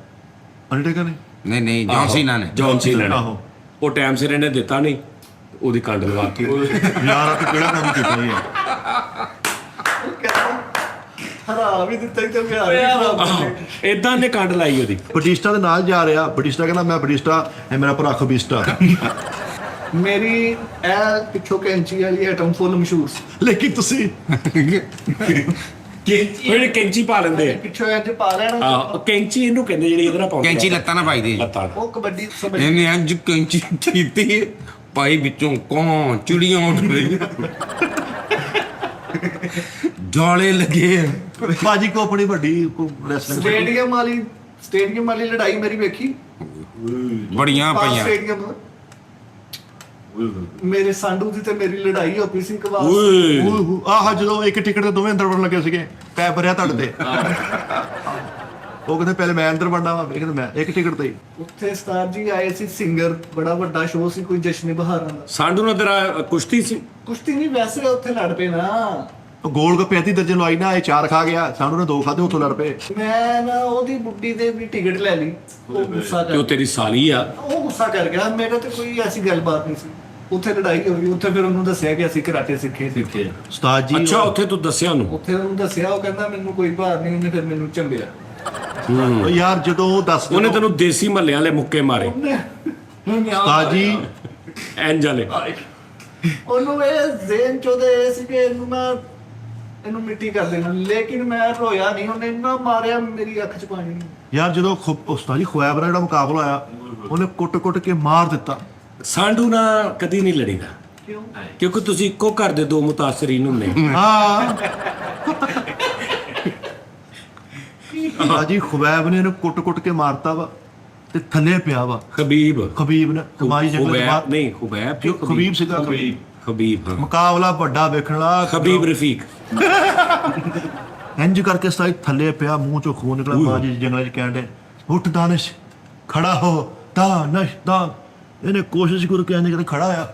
ਅੰਡਰਟੇਕਰ ਨੇ? ਨਹੀਂ ਜੌਨ ਸੀਨਾ ਨੇ। ਜੌਨ ਸੀਨਾ ਨੇ। ਆਹੋ। ਉਹ ਟਾਈਮ ਸਿਰ ਇਹਨੇ ਦਿੱਤਾ ਨਹੀਂ, ਉਹਦੀ ਕੰਡ ਲਵਾਤੀ। ਯਾਰ ਆ ਕਿਹੜਾ ਕੰਮ ਕੀਤਾ ਇਹ? ਹਰਾ ਵੀ ਦਿੱਤਾ ਹੀ ਤੇ ਵਿਆਹ ਵੀ ਖਰਾਬ ਕਰ ਲਿਆ। ਇਦਾਂ ਨੇ ਕੱਢ ਲਾਈ ਉਹਦੀ। ਬਟਿਸਟਾ ਦੇ ਨਾਲ ਜਾ ਰਿਹਾ, ਬਟਿਸਟਾ ਕਹਿੰਦਾ ਮੈਂ ਬਟਿਸਟਾ, ਇਹ ਮੇਰਾ ਭਰਾ ਖਬਿਸਟਾ। ਮੇਰੀ ਇਹ ਪਿੱਛੋਂ ਕੈਂਚੀ ਵਾਲੀ ਆਈਟਮ ਫੁੱਲ ਮਸ਼ਹੂਰ ਸੀ। ਲੇਕਿਨ ਤੁਸੀਂ ਜਿਹੜੇ ਕੈਂਚੀ ਪਾ ਲੈਂਦੇ ਆ। ਪਿੱਛੋਂ ਇੰਜ ਪਾ ਲੈਣਾ ਉਹ ਕੈਂਚੀ ਇਹਨੂੰ ਕਹਿੰਦੇ ਜਿਹੜੀ ਇਹਦੇ ਨਾਲ ਪਾਉਂਦੇ ਕੈਂਚੀ ਲੱਤਾਂ ਨਾ ਪਾਈ ਦੀ ਲੱਤਾਂ। ਉਹ ਕਬੱਡੀ ਸਮਝ ਇਹਨੇ ਅੱਜ ਕੈਂਚੀ ਕੀਤੀ ਪਾਈ ਵਿੱਚੋਂ ਕਾਂ ਚਿੜੀਆਂ ਉੱਡ ਰਹੀਆਂ ਜਾਲੇ ਲੱਗੇ। ਬਾਜੀ ਕੋ ਆਪਣੀ ਵੱਡੀ ਰੈਸਲਿੰਗ ਸਟੇਡੀਅਮ ਵਾਲੀ ਲੜਾਈ ਮੇਰੀ ਵੇਖੀ। ਬੜੀਆਂ ਪਈਆਂ। ਸਟੇਡੀਅਮ ਮੇਰੇ ਸਾਂਢੂ ਦੀ ਤੇ ਮੇਰੀ ਲੜਾਈ ਹੋ ਪਈ ਸੀ ਕਵਾਸ। ਓਏ ਆਹ ਜਦੋਂ ਇੱਕ ਟਿਕਟ ਤੇ ਦੋਵੇਂ ਅੰਦਰ ਵੜਨ ਲੱਗੇ ਸੀਗੇ, ਪੈ ਭਰਿਆ ਤੁਹਾਡੇ ਤੇ। ਉਹ ਕਹਿੰਦੇ ਪਹਿਲੇ ਮੈਂ ਅੰਦਰ ਵੜਨਾ ਵਾ, ਇਹ ਕਹਿੰਦਾ ਮੈਂ ਇੱਕ ਟਿਕਟ ਤੇ ਹੀ। ਉੱਥੇ ਸਟਾਰ ਜੀ ਆਏ ਸੀ ਸਿੰਗਰ, ਬੜਾ ਵੱਡਾ ਸ਼ੋਅ ਸੀ, ਕੋਈ ਜਸ਼ਨ ਬਹਾਰਾਂ ਦਾ। ਸਾਂਢੂ ਨਾਲ ਤੇਰਾ ਕੁਸ਼ਤੀ ਸੀ? ਕੁਸ਼ਤੀ ਨਹੀਂ, ਵੈਸੇ ਉੱਥੇ ਲੜ ਪਏ ਨਾ। ਉਹ ਗੋਲ ਗੱਪੇ ਅੱਧੀ ਦਰਜਨ ਲਵਾਈ ਨਾ, ਇਹ 4 ਖਾ ਗਿਆ, ਸਾਨੂੰ ਨੇ 2 ਖਾਦੇ, ਉੱਥੋਂ ਲੜ ਪਏ। ਮੈਂ ਨਾ ਉਹਦੀ ਬੁੱਢੀ ਦੇ ਵੀ ਟਿਕਟ ਲੈ ਲਈ। ਉਹ ਗੁੱਸਾ ਤੇ ਉਹ ਕਰ ਤੇਰੀ ਸਾਲੀ ਆ। ਉਹ ਗੁੱਸਾ ਕਰ ਗਿਆ। ਮੇਰੇ ਤੇ ਕੋਈ ਐਸੀ ਗੱਲਬਾਤ ਨਹੀਂ ਸੀ। ਉੱਥੇ ਲੜਾਈ ਹੋਈ। ਉੱਥੇ ਫਿਰ ਉਹਨੂੰ ਦੱਸਿਆ ਕਿ ਅਸੀਂ ਕਰਾਟੇ ਸਿੱਖੇ ਸੀ। ਉਸਤਾਦ ਜੀ ਅੱਛਾ ਉੱਥੇ ਤੂੰ ਦੱਸਿਆ ਉਹਨੂੰ? ਉੱਥੇ ਉਹਨੂੰ ਦੱਸਿਆ, ਉਹ ਕਹਿੰਦਾ ਮੈਨੂੰ ਕੋਈ ਭਾਰ ਨਹੀਂ। ਉਹਨੇ ਫਿਰ ਮੈਨੂੰ ਚੰਬਿਆ। ਉਹ ਯਾਰ ਜਦੋਂ ਉਹ ਦੱਸ ਉਹਨੇ ਤੈਨੂੰ ਦੇਸੀ ਮਹੱਲਿਆਂ ਵਾਲੇ ਮੁੱਕੇ ਮਾਰੇ ਉਸਤਾਦ ਜੀ ਐਂਜ ਵਾਲੇ। ਉਹਨੂੰ ਇਹ ਜ਼ੇਨ ਚੋਦੇ ਸੀ ਕਿ ਇਹਨੂੰ ਮਿੱਟੀ ਕਰ ਦੇਣਾ, ਲੇਕਿਨ ਮੈਂ ਰੋਇਆ ਨਹੀਂ। ਉਹਨੇ ਇੰਨਾ ਮਾਰਿਆ ਮੇਰੀ ਅੱਖ 'ਚ ਪਾਣੀ। ਯਾਰ ਜਦੋਂ ਉਸਤਾਦ ਜੀ ਖੁਆਬ ਦਾ ਜਿਹੜਾ ਮੁਕਾਬਲਾ ਹੋਇਆ, ਉਹਨੇ ਕੁੱਟ-ਕੁੱਟ ਕੇ ਮਾਰ ਦਿੱਤਾ। ਸਾਂਢੂ ਨਾਲ ਕਦੀ ਨਹੀਂ ਲੜੀਦਾ ਕਿਉਂ? ਕਿਉਂਕਿ ਤੁਸੀਂ ਇੱਕੋ ਘਰ ਦੇ ਦੋ ਮੁਤਾਸਰੀਨ ਹੁੰਦੇ। ਹਾਂ ਜੀ ਖੁਆਬ ਨੇ ਇਹਨੂੰ ਕੁੱਟ-ਕੁੱਟ ਕੇ ਮਾਰਤਾ ਵਾ ਤੇ ਥੱਲੇ ਪਿਆ ਵਾ। ਖਬੀਬ ਖਬੀਬ ਨੇ ਕਮਾਈ ਜੰਗਲ ਦੇ ਬਾਹਰ ਨਹੀਂ ਖੁਬੈਬ ਜੋ ਖਬੀਬ ਸੀਗਾ। ਖਬੀਬ ਹਾਂ। ਮੁਕਾਬਲਾ ਵੱਡਾ ਵੇਖਣ ਵਾਲਾ। ਖਬੀਬ ਰਫੀਕ। ਇੰਜ ਕਰਕੇ ਸਾਈ ਥੱਲੇ ਪਿਆ, ਮੂੰਹ ਚੋਂ ਖੂਨ ਨਿਕਲਿਆ। ਮਾਂ ਜੀ ਜੰਗਲ 'ਚ ਕਹਿੰਦੇ ਉੱਠ ਦਾਨਿਸ਼, ਖੜਾ ਹੋ। ਦਾਨਿਸ਼ ਦਾ ਇਹਨੇ ਕੋਸ਼ਿਸ਼ ਕਰ ਕੇ ਕਹਿੰਦੇ ਖੜਾ ਆ।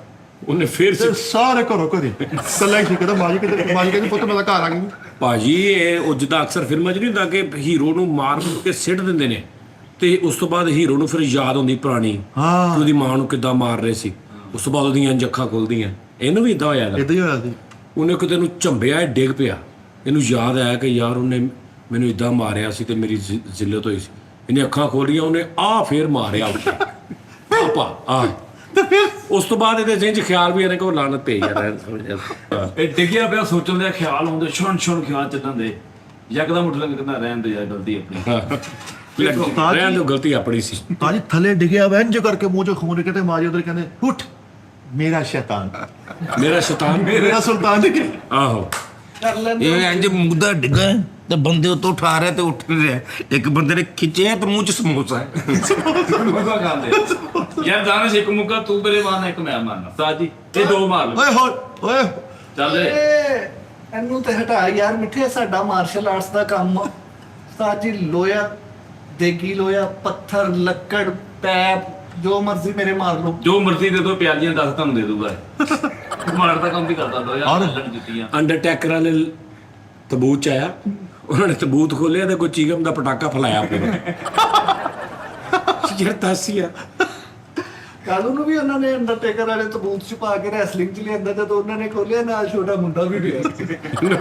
ਉਹਨੇ ਫਿਰ ਤੇ ਸਾਰੇ ਘਰੋਂ ਘਰੇ ਕੱਲਾ ਹੀ ਸੀ। ਕਹਿੰਦਾ ਮਾਂ ਜੀ ਕਿਤੇ, ਮਾਂ ਜੀ ਕਹਿੰਦੀ ਪੁੱਤ ਮੈਂ ਤਾਂ ਘਰ ਆ ਗਈ। ਭਾਜੀ ਇਹ ਉਹ ਜਿੱਦਾਂ ਅਕਸਰ ਫਿਲਮਾਂ 'ਚ ਨਹੀਂ ਹੁੰਦਾ ਕਿ ਹੀਰੋ ਨੂੰ ਮਾਰ ਕੇ ਸਿੱਟ ਦਿੰਦੇ ਨੇ ਤੇ ਉਸ ਤੋਂ ਬਾਅਦ ਹੀਰੋ ਨੂੰ ਫਿਰ ਯਾਦ ਆਉਂਦੀ ਪੁਰਾਣੀ ਹਾਂ ਕਿ ਉਹਦੀ ਮਾਂ ਨੂੰ ਕਿੱਦਾਂ ਮਾਰ ਰਹੇ ਸੀ। ਉਸ ਤੋਂ ਬਾਅਦ ਉਹਦੀਆਂ ਅੱਖਾਂ ਖੁੱਲਦੀਆਂ। ਇਹਨੂੰ ਵੀ ਇਦਾਂ ਹੋਇਆ ਗਾ। ਇਦਾਂ ਹੀ ਹੋਇਆ ਸੀ। ਉਹਨੇ ਕਿਤੇ ਨੂੰ ਝੰਬਿਆ, ਇਹ ਡਿੱਗ ਪਿਆ। ਇਹਨੂੰ ਯਾਦ ਆਇਆ ਕਿ ਯਾਰ ਉਹਨੇ ਮੈਨੂੰ ਇਦਾਂ ਮਾਰਿਆ ਸੀ ਤੇ ਮੇਰੀ ਜ਼ਿੱਲਤ ਹੋਈ ਸੀ। ਇਹਨੇ ਅੱਖਾਂ ਖੋਲੀਆਂ, ਉਹਨੇ ਫੇਰ ਮਾਰਿਆ ਉੱਤੇ ਆਪਾ ਆ। ਤੇ ਫਿਰ ਉਸ ਤੋਂ ਬਾਅਦ ਇਹਦੇ ਜ਼ਿਹਨ 'ਚ ਖਿਆਲ ਵੀ ਇਹਨੇ ਕੋ ਲਾਨਤ ਪਈ ਯਾਰ ਸਮਝ ਜਾ। ਇਹ ਡਿੱਗਿਆ ਪਿਆ ਸੋਚਣ ਦੇ ਖਿਆਲ ਆਉਂਦੇ, ਛਣ ਖਿਆਲ ਚੱਲਣ ਦੇ। ਯਕਦਮ ਉੱਠ ਲੱਗ ਕਹਿੰਦਾ ਰਹਿਣ ਦੇ ਯਾਰ, ਗਲਤੀ ਆਪਣੀ। ਰਹਿਣ ਦਿਓ, ਗਲਤੀ ਆਪਣੀ ਸੀ। ਤਾਂ ਜੀ ਥੱਲੇ ਡਿੱਗਿਆ ਵਾ, ਇੰਜ ਕਰਕੇ ਮੂੰਹ ਚੋਂ ਖੂਨ ਨਿਕਲੇ। ਮਾਂ ਜੀ ਉਧਰ ਕਹਿੰਦੇ ਉੱਠ ਮੇਰਾ ਸ਼ੈਤਾਨ, ਮੇਰਾ ਸ਼ੈਤਾਨ। ਮੇਰਾ ਸੁਲਤਾਨ ਨਿਕਲੇ। ਆਹੋ ਕਰ ਲੈਂਦੇ। ਇਹ ਇੰਜ ਮੁੱਦਾ ਡਿੱਗਾ ਤੇ ਬੰਦੇ ਉਤੋਂ ਉਠਾ ਰਿਹਾ ਤੇ ਉੱਠ ਨਹੀਂ ਰਿਹਾ। ਇੱਕ ਬੰਦੇ ਨੇ ਖਿੱਚਿਆ ਤੇ ਮੂੰਹ 'ਚ ਸਮੋਸਾ ਹੈ। ਮੁੱਕਾ ਖਾਂਦੇ ਯਾਰ। ਦਾਨਿਸ਼ ਇੱਕ ਮੁੱਕਾ ਤੂੰ ਮੇਰੇ ਮਾਰਨਾ, ਇੱਕ ਮੈਂ ਮਾਰਨਾ। ਸਾਜ ਜੀ ਇਹ 2 ਮਾਰ ਲਓ। ਓਏ ਹੋਏ ਓਏ ਚੱਲ ਰੇ। ਇਹਨੂੰ ਤੇ ਹਟਾ ਯਾਰ। ਮਿੱਠੇ ਸਾਡਾ ਮਾਰਸ਼ਲ ਆਰਟਸ ਦਾ ਕੰਮ ਆ। ਸਾਜੀ ਲੋਹਾ, ਦੇਗੀ ਲੋਹਾ, ਪੱਥਰ, ਲੱਕੜ, ਪੈਪ, ਜੋ ਮਰਜ਼ੀ ਮੇਰੇ ਮਾਰ ਲਓ। ਜੋ ਮਰਜ਼ੀ ਦੇ ਦੋ, ਪਿਆਲੀਆਂ 10 ਤੁਹਾਨੂੰ ਦੇ ਦੂਗਾ। ਮਾਰ ਦਾ ਕੰਮ ਵੀ ਕਰਦਾ ਦੋ ਯਾਰ। ਲੱੜ ਜੁੱਤੀਆਂ ਅੰਡਰਟੇਕਰ ਵਾਲੇ ਤਬੂਤ 'ਚ ਆਇਆ। ਉਹਨਾਂ ਨੇ ਤਬੂਤ ਖੋਲਿਆ ਤੇ ਕੋਈ ਚੀਗਮ ਦਾ ਪਟਾਕਾ ਫਲਾਇਆ ਪੂਰਾ। ਯਾਰ ਤਾਸੀ ਆ। ਕਾਲੂ ਨੂੰ ਵੀ ਉਹਨਾਂ ਨੇ ਅੰਡਰਟੇਕਰ ਵਾਲੇ ਤਬੂਤ 'ਚ ਪਾ ਕੇ ਰੈਸਲਿੰਗ 'ਚ ਲਿਆਂਦਾ। ਜਦੋਂ ਉਹਨਾਂ ਨੇ ਖੋਲਿਆ, ਨਾਲ ਛੋਟਾ ਮੁੰਡਾ ਵੀ ਪਿਆ।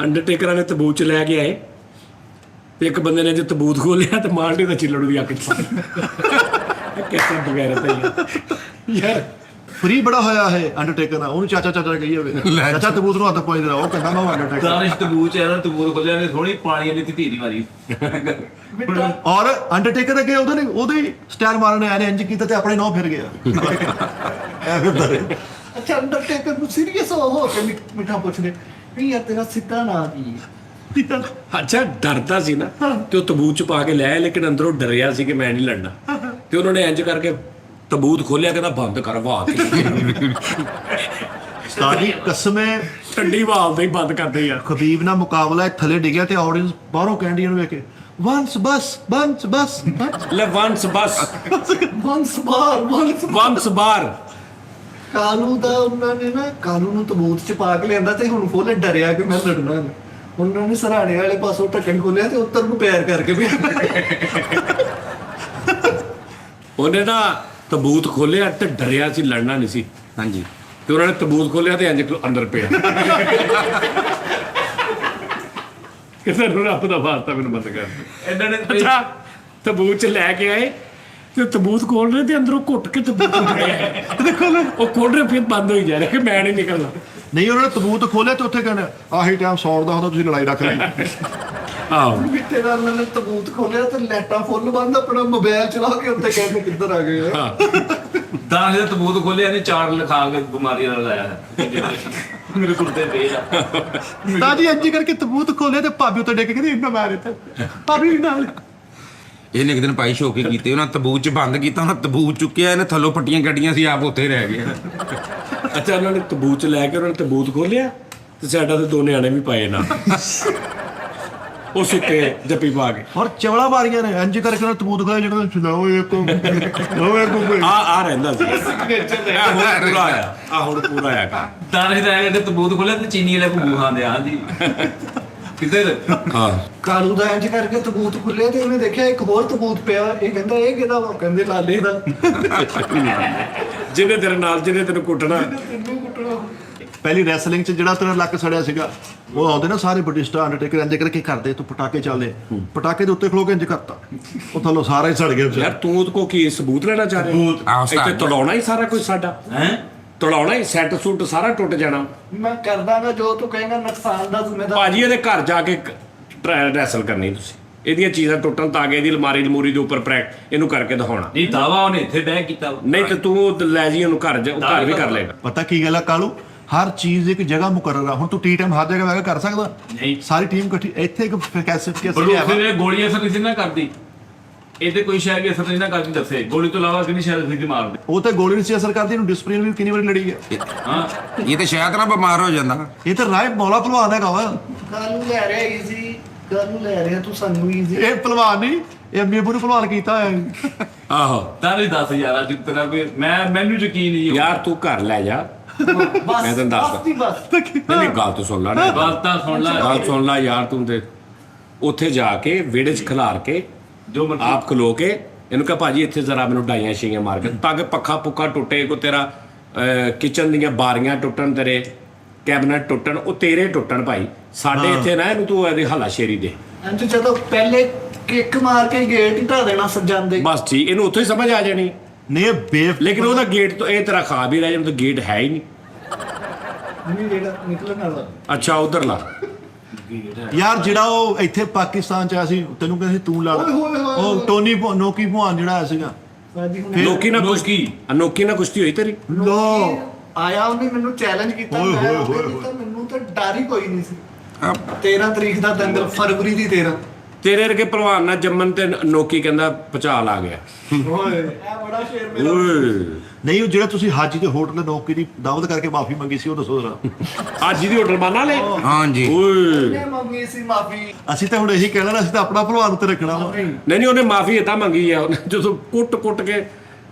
ਅੰਡਰਟੇਕਰ ਵਾਲੇ ਤਬੂਤ 'ਚ ਲੈ ਕੇ ਆਏ ਤੇ ਇੱਕ ਬੰਦੇ ਨੇ ਜੇ ਤਬੂਤ ਖੋਲਿਆ ਤੇ ਮਾਰਨੇ ਦਾ ਚਿੱਲੜ ਦੀ ਅੱਖ 'ਚ ਕਿੱਥੇ ਬਗੈਰ ਤੇ ਯਾਰ ਫਰੀ ਬੜਾ ਹੋਇਆ ਹੈ ਅੰਡਰਟੇਕਰ ਨਾਲ। ਉਹਨੂੰ ਚਾਚਾ ਕਹੀ ਜਾਵੇ, ਚਾਚਾ ਤਬੂਤ ਨੂੰ ਹੱਥ ਪਾਈ ਦੇਣਾ। ਉਹ ਕਹਿੰਦਾ ਮੈਂ ਅੰਡਰਟੇਕਰ। ਦਾਨਿਸ਼ ਤਬੂਤ ਚ ਤਬੂਤ ਖੋਲਿਆ ਨੇ, ਥੋੜੀ ਪਾਣੀ ਵਾਲੀ ਧੀ ਦੀ ਮਾਰੀ। ਔਰ ਅੰਡਰਟੇਕਰ ਅੱਗੇ ਉਹਦੇ ਸਟਾਈਲ ਮਾਰਨ ਆਇਆ ਨੇ, ਇੰਜ ਕੀਤਾ ਤੇ ਆਪਣੇ ਨੌ ਫਿਰ ਗਿਆ। ਐ ਫਿਰਦਾ ਰਿਹਾ। ਅੱਛਾ, ਅੰਡਰਟੇਕਰ ਨੂੰ ਸੀਰੀਅਸ ਹੋ ਕੇ ਮਿੱਠਾ ਪੁੱਛਦੇ ਵੀ ਯਾਰ ਤੇਰਾ ਸਿੱਧਾ ਨਾਂ ਕੀ ਹੈ? ਅੱਛਾ ਡਰਦਾ ਸੀ ਨਾ ਤੇ ਉਹ ਤਬੂਤ 'ਚ ਪਾ ਕੇ ਲੈ ਆਏ, ਲੇਕਿਨ ਅੰਦਰੋਂ ਡਰਿਆ ਸੀ ਕਿ ਮੈਂ ਨਹੀਂ ਲੜਨਾ। ਤੇ ਉਹਨਾਂ ਨੇ ਇੰਜ ਕਰਕੇ ਤਬੂਤ ਖੋਲਿਆ, ਕਹਿੰਦਾ ਬੰਦ ਕਰ ਵਾਹ ਸਾਡੀ ਕਸਮੇ ਠੰਡੀ ਵਾਲ ਦੇ ਹੀ ਬੰਦ ਕਰਦੇ ਯਾਰ। ਖਬੀਬ ਨਾਲ ਮੁਕਾਬਲਾ ਹੈ, ਥੱਲੇ ਡਿੱਗਿਆ ਤੇ ਆਡੀਅנס ਬਾਹਰੋਂ ਕੈਂਡੀਆਂ ਨੂੰ ਵੇਖ ਕੇ ਵੰਸ ਬਸ ਲੈ ਵੰਸ ਬਸ ਵੰਸ ਬਾਰ। ਕਾਲੂ ਦਾ ਉਹਨਾਂ ਨੇ ਨਾ ਕਾਲੂ ਨੂੰ ਤਬੂਤ 'ਚ ਪਾ ਕੇ ਲਿਆਂਦਾ ਤੇ ਹੁਣ ਫੁੱਲ ਡਰਿਆ ਕਿ ਮੈਂ ਲੜਨਾ ਨਹੀਂ। ਉਹਨਾਂ ਨੇ ਸਰਾਣੇ ਵਾਲੇ ਪਾਸੋਂ ਢੱਕਣ ਖੋਲਿਆ ਤੇ ਉੱਤਰ ਨੂੰ ਪੈਰ ਕਰਕੇ ਵੀ ਉਹਨੇ ਨਾ ਤਬੂਤ ਖੋਲਿਆ ਤੇ ਡਰਿਆ ਸੀ, ਲੜਨਾ ਨਹੀਂ ਸੀ। ਹਾਂਜੀ ਤੇ ਉਹਨਾਂ ਨੇ ਤਬੂਤ ਖੋਲਿਆ ਤੇ ਇੰਜ ਅੰਦਰ ਪਿਆ। ਕਿਸੇ ਨੂੰ ਰੱਬ ਦਾ ਵਾਸਤਾ ਮੈਨੂੰ ਬੰਦ ਕਰ ਇਹਨਾਂ ਨੇ ਅੱਛਾ ਤਬੂਤ ਚ ਲੈ ਕੇ ਆਏ ਤੇ ਤਬੂਤ ਖੋਲ ਰਹੇ ਤੇ ਅੰਦਰੋਂ ਘੁੱਟ ਕੇ ਤਬੂਤ ਉੱਠ ਗਿਆ ਦੇਖੋ ਉਹ ਖੋਲ ਰਹੇ ਫਿਰ ਬੰਦ ਹੋਈ ਜਾ ਰਿਹਾ ਕਿ ਮੈਂ ਨਹੀਂ ਨਿਕਲਣਾ ਨਹੀਂ ਉਹਨਾਂ ਨੇ ਤਬੂਤ ਖੋਲਿਆ ਤੇ ਉੱਥੇ ਕਹਿੰਦੇ ਆਹੀ ਟਾਈਮ ਸੌਣ ਦਾ ਹੁੰਦਾ ਤੁਸੀਂ ਲੜਾਈ ਰੱਖ ਲਈ ਆਹੋ ਮਿੱਟੇ ਦਾ ਉਹਨਾਂ ਨੇ ਤਬੂਤ ਖੋਲਿਆ ਤੇ ਲਾਈਟਾਂ ਫੁੱਲ ਬੰਦ, ਆਪਣਾ ਮੋਬਾਈਲ ਚਲਾ ਕੇ ਉੱਤੇ ਕਹਿੰਦੇ ਕਿੱਧਰ ਆ ਗਏ ਆ। ਹਾਂ ਦਾਣੇ ਦਾ ਤਬੂਤ ਖੋਲਿਆ ਨੇ 4 ਲਿਖਾ ਕੇ ਬਿਮਾਰੀ ਨਾਲ ਲਾਇਆ ਹੈ ਮੇਰੇ ਕੁੜਤੇ ਪੇਜ ਆ ਤਾਂ ਜੀ ਇੰਜ ਕਰਕੇ ਤਬੂਤ ਖੋਲਿਆ ਤੇ ਭਾਬੀ ਉੱਤੇ ਡਿੱਗ ਕੇ ਕਹਿੰਦੀ ਇੰਨਾ ਮਾਰੇ ਤੇ ਭਾਬੀ ਵੀ ਨਾਲ ਇਹਨੇ ਇੱਕ ਦਿਨ ਭਾਈ ਸ਼ੋਕੇ ਕੀਤੇ ਉਹਨਾਂ ਤਬੂਤ ਚ ਬੰਦ ਕੀਤਾ ਉਹਨਾਂ ਤਬੂਤ ਚੁੱਕਿਆ ਇਹਨੇ ਥੱਲੋਂ ਪੱਟੀਆਂ ਕੱਢੀਆਂ ਸੀ ਆਪ ਉੱਥੇ ਰਹਿ ਗਿਆ ਅੱਛਾ ਉਹਨਾਂ ਨੇ ਤਬੂਤ ਚ ਲੈ ਕੇ ਉਹਨਾਂ ਨੇ ਤਬੂਤ ਖੋਲਿਆ ਤੇ ਸਾਡਾ ਤੇ 2 ਨਿਆਣੇ ਵੀ ਪਾਏ ਨਾ ਉਹ ਸੁੱਤੇ ਜੱਪੀ ਪਾ ਕੇ ਔਰ ਚਵਲਾ ਮਾਰੀਆਂ ਨੇ ਇੰਜ ਕਰਕੇ ਉਹਨਾਂ ਤਬੂਤ ਖੋਲਿਆ ਜਿਹੜਾ ਚਲਾਓ ਇੱਕ ਲਓ ਇੱਕ ਆ ਰਹਿੰਦਾ ਸੀ ਇਹ ਹੁਣ ਪੂਰਾ ਆਇਆ ਹੁਣ ਪੂਰਾ ਆਇਆ ਕੰਮ। ਦਾਣੇ ਦਾ ਇਹਨੇ ਤਬੂਤ ਖੋਲਿਆ ਤੇ ਚੀਨੀ ਵਾਲੇ ਭੁੱਬੂ ਖਾਂਦੇ ਆ ਹਾਂਜੀ ਕਿੱਧਰ ਹਾਂ ਕਾਲੂ ਦਾ ਇੰਜ ਕਰਕੇ ਤਬੂਤ ਖੁੱਲਿਆ ਤੇ ਉਹਨੇ ਦੇਖਿਆ ਇੱਕ ਹੋਰ ਤਬੂਤ ਪਿਆ, ਇਹ ਕਹਿੰਦਾ ਇਹ ਕਿਹਦਾ ਵਾ? ਕਹਿੰਦੇ ਲਾਲੇ ਦਾ। ਜਿਹਨੇ ਤੇਰੇ ਨਾਲ ਜਿਹਨੇ ਤੈਨੂੰ ਕੁੱਟਣਾ ਤੈਨੂੰ ਕੁੱਟਣਾ। ਪਹਿਲੀ ਰੈਸਲਿੰਗ 'ਚ ਜਿਹੜਾ ਤੇਰਾ ਲੱਕ ਸੜਿਆ ਸੀਗਾ ਉਹ ਆਉਂਦੇ ਨਾ ਸਾਰੇ ਬਟਿਸਟਾ ਅੰਡਰਟੇਕਰ ਇੰਜ ਕਰਕੇ ਕਰਦੇ ਤੂੰ ਪਟਾਕੇ ਚੱਲਦੇ ਪਟਾਕੇ ਦੇ ਉੱਤੇ ਖਲੋ ਕੇ ਇੰਜ ਕਰਤਾ ਉਹ ਥੱਲੋਂ ਸਾਰਾ ਹੀ ਸੜ ਗਿਆ ਯਾਰ ਤੂੰ ਉਹਦੇ ਕੋ ਕੀ ਸਬੂਤ ਲੈਣਾ ਚਾਹ ਰਿਹਾ ਆਹ ਉਸਤਾਦ। ਇੱਥੇ ਤੜਾਉਣਾ ਹੀ ਸਾਰਾ ਕੁਝ ਸਾਡਾ ਹੈ ਤੜਾਉਣਾ ਹੀ ਸੈੱਟ ਸੂਟ ਸਾਰਾ ਟੁੱਟ ਜਾਣਾ ਮੈਂ ਕਰਦਾਗਾ ਜੋ ਤੂੰ ਕਹੇਗਾ, ਨੁਕਸਾਨ ਦਾ ਜ਼ਿੰਮੇਦਾਰ। ਭਾਜੀ ਇਹਦੇ ਘਰ ਜਾ ਕੇ ਰੈਸਲ ਕਰਨੀ ਤੁਸੀਂ ਇਹਦੀਆਂ ਚੀਜ਼ਾਂ ਟੁੱਟਣ ਤਾਂ ਆ ਗਏ ਇਹਦੀ ਅਲਮਾਰੀ ਲਮੂਰੀ ਦੇ ਉੱਪਰ ਇਹਨੂੰ ਕਰਕੇ ਦਿਖਾਉਣਾ ਨਹੀਂ ਦਾਵਾ ਉਹਨੇ ਇੱਥੇ ਬਹਿ ਕੀਤਾ ਵਾ। ਨਹੀਂ ਤੇ ਤੂੰ ਉਹ ਲੈ ਜੀ ਉਹਨੂੰ ਘਰ ਉਹ ਘਰ ਵੀ ਕਰ ਲੇਗਾ ਪਤਾ ਕੀ ਗੱਲ ਆ ਕਾਲੂ ਹਰ ਚੀਜ਼ ਇੱਕ ਜਗ੍ਹਾ ਮੁਕਰਰ ਆ ਹੁਣ ਤੂੰ ਟੀ ਟਾਈਮ ਹਰ ਜਗ੍ਹਾ ਬਹਿ ਕੇ ਕਰ ਸਕਦਾ ਨਹੀਂ ਸਾਰੀ ਟੀਮ ਇਕੱਠੀ ਇੱਥੇ ਇੱਕ ਕੈਸੇ ਬਲੂਥੇ ਨੇ ਗੋਲੀਆਂ ਅਸਰ ਨਹੀਂ ਸੀ ਨਾ ਕਰਦੀ ਇਹ ਤੇ ਕੋਈ ਸ਼ਾਇਦ ਅਸਰ ਨਹੀਂ ਨਾ ਕਰਦੀ ਦੱਸੇ ਗੋਲੀ ਤੋਂ ਇਲਾਵਾ ਕਿੰਨੀ ਸ਼ਾਇਦ ਨਹੀਂ ਮਾਰਦੇ ਉਹ ਤੇ ਗੋਲੀ ਨਹੀਂ ਸੀ ਅਸਰ ਕਰਦੀ ਇਹਨੂੰ ਡਿਸਪਲਿਨ ਵੀ ਕਿੰਨੀ ਵਾਰੀ ਲੜੀ ਹੈ ਹਾਂ ਇਹ ਤੇ ਸ਼ਾਇਦ ਨਾ ਬਿਮਾਰ ਹੋ ਜਾਂਦਾ ਇਹ ਤਾਂ ਰਾਏ ਮੌਲਾ ਭਲਵਾਨ ਹੈਗਾ ਵਾ ਕਾਲੂ ਲੈ ਰਿਹਾ ਈਜ਼ੀ, ਕਾਲੂ ਲੈ ਰਿਹਾ ਤੂੰ ਸਾਨੂੰ ਈਜ਼ੀ। ਇਹ ਭਲਵਾਨ ਨਹੀਂ ਇਹ ਮੀਬੂ ਨੂੰ ਭਲਵਾਨ ਕੀਤਾ ਹੋਇਆ ਆਹੋ ਤਾਂ ਨਹੀਂ ਦੱਸ ਯਾਰ ਅੱਜ ਤੇਰਾ ਕੋਈ ਮੈਨੂੰ ਯਕੀਨ ਨਹੀਂ ਯਾਰ ਤੂੰ ਘਰ ਲੈ ਜਾ ਬਸ ਮੈਂ ਤੈਨੂੰ ਦੱਸਦਾ। ਬਸ ਦੀ ਬਸ। ਨਹੀਂ ਗੱਲ ਤੂੰ ਸੁਣ ਲੈ ਨਾ ਬਸ ਤਾਂ ਸੁਣ ਲੈ ਗੱਲ ਸੁਣ ਲੈ ਯਾਰ ਤੂੰ ਤੇ ਉੱਥੇ ਜਾ ਕੇ ਵਿਹੜੇ 'ਚ ਖਿਲਾਰ ਕੇ ਜੋ ਮਰਜ਼ੀ ਆਪ ਖਲੋ ਕੇ ਇਹਨੂੰ ਕਹ ਭਾਜੀ ਇੱਥੇ ਜ਼ਰਾ ਮੈਨੂੰ ਡਾਈਆਂ ਛੀਆਂ ਮਾਰ ਕੇ ਤਾਂ ਕਿ ਪੱਖਾ ਪੁੱਖਾ ਟੁੱਟੇ ਕੋ ਤੇਰਾ ਕਿਚਨ ਦੀਆਂ ਬਾਰੀਆਂ ਟੁੱਟਣ ਤੇਰੇ ਕੈਬਨਟ ਟੁੱਟਣ ਉਹ ਤੇਰੇ ਟੁੱਟਣ ਭਾਈ ਸਾਡੇ ਇੱਥੇ ਨਾ ਇਹਨੂੰ ਤੂੰ ਇਹਦੀ ਹਲਾਸ਼ੇਰੀ ਦੇ ਇੰਜ ਜਦੋਂ ਪਹਿਲੇ ਕਿੱਕ ਮਾਰ ਕੇ ਗੇਟ ਹੀ ਢਾ ਦੇਣਾ ਸਜਾਂਦੇ। ਬਸ ਠੀਕ ਇਹਨੂੰ ਉੱਥੋਂ ਹੀ ਸਮਝ ਆ ਜਾਣੀ ਨਹੀਂ ਇਹ ਬੇਫ ਲੇਕਿਨ ਉਹਦਾ ਗੇਟ ਤੋਂ ਇਹ ਤੇਰਾ ਖਾ ਵੀ ਰਹਿ ਜਾਂਦਾ ਗੇਟ ਹੈ ਹੀ ਨਹੀਂ ਨਹੀਂ ਜਿਹੜਾ ਨਿਕਲਣ ਵਾਲਾ। ਅੱਛਾ ਉਧਰਲਾ ਯਾਰ ਜਿਹੜਾ ਉਹ ਇੱਥੇ ਪਾਕਿਸਤਾਨ ਚ ਆਇਆ ਸੀ ਤੈਨੂੰ ਕਹਿੰਦੇ ਸੀ ਤੂੰ ਲੜ ਓਏ ਹੋਏ ਹੋਏ ਉਹ ਟੋਨੀ ਨੋਕੀ ਭਵਾਨ ਜਿਹੜਾ ਆਇਆ ਸੀਗਾ ਸਾਡੀ ਹੁਣ ਨੋਕੀ ਨਾਲ ਕੁਸ਼ਤੀ ਅਨੋਕੀ ਨਾਲ ਕੁਸ਼ਤੀ ਹੋਈ ਤੇਰੀ ਲੋ ਆਇਆ ਉਹਨੇ ਮੈਨੂੰ ਚੈਲੰਜ ਕੀਤਾ, ਓਏ ਮੈਂ ਹੋਏ ਉਹਦੇ ਹੋਏ ਲਈ ਤਾਂ ਮੈਨੂੰ ਤਾਂ ਡਰ ਹੀ ਕੋਈ ਨਹੀਂ ਸੀ। ਆਹ 13 ਤਰੀਕ ਦਾ ਦੰਗਲ, ਫਰਵਰੀ ਦੀ 13। ਤੇਰੇ ਵਰਗੇ ਭਲਵਾਨ ਨਾਲ ਜੰਮਨ ਤੇ ਨੋਕੀ ਕਹਿੰਦਾ ਪਚਾਲ ਆ ਗਿਆ ਓਏ ਇਹ ਬੜਾ ਸ਼ੇਰ ਮੇਰਾ। ਓਏ ਨਹੀਂ ਉਹ ਜਿਹੜਾ ਤੁਸੀਂ ਹਾਜੀ ਦੇ ਹੋਟਲ ਨੋਕੀ ਦੀ ਦਾਵਤ ਕਰਕੇ ਮਾਫੀ ਮੰਗੀ ਸੀ ਉਹ ਦੱਸੋ ਜ਼ਰਾ ਅੱਜ ਦੀ ਹੋਟਲ ਬਾਨਾ ਲੈ ਹਾਂਜੀ ਓਏ ਇਹਨੇ ਮੰਗੀ ਸੀ ਮਾਫੀ। ਅਸੀਂ ਤਾਂ ਹੁਣ ਇਹੀ ਕਹਿਣਾ ਨਾ ਅਸੀਂ ਤਾਂ ਆਪਣਾ ਭਲਵਾਨ ਉੱਤੇ ਰੱਖਣਾ ਵਾ ਨਹੀਂ ਉਹਨੇ ਮਾਫੀ ਇਤਾਂ ਮੰਗੀ ਆ ਉਹਨੇ ਜਦੋਂ ਕੁੱਟ ਕੇ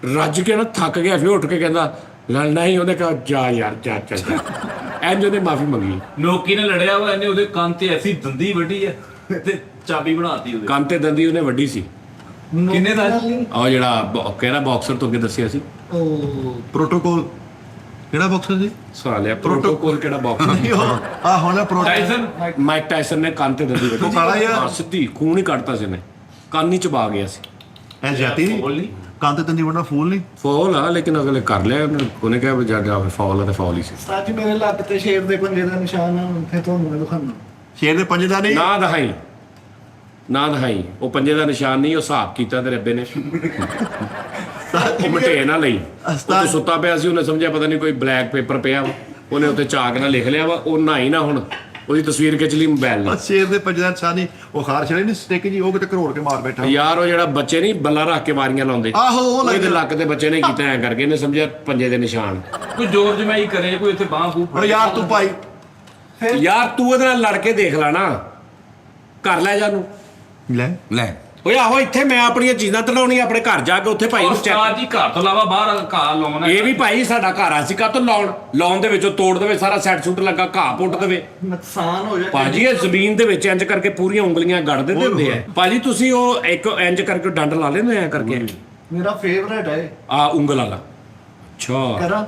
ਰੱਜ ਕੇ ਨਾ ਥੱਕ ਗਿਆ ਫਿਰ ਉੱਠ ਕੇ ਕਹਿੰਦਾ ਲੜਨਾ ਹੀ ਉਹਨੇ ਕਿਹਾ ਜਾ ਯਾਰ ਜਾ ਚੱਲ ਜਾ ਐਂ ਉਹਨੇ ਮਾਫੀ ਮੰਗੀ ਨੋਕੀ ਨੇ ਲੜਿਆ ਵਾ ਇਹਨੇ ਉਹਦੇ ਕੰਨ ਤੇ ਐਸੀ ਦੰਦੀ ਵੱਢੀ ਆ ਤੇ ਚਾਬੀ ਬਣਾਤੀ ਉਹਦੇ ਕੰਨ ਤੇ ਦੰਦੀ ਉਹਨੇ ਵੱਡੀ ਸੀ ਕਿੰਨੇ ਦਾ? ਉਹ ਜਿਹੜਾ ਕਿਹੜਾ ਬਾਕਸਰ ਤੋਂ ਅੱਗੇ ਦੱਸਿਆ ਸੀ ਉਹ ਪ੍ਰੋਟੋਕੋਲ ਕਿਹੜਾ ਬਾਕਸਰ ਸੀ ਸਵਾਲਿਆ ਪ੍ਰੋਟੋਕੋਲ ਕਿਹੜਾ ਬਾਕਸਰ ਨਹੀਂ ਉਹ ਆ ਹੁਣ ਪ੍ਰੋਟੋਕੋਲ ਟਾਈਸਨ ਮਾਈਕ ਟਾਇਸਨ ਨੇ ਕੰਨ ਤੇ ਦੰਦੀ ਵੱਡੀ ਉਹ ਕਾਲਾ ਹੀ ਆ। ਹਾਂ, ਸਿੱਧੀ ਖੂਨ ਹੀ ਕੱਢਤਾ ਸੀ ਨੇ ਕੰਨ ਹੀ ਚਬਾ ਗਿਆ ਸੀ ਐ ਜਾਤੀ ਬੋਲ ਨਹੀਂ ਨਹੀਂ ਕੰਨ ਤੇ ਤੰਦੀ ਵੜਨਾ ਫੂਲ ਨਹੀਂ ਫੌਲ ਆ ਲੇਕਿਨ ਅਗਲੇ ਕਰ ਲਿਆ ਉਹਨੇ ਕਿਹਾ ਵੀ ਜਾ ਫੌਲ ਆ ਤੇ ਫੌਲ ਹੀ ਸੀ ਸੱਚ ਮੇਰੇ ਲੱਕ ਤੇ ਸ਼ੇਰ ਦੇ ਪੰਜੇ ਦਾ ਨਿਸ਼ਾਨ ਆ, ਉੱਥੇ ਤੁਹਾਨੂੰ ਮੈਂ ਦਿਖਾਉਣਾ। ਸ਼ੇਰ ਦੇ ਪੰਜੇ ਦਾ ਨਹੀਂ ਨਾ ਦਿਖਾਈ ਉਹ ਪੰਜੇ ਦਾ ਨਿਸ਼ਾਨ ਨਹੀਂ ਉਹ ਹਿਸਾਬ ਕੀਤਾ ਤੇ ਰੱਬੇ ਨੇ ਉਹ ਮਟੇ ਨਾ ਲਈ ਉਹ ਤੇ ਸੁੱਤਾ ਪਿਆ ਸੀ ਉਹਨੇ ਸਮਝਿਆ ਪਤਾ ਨਹੀਂ ਕੋਈ ਬਲੈਕ ਪੇਪਰ ਪਿਆ ਵਾ ਉਹਨੇ ਉੱਤੇ ਚਾਕ ਨਾਲ ਲਿਖ ਲਿਆ ਵਾ ਉਹ ਨਹਾਈ ਨਾ ਹੁਣ ਉਹਦੀ ਤਸਵੀਰ ਖਿੱਚ ਲਈ ਮੋਬਾਈਲ ਨਾਲ ਸ਼ੇਰ ਦੇ ਪੰਜੇ ਦਾ ਨਿਸ਼ਾਨ ਨਹੀਂ ਉਹ ਖਾਰ ਛੜੇ ਨਹੀਂ ਸਟਿਕ ਜੀ ਉਹ ਕਿਤੇ ਕਰੋੜ ਕੇ ਮਾਰ ਬੈਠਾ ਯਾਰ ਉਹ ਜਿਹੜਾ ਬੱਚੇ ਨਹੀਂ ਬੱਲਾ ਰੱਖ ਕੇ ਵਾਰੀਆਂ ਲਾਉਂਦੇ ਆਹੋ ਉਹ ਉਹਦੇ ਲੱਗਦਾ ਲੱਕ ਦੇ ਬੱਚੇ ਨੇ ਕੀਤਾ ਐ ਕਰਕੇ ਇਹਨੇ ਸਮਝਿਆ ਪੰਜੇ ਦੇ ਨਿਸ਼ਾਨ ਕੋਈ ਜ਼ੋਰ ਜਮਾਈ ਕਰੇ ਕੋਈ ਇੱਥੇ ਬਾਹ ਫੂਕ ਉਹ ਯਾਰ ਤੂੰ ਭਾਈ ਯਾਰ ਤੂੰ ਉਹਦੇ ਨਾਲ ਲੜ ਕੇ ਦੇਖ ਲੈ ਨਾ ਕਰ ਲੈ ਜਾ ਨੂੰ ਲੈ ਓਏ ਆਹੋ ਇੱਥੇ ਮੈਂ ਆਪਣੀਆਂ ਚੀਜ਼ਾਂ ਤੜਾਉਣੀਆਂ ਆਪਣੇ ਘਰ ਜਾ ਕੇ ਉੱਥੇ ਭਾਈ ਨੂੰ ਚੈੱਕ ਉਸਤਾਦ ਜੀ ਘਰ ਤੋਂ ਇਲਾਵਾ ਬਾਹਰ ਘਾਹ ਲਾਉਣਾ ਇਹ ਵੀ ਭਾਈ ਸਾਡਾ ਘਰ ਆ ਸੀ ਕਾ ਤੋਂ ਲਾਉਣ ਦੇ ਵਿੱਚੋਂ ਤੋੜ ਦੇਵੇ ਸਾਰਾ ਸੈੱਟ ਸੁੱਟ ਲੱਗਾ ਘਾਹ ਪੁੱਟ ਦੇਵੇ ਨੁਕਸਾਨ ਹੋ ਜਾਏ। ਭਾਜੀ ਇਹ ਜ਼ਮੀਨ ਦੇ ਵਿੱਚ ਇੰਜ ਕਰਕੇ ਪੂਰੀਆਂ ਉਂਗਲੀਆਂ ਗੜ ਦਿੰਦੇ ਹੁੰਦੇ ਆ ਭਾਜੀ ਤੁਸੀਂ ਉਹ ਇੱਕ ਇੰਜ ਕਰਕੇ ਡੰਡ ਲਾ ਲੈਂਦੇ ਆ ਕਰਕੇ ਮੇਰਾ ਫੇਵਰੇਟ ਹੈ। ਆ ਉਂਗਲ ਵਾਲਾ ਅੱਛਾ ਕਰਾਂ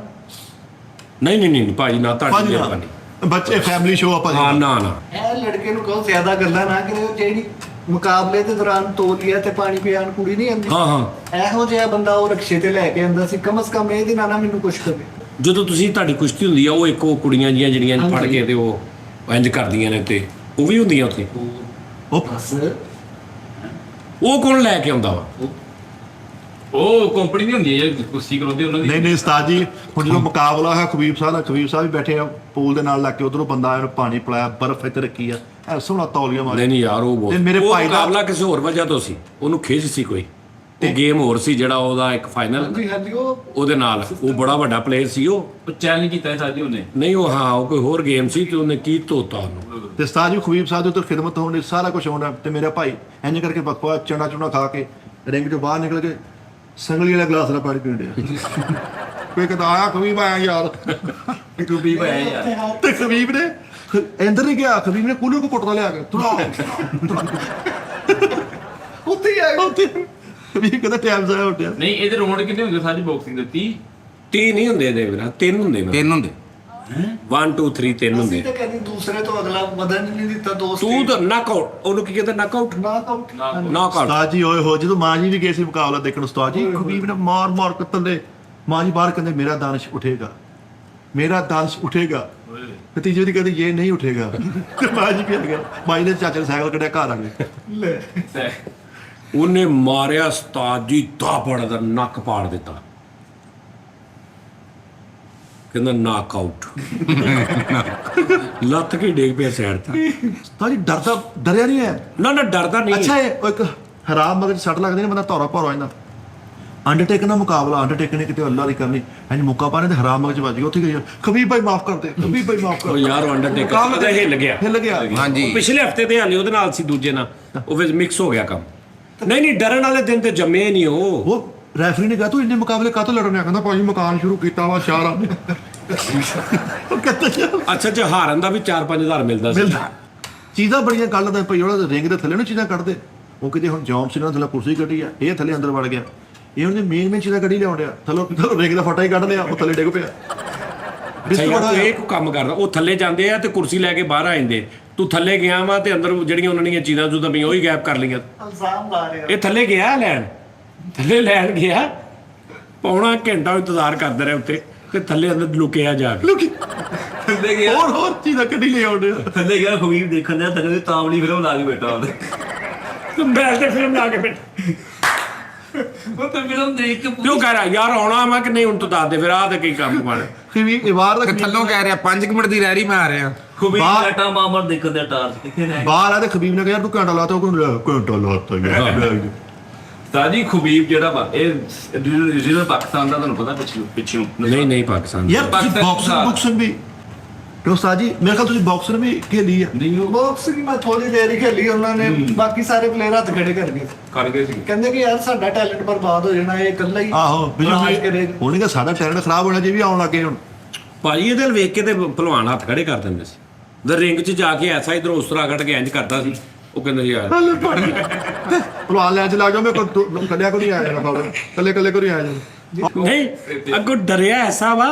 ਨਹੀਂ ਭਾਜੀ ਨਾ ਤੁਹਾਡੀ ਪੰਜ ਲਾ। ਮਿਹਰਬਾਨੀ ਬੱਚੇ ਫੈਮਿਲੀ ਸ਼ੋਅ ਆਪਾਂ ਹਾਂ ਨਾ ਇਹ ਲੜਕੇ ਨੂੰ ਕਹੋ ਜ਼ਿਆਦਾ ਗੱਲਾਂ ਨਾ ਕਰਿਓ, ਜਿਹੜੀ ਮੁਕਾਬਲੇ ਦੇ ਦੌਰਾਨ ਤੋਲੀਆ ਤੇ ਪਾਣੀ ਪਿਆਣ ਕੁੜੀ ਨਹੀਂ ਆਉਂਦੀ, ਹਾਂ ਇਹੋ ਜਿਹਾ ਬੰਦਾ ਉਹ ਰਕਸ਼ੇ ਤੇ ਲੈ ਕੇ ਆਂਦਾ ਸੀ, ਕਮ ਸੇ ਕਮ ਇਹਦੇ ਨਾਲ ਨਾ ਮੈਨੂੰ ਕੁਛ ਕਰੇ। ਜਦੋਂ ਤੁਸੀਂ ਤੁਹਾਡੀ ਕੁਸ਼ਤੀ ਹੁੰਦੀ ਆ, ਉਹ ਇੱਕ ਉਹ ਕੁੜੀਆਂ ਜੀਆਂ ਜਿਹੜੀਆਂ ਫੜ ਕੇ ਤੇ ਉਹ ਇੰਜ ਕਰਦੀਆਂ ਨੇ, ਤੇ ਉਹ ਵੀ ਹੁੰਦੀਆਂ ਉੱਥੇ, ਉਹ ਬਸ ਉਹ ਕੌਣ ਲੈ ਕੇ ਆਉਂਦਾ ਵਾ? ਉਹ ਕੰਪਨੀ ਨਹੀਂ ਹੁੰਦੀ ਹੈ ਕੁਸ਼ਤੀ ਕਰਾਉਂਦੇ ਉਹਨਾਂ ਦੀ। ਨਹੀਂ ਉਸਤਾਦ ਜੀ, ਹੁਣ ਜਦੋਂ ਮੁਕਾਬਲਾ ਹੈ ਖਬੀਬ ਸਾਹਿਬ ਵੀ ਬੈਠੇ ਆ ਪੂਲ ਦੇ ਨਾਲ ਲੱਗ ਕੇ, ਉਧਰੋਂ ਬੰਦਾ ਆਇਆ, ਪਾਣੀ ਪਿਲਾਇਆ, ਬਰਫ਼ ਇੱਥੇ ਰੱਖੀ ਆ, ਐ ਸੋਹਣਾ ਤੌਲੀਆ ਮਾਰਿਆ। ਨਹੀਂ ਯਾਰ, ਉਹ ਬਹੁਤ ਤੇ ਮੇਰੇ ਉਹ ਭਾਈ ਦਾ- ਮੁਕਾਬਲਾ ਕਿਸੇ ਹੋਰ ਵਜ੍ਹਾ ਤੋਂ ਸੀ, ਉਹਨੂੰ ਖਿੱਚ ਸੀ ਕੋਈ, ਉਹ ਗੇਮ ਹੋਰ ਸੀ ਜਿਹੜਾ ਉਹਦਾ ਇੱਕ ਫਾਈਨਲ ਹਾਂਜੀ ਉਹ ਉਹਦੇ ਨਾਲ, ਉਹ ਬੜਾ ਵੱਡਾ ਪਲੇਅਰ ਸੀ ਉਹ ਚੈਲੰਜ ਕੀਤਾ ਸਾਜੀ ਉਹਨੇ। ਨਹੀਂ ਉਹ ਹਾਂ ਉਹ ਕੋਈ ਹੋਰ ਗੇਮ ਸੀ ਤੇ ਉਹਨੇ ਕੀ ਧੋਤਾ ਉਹਨੂੰ। ਤੇ ਉਸਤਾਦ ਜੀ ਖਬੀਬ ਸਾਹਿਬ ਦੇ ਉੱਤੇ ਖਿਦਮਤ ਹੋਣ ਲਈ ਸਾਰਾ ਕੁਝ ਹੋਣਾ, ਤੇ ਮੇਰਾ ਭਾਈ ਇੰਜ ਕਰਕੇ ਬਕਵਾ ਚਣਾ ਚੁਣਾ ਖਾ ਕੇ ਰਿੰਗ ਤੋਂ ਬਾਹਰ ਨਿਕਲ ਕੇ ਸੰਗਲੀ ਵਾਲਾ ਗਲਾਸ ਨਾਲ ਪਾਣੀ ਪੀਣ ਡਿਆ। ਕੋਈ ਕਹਿੰਦਾ ਆਇਆ ਖਬੀਬ ਆਇਆ ਯਾਰ, ਖਬੀਬ ਆਇਆ ਯਾਰ। ਤੇ ਖਬੀਬ ਨੇ ਅੰਦਰ ਨਹੀਂ ਗਿਆ, ਖਬੀਬ ਨੇ ਕੂਲਰ ਕੋ ਕੁੱਟਦਾ ਲਿਆ ਕੇ ਤੁਰਾ ਉੱਥੇ ਹੀ ਆ ਗਿਆ। ਉੱਥੇ ਖਬੀਬ ਕਹਿੰਦਾ ਟਾਈਮ ਜ਼ਾਇਆ ਹੋ ਗਿਆ। ਨਹੀਂ ਇਹਦੇ ਰੌਂਡ ਕਿੰਨੇ ਹੁੰਦੇ ਸਾਡੀ ਬਾਕਸਿੰਗ ਦੇ 30? 3 ਨਹੀਂ ਹੁੰਦੇ ਇਹਦੇ ਵੀਰਾ, 3 ਹੁੰਦੇ ਨੇ। 3 ਹੁੰਦੇ 1 2 3 3 ਅਸੀਂ ਹੁੰਦੇ। ਤਾਂ ਕਦੀ ਦੂਸਰੇ ਤੋਂ ਅਗਲਾ ਵਧਣ ਹੀ ਨਹੀਂ ਦਿੱਤਾ ਦੋਸਤ। ਤੂੰ ਤਾਂ ਨੱਕਆਊਟ, ਉਹਨੂੰ ਕੀ ਕਹਿੰਦੇ ਨੱਕਆਊਟ? ਨੌਕਆਊਟ। ਨੱਕਆਊਟ। ਉਸਤਾਦ ਜੀ ਓਏ ਹੋ, ਜਦੋਂ ਮਾਂ ਜੀ ਵੀ ਗਏ ਸੀ ਮੁਕਾਬਲਾ ਦੇਖਣ, ਉਸਤਾਦ ਜੀ ਖਬੀਬ ਨੇ ਮਾਰ ਮਾਰ ਕੇ ਥੱਲੇ, ਮਾਂ ਜੀ ਬਾਹਰ ਕਹਿੰਦੇ ਮੇਰਾ ਦਾਨਿਸ਼ ਉਠੇਗਾ, ਮੇਰਾ ਦਾਨਿਸ਼ ਉਠੇਗਾ। ਤੇ ਤੀਜੇ ਦੀ ਕਹਿੰਦੇ ਇਹ ਨਹੀਂ ਉਠੇਗਾ। ਤੇ ਮਾਂ ਜੀ ਵੀ ਆ ਗਿਆ, ਮਾਂ ਜੀ ਨੇ ਚਾਚੇ ਨੇ ਸਾਈਕਲ ਕੱਢਿਆ, ਘਰ ਆ ਗਏ। ਲੈ ਉਹਨੇ ਮਾਰਿਆ ਉਸਤਾਦ ਜੀ ਤਾਪੜ ਦਾ ਨੱਕ ਪਾੜ ਦਿੱਤਾ, ਕਹਿੰਦਾ ਨੱਕਆਊਟ। ਲੱਤ ਕੇ ਡੇਗ ਪਿਆ ਸਾਈਡ ਤੇ। ਉਸਤਾਦ ਜੀ ਡਰਿਆ ਨਹੀਂ ਹੈ। ਨਾ ਨਾ ਡਰਦਾ ਨਹੀਂ। ਅੱਛਾ ਇਹ ਇੱਕ ਹਰਾਮ ਮਗਰ ਸੱਟ ਲੱਗਦੀ ਨੇ, ਬੰਦਾ ਧੌਰਾ ਭੌਰਾ ਹੋ ਜਾਂਦਾ। ਅੰਡਰਟੇਕਰ ਨਾਲ ਮੁਕਾਬਲਾ, ਅੰਡਰਟੇਕਰ ਨੇ ਕਿਤੇ ਅੱਲਾ ਦੀ ਕਰਨੀ, ਐਂ ਮੁੱਕਾ ਪਾਣੇ ਤੇ ਹਰਾਮ ਮਗਰ ਚ ਵੱਜ ਗਿਆ, ਉੱਥੇ ਗਈ ਖਬੀਬ ਭਾਈ ਮਾਫ ਕਰ ਦੇ, ਖਬੀਬ ਭਾਈ ਮਾਫ ਕਰ ਉਹ ਯਾਰ ਉਹ ਅੰਡਰਟੇਕਰ ਮੁਕਾਬਲਾ ਉਹਦਾ ਹਿੱਲ ਗਿਆ। ਹਿੱਲ ਗਿਆ। ਹਾਂਜੀ ਉਹ ਪਿਛਲੇ ਹਫਤੇ ਤੇ ਹਾਲੇ ਉਹਦੇ ਨਾਲ ਸੀ, ਦੂਜੇ ਨਾਲ, ਉਹ ਵਿੱਚ ਮਿਕਸ ਹੋ ਗਿਆ ਕੰਮ। ਨਹੀਂ ਨਹੀਂ ਡਰਨ ਵਾਲੇ ਦਿਨ ਤੇ ਜੰਮੇ ਹੀ ਨਹੀਂ ਉਹ। ਉਹ ਰੈਫਰੀ ਨੇ ਕਿਹਾ ਤੂੰ ਇੰਨੇ ਮੁਕਾਬਲੇ ਕਾਹਤੋਂ ਲੜਨੇ ਆ? ਕਹਿੰਦਾ ਭਾਜੀ ਮਕਾਨ ਸ਼ੁਰੂ ਕੀਤਾ ਵਾ 4 ਉਹ ਕਹਿੰਦਾ ਅੱਛਾ ਅੱਛਾ, ਹਾਰਨ ਦਾ ਵੀ 4-5 ਹਜ਼ਾਰ ਮਿਲਦਾ ਸੀ। ਮਿਲਦਾ ਚੀਜ਼ਾਂ ਬੜੀਆਂ ਕੱਢ ਦਾ ਭਾਈ, ਉਹਦਾ ਰਿੰਗ ਦੇ ਥੱਲੇ ਨੂੰ ਚੀਜ਼ਾਂ ਕੱਢਦੇ। ਉਹ ਕਿਤੇ ਹੁਣ ਜੌਨ ਸੀ ਨਾਲ ਥੱਲੇ ਕੁਰਸੀ ਕੱਢੀ ਆ, ਇਹ ਥੱਲੇ ਅੰਦਰ ਵੜ ਗਿਆ, ਇਹ ਉਹਨੇ ਮੇਨ ਚੀਜ਼ਾਂ ਕੱਢੀ ਲਿਆਉਣ ਡਿਆ, ਥੱਲੋਂ ਰਿੰਗ ਦਾ ਫਟਾ ਹੀ ਕੱਢ ਲਿਆ, ਉਹ ਥੱਲੇ ਡਿੱਗ ਪਿਆ। ਅੱਛਾ ਯਾਰ ਤੂੰ ਇਹ ਕੰਮ ਕਰਦਾ, ਉਹ ਥੱਲੇ ਜਾਂਦੇ ਆ ਤੇ ਕੁਰਸੀ ਲੈ ਕੇ ਬਾਹਰ ਆ ਜਾਂਦੇ, ਤੂੰ ਥੱਲੇ ਗਿਆ ਵਾ ਤੇ ਅੰਦਰ ਜਿਹੜੀਆਂ ਉਹਨਾਂ ਦੀਆਂ ਚੀਜ਼ਾਂ ਚੂਜ਼ਾਂ ਪਈਆਂ ਉਹੀ ਗਾਇਬ ਕਰ ਲਈਆਂ। ਇਲਜ਼ਾਮ ਲਾ ਰਿਹਾ। ਇਹ ਥੱਲੇ ਗਿਆ ਲੈਣ, ਥੱਲੇ ਲੈਣ ਗਿਆ, ਪੌਣਾ ਘੰਟਾ ਇੰਤਜ਼ਾਰ ਕਰਦੇ ਰਹੇ ਉੱਤੇ, ਤੇ ਥੱਲੇ ਅੰਦਰ ਲੁਕਿਆ ਜਾ ਕੇ। ਲੋਕੀ ਥੱਲੇ ਗਿਆ, ਹੋਰ ਚੀਜ਼ਾਂ ਕੱਢੀ ਲਿਆਉਣ ਡਿਆ। ਥੱਲੇ ਗਿਆ ਖਬੀਬ ਦੇਖਣ ਦਾ, ਥੱਲੇ ਤਾਵਲੀ ਫਿਲਮ ਲਾ ਕੇ ਬੈਠਾ ਉਹਦੇ। ਤੂੰ ਬੈਠ ਤੇ ਫਿਲਮ ਲਾ ਕੇ ਬੈਠ। ਉਹ ਤਾਂ ਫਿਲਮ ਦੇਖ ਕੇ ਕਿਉਂ ਕਹਿ ਰਿਹਾ ਯਾਰ ਆਉਣਾ ਮੈਂ ਕਿ ਨਹੀਂ, ਹੁਣ ਤੂੰ ਦੱਸ ਦੇ ਫਿਰ, ਆਹ ਤੇ ਕੀ ਕੰਮ ਬਣ। ਖਬੀਬ ਇਹ ਬਾਹਰ ਦਾ ਥੱਲੋਂ ਕਹਿ ਰਿਹਾ 5 ਮਿੰਟ ਦੀ ਰੈਰੀ ਮੈਂ ਆ ਰਿਹਾ। ਖਬੀਬ ਬਾਹਰ- ਲਟਾ ਮਾਮਰ ਦੇਖਣ ਦਾ ਟਾਰ ਕਿੱਥੇ ਰਹਿ ਗਿਆ। ਬਾਹਰ ਆ ਤੇ ਖਬੀਬ ਨੇ ਕਿਹਾ ਯਾਰ ਤੂੰ ਘੰਟਾ ਲਾਤਾ, ਉਹ ਕਹਿੰਦਾ ਘੰਟਾ ਲਾਤਾ ਯਾਰ। ਸਾਜੀ ਖਬੀਬ ਜਿਹੜਾ ਵਾ ਇਹ ਰੀਜਨਲ ਪਾਕਿਸਤਾਨ ਦਾ, ਤੁਹਾਨੂੰ ਪਤਾ ਪਿੱਛੋਂ ਨਹੀਂ ਨਹੀਂ ਪਾਕਿਸਤਾਨ ਯਾਰ ਤੁਸੀਂ ਪਾਕਿਸਤਾਨ ਬਾਕਸਿੰਗ ਵੀ ਤੇ ਉਸਤਾਦ ਜੀ ਮੇਰੇ ਖਿਆਲ ਤੁਸੀਂ ਬਾਕਸਰ ਵੀ ਖੇਲੀ ਆ। ਨਹੀਂ ਉਹ ਬਾਕਸਿੰਗ ਮੈਂ ਥੋੜੀ ਦੇਰ ਹੀ ਖੇਲੀ, ਉਹਨਾਂ ਨੇ ਬਾਕੀ ਸਾਰੇ ਪਲੇਅਰ ਹੱਥ ਖੜੇ ਕਰ ਗਏ। ਕਰ ਗਏ ਸੀ। ਕਹਿੰਦੇ ਕਿ ਯਾਰ ਸਾਡਾ ਟੈਲੈਂਟ ਬਰਬਾਦ ਹੋ ਜਾਣਾ, ਇਹ ਇਕੱਲਾ ਹੀ ਆਹੋ ਰਾਜ ਕਰੇਗਾ। ਉਹਨੇ ਕਿਹਾ ਸਾਡਾ ਟੈਲੈਂਟ ਖਰਾਬ ਹੋਣਾ ਜੀ, ਵੀ ਆਉਣ ਲੱਗੇ ਹੁਣ। ਭਾਜੀ ਇਹਦੇ ਵੱਲ ਵੇਖ ਕੇ ਤੇ ਭਲਵਾਨ ਹੱਥ ਖੜੇ ਕਰ ਦਿੰਦੇ ਸੀ। ਦ ਰਿੰਗ 'ਚ ਜਾ ਕੇ ਐਸਾ ਇਧਰੋਂ ਉਸ ਤਰ੍ਹਾਂ ਕੱਢ ਕੇ ਇੰਜ ਕਰਦਾ ਸੀ, ਉਹ ਕਹਿੰਦੇ ਸੀ ਯਾਰ ਭਲਵਾਨ ਲੈ ਚ ਲੱਗ ਜਾ, ਮੈਂ ਕੱਲਿਆ ਕੋ ਨਹੀਂ ਆਇਆ ਜਾਣਾ, ਕੱਲੇ ਕੱਲੇ ਕੋ ਨਹੀਂ ਆਇਆ ਜਾਣਾ। ਨਹੀਂ ਅੱਗੋਂ ਡਰਿਆ ਐਸਾ ਵਾ,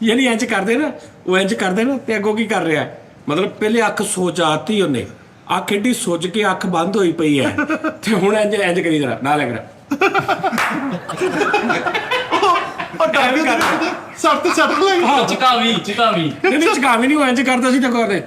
ਯਾਨੀ ਇੰਜ ਕਰਦੇ ਨਾ, ਉਹ ਇੰਜ ਕਰਦੇ ਨਾ, ਤੇ ਅੱਗੋਂ ਕੀ ਕਰ ਰਿਹਾ, ਮਤਲਬ ਪਹਿਲੇ ਅੱਖ ਸੋਚਾਤੀ ਉਹਨੇ, ਅੱਖ ਏਡੀ ਸੁੱਜ ਕੇ ਅੱਖ ਬੰਦ ਹੋਈ ਪਈ ਹੈ, ਤੇ ਹੁਣ ਇੰਜ ਇੰਜ ਕਰੀ ਜਰਾ ਨਾ ਲੱਗ ਰਿਹਾ। ਉਹ ਡਰ ਗਿਆ ਸੱਟ ਤੇ ਸੱਟ ਲੱਗ। ਚਕਾਵੀ ਨਹੀਂ ਚਕਾਵੀ ਨਹੀਂ, ਉਹ ਇੰਜ ਕਰਦਾ ਸੀ ਤੇ ਕਰਦੇ।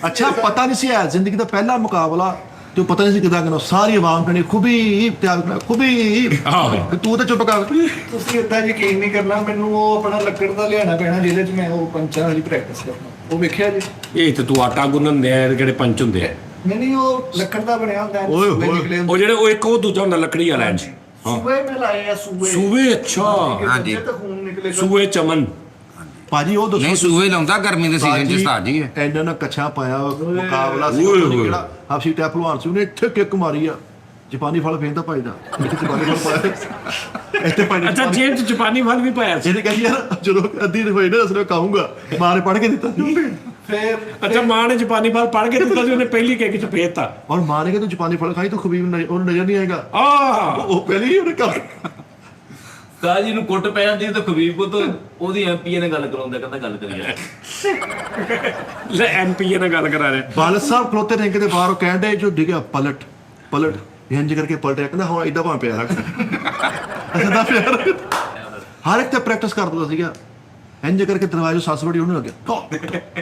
ਅੱਛਾ ਪਤਾ ਨਹੀਂ ਸੀ ਹੈ ਜ਼ਿੰਦਗੀ ਦਾ ਪਹਿਲਾ ਮੁਕਾਬਲਾ, ਤੇ ਪਤਾ ਨਹੀਂ ਸੀ ਕਿਦਾਂ ਕਰਨਾ, ਸਾਰੀ ਆਵਾਮ ਕਹਣੀ ਖੂਬੀ ਤਿਆਰ ਕਰਨਾ, ਖੂਬੀ। ਆਹੋ। ਤੂੰ ਤਾਂ ਚੁੱਪ ਕਰ। ਤੁਸੀਂ ਏਦਾਂ ਯਕੀਨ ਨਹੀਂ ਕਰਨਾ, ਮੈਨੂੰ ਉਹ ਆਪਣਾ ਲੱਕੜ ਦਾ ਲਿਆਣਾ ਪੈਣਾ ਜਿਹਦੇ 'ਚ ਮੈਂ ਉਹ ਪੰਚਾਂ ਵਾਲੀ ਪ੍ਰੈਕਟਿਸ ਕਰਨਾ। ਉਹ ਵੇਖਿਆ ਜੀ? ਇਹ ਤੇ ਤੂੰ ਆਟਾ ਗੁੰਨਣ ਦੇ ਆ, ਜਿਹੜੇ ਪੰਚ ਹੁੰਦੇ ਆ, ਨਹੀਂ ਉਹ ਲੱਕੜ ਦਾ ਬਣਿਆ ਹੁੰਦਾ, ਓਏ ਹੋਏ। ਸੂਏ ਨਿਕਲੇ ਹੁੰਦੇ। ਉਹ ਜਿਹੜੇ ਉਹ ਇੱਕ ਉਹ ਦੂਜਾ ਹੁੰਦਾ ਲੱਕੜੀ ਵਾਲਾ ਇੰਜ। ਸੂਏ ਮੈਂ ਲਾਏ ਆ, ਸੂਏ ਸੂਏ, ਅੱਛਾ ਹਾਂਜੀ। ਤੇ ਖੂਨ ਨਿਕਲੇ। ਸੂਏ ਚਮਨ। ਭਾਜੀ ਉਹ ਦੱਸੋ ਨਹੀਂ ਸੂਏ ਲਾਉਂਦਾ ਗਰਮੀ ਦੇ ਸੀਜ਼ਨ 'ਚ ਉਸਤਾਦ ਜੀ। ਇਹਨਾਂ ਨੇ ਕੱਛਾ ਪਾਇਆ ਮੁਕਾਬਲਾ ਸੀ, ਓਏ ਉਹ ਹੋਏ। ਜਿਹੜਾ ਹਫਸੀ ਟੈਪ ਭਲਵਾਨ ਸੀ, ਉਹਨੇ ਇੱਥੇ ਕਿੱਕ ਮਾਰੀ ਆ, ਜਾਪਾਨੀ ਫਲ ਫੇਂਦਾ ਭਾਈ ਦਾ, ਇੱਥੇ ਜਾਪਾਨੀ ਫਲ ਪਾਇਆ ਇੱਥੇ ਭਾਈ ਨੇ ਅੱਛਾ ਜੇਬ 'ਚ ਜਾਪਾਨੀ ਫਲ ਵੀ ਪਾਇਆ ਸੀ। ਇਹਨੇ ਕਹਿੰਦੀ ਯਾਰ ਜਦੋਂ ਅੱਧੀ ਹੋਈ ਨਾ ਅਸਲ ਕਹੂੰਗਾ, ਮਾਂ ਨੇ ਪੜ੍ਹ ਕੇ ਦਿੱਤਾ ਫਿਰ ਅੱਛਾ ਮਾਂ ਨੇ ਜਾਪਾਨੀ ਫਲ ਪੜ ਕੇ ਦਿੱਤਾ ਸੀ, ਉਹਨੇ ਪਹਿਲੀ ਕਿੱਕ 'ਚ ਫੇਰਤਾ। ਔਰ ਮਾਂ ਨੇ ਕਿਹਾ ਤੂੰ ਜਾਪਾਨੀ ਫਲ ਖਾਈ, ਤੂੰ ਖਬੀਬ ਉਹਨੂੰ ਨਜ਼ਰ ਨਹੀਂ ਆਏਗਾ। ਆਹ ਉਹ ਪਹਿਲੀ ਹੀ ਉਹਨੇ ਕਰ ਉਸਤਾਦ ਜੀ ਨੂੰ ਕੁੱਟ ਪੈ ਜਾਂਦੀ ਤਾਂ ਖਬੀਬ ਤੋਂ ਉਹਦੀ ਐਮਪੀਏ ਨਾਲ ਗੱਲ ਕਰਾਉਂਦਾ, ਕਹਿੰਦਾ ਗੱਲ ਕਰੀਏ। ਲੈ ਐਮਪੀਏ ਨਾਲ ਗੱਲ ਕਰਾ ਰਿਹਾ। ਬਾਲ ਸਾਹਿਬ ਖਲੋਤੇ ਰਿੰਗ ਦੇ ਬਾਹਰ, ਉਹ ਕਹਿੰਦੇ ਜੋ ਡਿੱਗਿਆ ਪਲਟ ਪਲਟ, ਇੰਜ ਕਰਕੇ ਪਲਟਿਆ, ਕਹਿੰਦਾ ਹੁਣ ਏਦਾਂ ਭਾਵੇਂ ਪਿਆ ਰੱਖ। ਏਦਾਂ ਪਿਆ ਰੱਖ। ਹਰ ਇੱਕ ਤੇ ਪ੍ਰੈਕਟਿਸ ਕਰਦਾ ਸੀਗਾ, ਇੰਜ ਕਰਕੇ ਦਰਵਾਜ਼ੇ ਸੱਸ ਬੜੀ ਉਹਨੂੰ ਲੱਗਿਆ,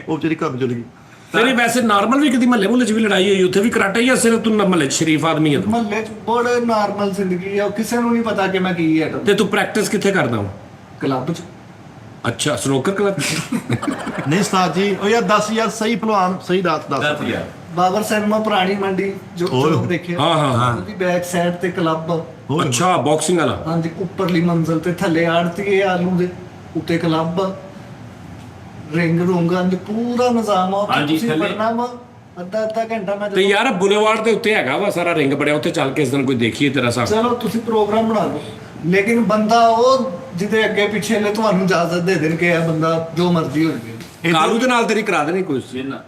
ਉਹ ਵਿਚਾਰੀ ਘਰ ਨੂੰ ਚਲੀ ਗਈ। ਤੇਰੀ ਵੈਸੇ ਨਾਰਮਲ ਵੀ ਕਦੀ ਮਹੱਲੇ ਚ ਵੀ ਲੜਾਈ ਹੋਈ, ਉੱਥੇ ਵੀ ਕਰਾਟਾ ਜਾਂ ਸਿਰਫ ਤੂੰ ਮਹੱਲੇ ਚ ਸ਼ਰੀਫ ਆਦਮੀ ਹੈ ਤੂੰ? ਮਹੱਲੇ 'ਚ ਬੜੇ ਨਾਰਮਲ ਜ਼ਿੰਦਗੀ ਆ, ਕਿਸੇ ਨੂੰ ਨਹੀਂ ਪਤਾ ਕਿ ਮੈਂ ਕੀ ਹੈ। ਤੇ ਤੂੰ ਪ੍ਰੈਕਟਿਸ ਕਿੱਥੇ ਕਰਦਾ ਹਾਂ? ਕਲੱਬ 'ਚ। ਅੱਛਾ, ਸਨੋਕਰ ਕਲੱਬ। ਨਹੀਂ ਉਸਤਾਦ ਜੀ, ਉਹ ਯਾਰ 10 ਯਾਰ ਸਹੀ ਭਲਵਾਨ, ਸਹੀ ਦੱਸ ਦੱਸ ਯਾਰ। ਬਾਬਰ ਸਿਨੇਮਾ ਪੁਰਾਣੀ ਮੰਡੀ ਜੋ ਓਏ। ਚੌਕ ਦੇਖਿਆ, ਹਾਂ। ਉਹਦੀ ਬੈਕ ਸਾਈਡ ਤੇ ਕਲੱਬ। ਅੱਛਾ, ਬਾਕਸਿੰਗ ਵਾਲਾ। ਹਾਂਜੀ, ਉੱਪਰਲੀ ਮੰਜ਼ਲ ਤੇ ਥੱਲੇ ਆੜਤੀਏ ਆਲੂ ਦੇ, ਉੱਤੇ ਕਲੱਬ, ਰਿੰਗ ਰੂੰਗਾਂ ਦੇ ਪੂਰਾ ਨਿਜ਼ਾਮ ਆ। ਹਾਂਜੀ, ਤੁਸੀਂ ਥੱਲੇ। ਪੜਨਾ ਵਾ ਅੱਧਾ ਘੰਟਾ ਮੈਂ ਤੇ ਯਾਰ ਬੁਲੇਵਾਰਡ ਦੇ ਉੱਤੇ ਹੈਗਾ ਵਾ ਸਾਰਾ ਰਿੰਗ ਬੜਿਆ, ਉੱਥੇ ਚੱਲ ਕੇ ਇਸ ਦਿਨ ਕੋਈ ਦੇਖੀਏ ਤੇਰਾ ਸਾਹ। ਚਲੋ ਤੁਸੀਂ ਪ੍ਰੋਗਰਾਮ ਬਣਾ ਲਓ, ਲੇਕਿਨ ਬੰਦਾ ਉਹ ਜਿਹਦੇ ਅੱਗੇ ਪਿੱਛੇ ਨੇ ਤੁਹਾਨੂੰ ਇਜਾਜ਼ਤ ਦੇ ਦੇਣਗੇ, ਇਹ ਬੰਦਾ ਜੋ ਮਰਜ਼ੀ ਹੋ ਜਾਵੇ। ਕਾਲੂ ਦੇ ਨਾਲ ਤੇਰੀ ਕਰਾ ਦੇਣੀ ਕੋਈ। ਜਿੰਨਾ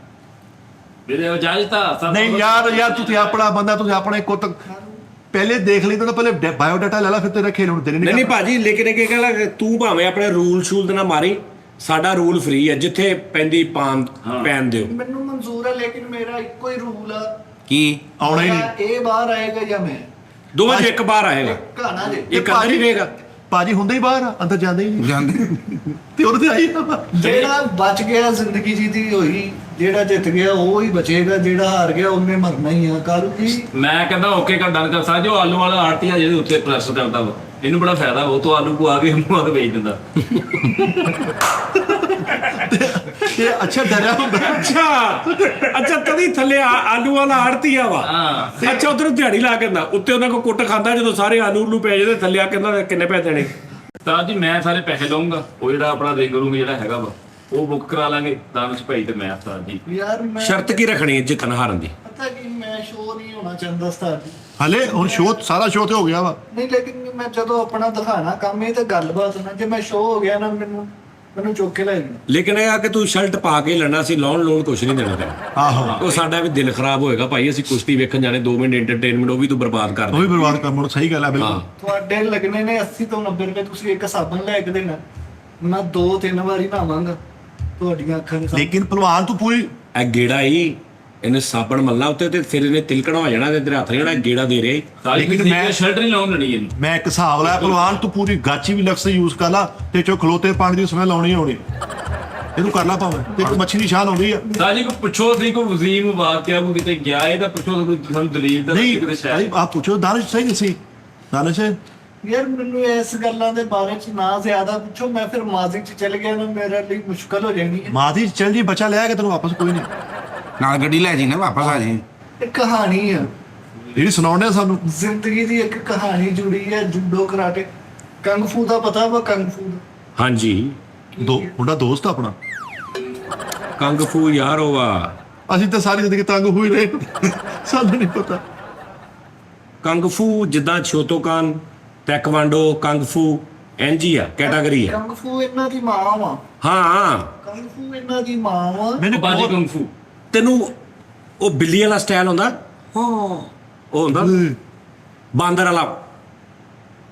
ਮੇਰੇ ਇਜਾਜ਼ਤ ਆ ਸਭ। ਨਹੀਂ ਯਾਰ ਤੁਸੀਂ ਆਪਣਾ ਬੰਦਾ, ਤੁਸੀਂ ਆਪਣੇ ਕੁੱਤ ਪਹਿਲੇ ਦੇਖ ਲਈ ਤਾਂ ਪਹਿਲੇ ਬਾਇਓਡਾਟਾ ਲੈ ਲਾ, ਫਿਰ ਤੇਰਾ ਖੇਲ ਹੁਣ ਤੇਰੇ ਨਹੀਂ ਭਾਜੀ, ਲੇਕਿਨ ਇਹ ਕਹਿੰਦਾ ਤੂੰ ਭਾਵੇਂ ਆਪਣੇ ਰੂਲ ਸ਼ੂਲ ਦੇ ਨਾਲ ਮਾਰੀ, ਸਾਡਾ ਰੂਲ ਫ੍ਰੀ ਹੈ, ਜਿੱਥੇ ਪੈਂਦੀ ਪੈਨ ਦਿਓ। ਮੈਨੂੰ ਮਨਜ਼ੂਰ ਹੈ, ਲੇਕਿਨ ਮੇਰਾ ਇੱਕੋ ਹੀ ਰੂਲ ਆ, ਕੀ ਆਉਣਾ ਹੀ ਨਹੀਂ। ਇਹ ਬਾਹਰ ਆਏਗਾ ਜਾਂ ਮੈਂ। ਦੋਵਾਂ ਚ ਇੱਕ ਬਾਰ ਆਏਗਾ, ਕਹਾਣਾ ਜੇ ਇੱਕ ਅੰਦਰ ਹੀ ਰਹੇਗਾ। ਭਾਜੀ ਹੁੰਦਾ ਹੀ ਬਾਹਰ ਆ, ਅੰਦਰ ਜਾਂਦੇ ਹੀ ਨਹੀਂ। ਜਾਂਦੇ ਤੇ ਉਹਦੇ ਤੇ ਆਈ ਨਾ। ਜਿਹੜਾ ਬਚ ਗਿਆ ਜ਼ਿੰਦਗੀ ਜੀਦੀ ਹੋਈ, ਜਿਹੜਾ ਜਿੱਤ ਗਿਆ ਉਹ ਹੀ ਬਚੇਗਾ, ਜਿਹੜਾ ਹਾਰ ਗਿਆ ਉਹਨੇ ਮਰਨਾ ਹੀ ਆ। ਕਾਲੂ ਜੀ ਮੈਂ ਕਹਿੰਦਾ ਓਕੇ ਕਰ ਡਨ ਕਰ ਸਾਜੋ, ਆਲੂ ਵਾਲਾ ਆੜਤੀ ਆ ਜਿਹਦੇ ਉੱਤੇ ਪ੍ਰੈਸ ਕਰਦਾ ਵਾ, ਇਹਨੂੰ ਬੜਾ ਫਾਇਦਾ, ਉਹ ਤੋਂ ਆਲੂ ਪਵਾ ਕੇ ਮੂੰਹ ਤੇ ਵੇਚ ਦਿੰਦਾ। ਇਹ ਅੱਛਾ ਡਰਿਆ ਹੁੰਦਾ। ਅੱਛਾ ਤਦੀ ਥੱਲੇ ਆਲੂ ਵਾਲਾ ਆੜਤੀਆ ਵਾ। ਹਾਂ। ਅੱਛਾ ਉਧਰ ਦਿਹਾੜੀ ਲਾ ਕੇ ਦਿੰਦਾ, ਉੱਤੇ ਉਹਨਾਂ ਕੋ ਕੁੱਟ ਖਾਂਦਾ, ਜਦੋਂ ਸਾਰੇ ਆਲੂ ਉਲੂ ਪੈ ਜਾਂਦੇ ਥੱਲੇ ਆ ਕੇ ਕਹਿੰਦਾ ਕਿੰਨੇ ਪੈਸੇ ਦੇਣੇ। ਤਾਂ ਜੀ ਮੈਂ ਸਾਰੇ ਪੈਸੇ ਲਵਾਂਗਾ, ਉਹ ਜਿਹੜਾ ਆਪਣਾ ਰਿੰਗ ਰੂਮ ਜਿਹੜਾ ਹੈਗਾ ਵਾ ਉਹ ਬੁੱਕ ਕਰਾ ਲਾਂਗੇ, ਦਾਨਿਸ਼ ਭਾਈ ਤੇ ਮੈਂ ਉਸਤਾਦ ਜੀ। ਯਾਰ ਮੈਂ ਸ਼ਰਤ ਕੀ ਰੱਖਣੀ ਹੈ ਜਿੱਤਣ ਹਾਰਨ ਦੀ? ਪਤਾ ਕਿ ਮੈਂ ਸ਼ੋਅ ਨਹੀਂ ਹੋਣਾ ਚਾਹੁੰਦਾ ਸਟਾਰ ਜੀ। ਹਲੇ ਹੁਣ ਸ਼ੋਅ ਸਾਰਾ ਸ਼ੋਅ ਤੇ ਹੋ ਗਿਆ ਵਾ। ਨਹੀਂ, ਲੇਕਿਨ ਮੈਂ ਜਦੋਂ ਆਪਣਾ ਦਿਖਾਣਾ ਕੰਮ, ਇਹ ਤਾਂ ਗੱਲਬਾਤ ਨਾ, ਜੇ ਮੈਂ ਸ਼ੋਅ ਹੋ ਗਿਆ ਨਾ, ਮੈਨੂੰ ਚੁੱਕ ਕੇ ਲੈ ਜਾਣਾ। ਲੇਕਿਨ ਇਹ ਆ ਕਿ ਤੂੰ ਸ਼ਰਟ ਪਾ ਕੇ ਲੈਣਾ ਸੀ, ਲੋਨ ਕੁਛ ਨਹੀਂ ਦੇਣਾ ਤੈਨੂੰ। ਆਹੋ, ਉਹ ਸਾਡਾ ਵੀ ਦਿਲ ਖਰਾਬ ਹੋਏਗਾ ਭਾਈ, ਅਸੀਂ ਕੁਸ਼ਤੀ ਵੇਖਣ ਜਾਣੇ 2 ਮਿੰਟ ਐਂਟਰਟੇਨਮੈਂਟ, ਉਹ ਵੀ ਤੂੰ ਬਰਬਾਦ ਕਰ ਉਹ ਦੇ। ਵੀ ਬਰਬਾਦ ਕਰ ਮੁੜ, ਸਹੀ ਗੱਲ ਆ ਬਿਲਕੁਲ। ਤੁਹਾਡੇ ਲੱਗਣੇ ਨੇ 80 ਤੋਂ 90 ਰੁਪਏ, ਤੁਸੀਂ ਇੱਕ ਸਾਬਣ ਲੈ ਕੇ ਦੇਣਾ, ਮੈਂ 2-3 ਵਾਰੀ ਨਹਾਵਾਂਗਾ ਤੁਹਾਡੀਆਂ ਅੱਖਾਂ ਦੇ ਸਾਹਮਣੇ। ਲੇਕਿਨ ਭਲਵਾਨ ਤੂੰ ਪੂਰੀ ਇਹ ਗੇੜਾ ਹੀ ਇਹਨੇ ਸਾਬਣ ਮੱਲਣਾ ਉੱਤੇ ਤੇ ਫਿਰ ਇਹਨੇ ਤਿਲਕਣਾ ਹੋ ਜਾਣਾ ਤੇ ਤੇਰੇ ਹੱਥ ਜਿਹੜਾ ਗੇੜਾ ਦੇ ਰਿਹਾ। ਸਾਰੀ ਲੇਕਿਨ ਮੈਂ ਸ਼ਰਟ ਨਹੀਂ ਲਾਉਣ ਦੇਣੀ ਇਹਨੂੰ। ਮੈਂ ਇੱਕ ਹਿਸਾਬ ਲਾਇਆ, ਭਲਵਾਨ ਤੂੰ ਪੂਰੀ ਗਾਚੀ ਵੀ ਲਕਸ ਯੂਜ਼ ਕਰ ਲਾ, ਤੇ ਚੋ ਖਲੋਤੇ ਪਾਣੀ ਦੀ ਸਮੈਲ ਆਉਣੀ ਆਉਣੀ। ਇਹਨੂੰ ਕਰ ਲਾ ਭਾਵੇਂ, ਤੇ ਇੱਕ ਮੱਛੀ ਦੀ ਛਾਲ ਆਉਂਦੀ ਆ। ਸਾਜੀ ਕੋ ਪੁੱਛੋ ਸੀ ਕੋ ਵਜ਼ੀਮ ਵਾਕਿਆ ਕੋ ਕਿਤੇ ਗਿਆ ਇਹਦਾ ਪੁੱਛੋ ਤੁਹਾਨੂੰ ਦਲੀਲ ਦਾ ਨਹੀਂ ਕਿਤੇ ਸ਼ਾਇਦ ਆਪ ਪੁੱਛੋ, ਦਾਨਿਸ਼ ਸਹੀ ਨਹੀਂ ਸੀ ਦਾਨਿਸ਼। ਯਾਰ ਮੈਨੂੰ ਇਸ ਗੱਲਾਂ ਦੇ ਬਾਰੇ ਚ ਨਾ ਜ਼ਿਆਦਾ ਪੁੱਛੋ, ਮੈਂ ਫਿਰ ਮਾਜ਼ੀ ਚ ਚਲ ਗਿਆ ਨਾ, ਮੇਰੇ ਲਈ ਮੁਸ਼ਕਲ ਹੋ ਜਾਣੀ ਹੈ। ਮਾਦੀ ਚੱਲ ਜੀ, ਬੱਚਾ ਲੈ ਕੇ ਤੈਨੂੰ ਵਾਪਸ ਕੋਈ ਨਹੀਂ, ਨਾਲ ਗੱਡੀ ਲੈ ਜੀ ਨਾ, ਵਾਪਸ ਆ ਜੀ। ਇਹ ਕਹਾਣੀ ਆ, ਜਿਹੜੀ ਸੁਣਾਉਂਦੇ ਆ ਸਾਨੂੰ। ਜ਼ਿੰਦਗੀ ਦੀ ਇੱਕ ਕਹਾਣੀ ਜੁੜੀ ਹੈ ਜੂਡੋ ਕਰਾਟੇ ਕੰਗ ਫੂ ਦਾ। ਪਤਾ ਵਾ ਕੰਗ ਫੂ ਦਾ? ਹਾਂਜੀ, ਮੁੰਡਾ ਦੋਸਤ ਆ ਆਪਣਾ। ਕੰਗ ਫੂ ਯਾਰ ਉਹ ਵਾ। ਅਸੀਂ ਤਾਂ ਸਾਰੀ ਜ਼ਿੰਦਗੀ ਤੰਗ ਹੋਈ ਰਹੇ, ਸਾਨੂੰ ਨਹੀਂ ਪਤਾ। ਕੰਗ ਫੂ ਜਿੱਦਾਂ ਸ਼ੋਤੋਕਾਨ, ਟੈਕਵਾਂਡੋ, ਕੰਗ ਫੂ ਐਨਜੀ ਆ ਕੈਟਾਗਰੀ ਆ। ਕੰਗ ਫੂ ਇਹਨਾਂ ਦੀ ਮਾਂ ਵਾ। ਹਾਂ, ਕੰਗ ਫੂ ਇਹਨਾਂ ਦੀ ਮਾਂ ਵਾ। ਮੈਨੂੰ ਬਾਜੀ ਬਹੁਤ- ਕੰਗ ਫੂ ਤੈਨੂੰ ਉਹ ਬਿੱਲੀ ਵਾਲਾ ਸਟਾਈਲ ਹੁੰਦਾ, ਹਾਂ ਉਹ ਹੁੰਦਾ ਬਾਂਦਰ ਵਾਲਾ,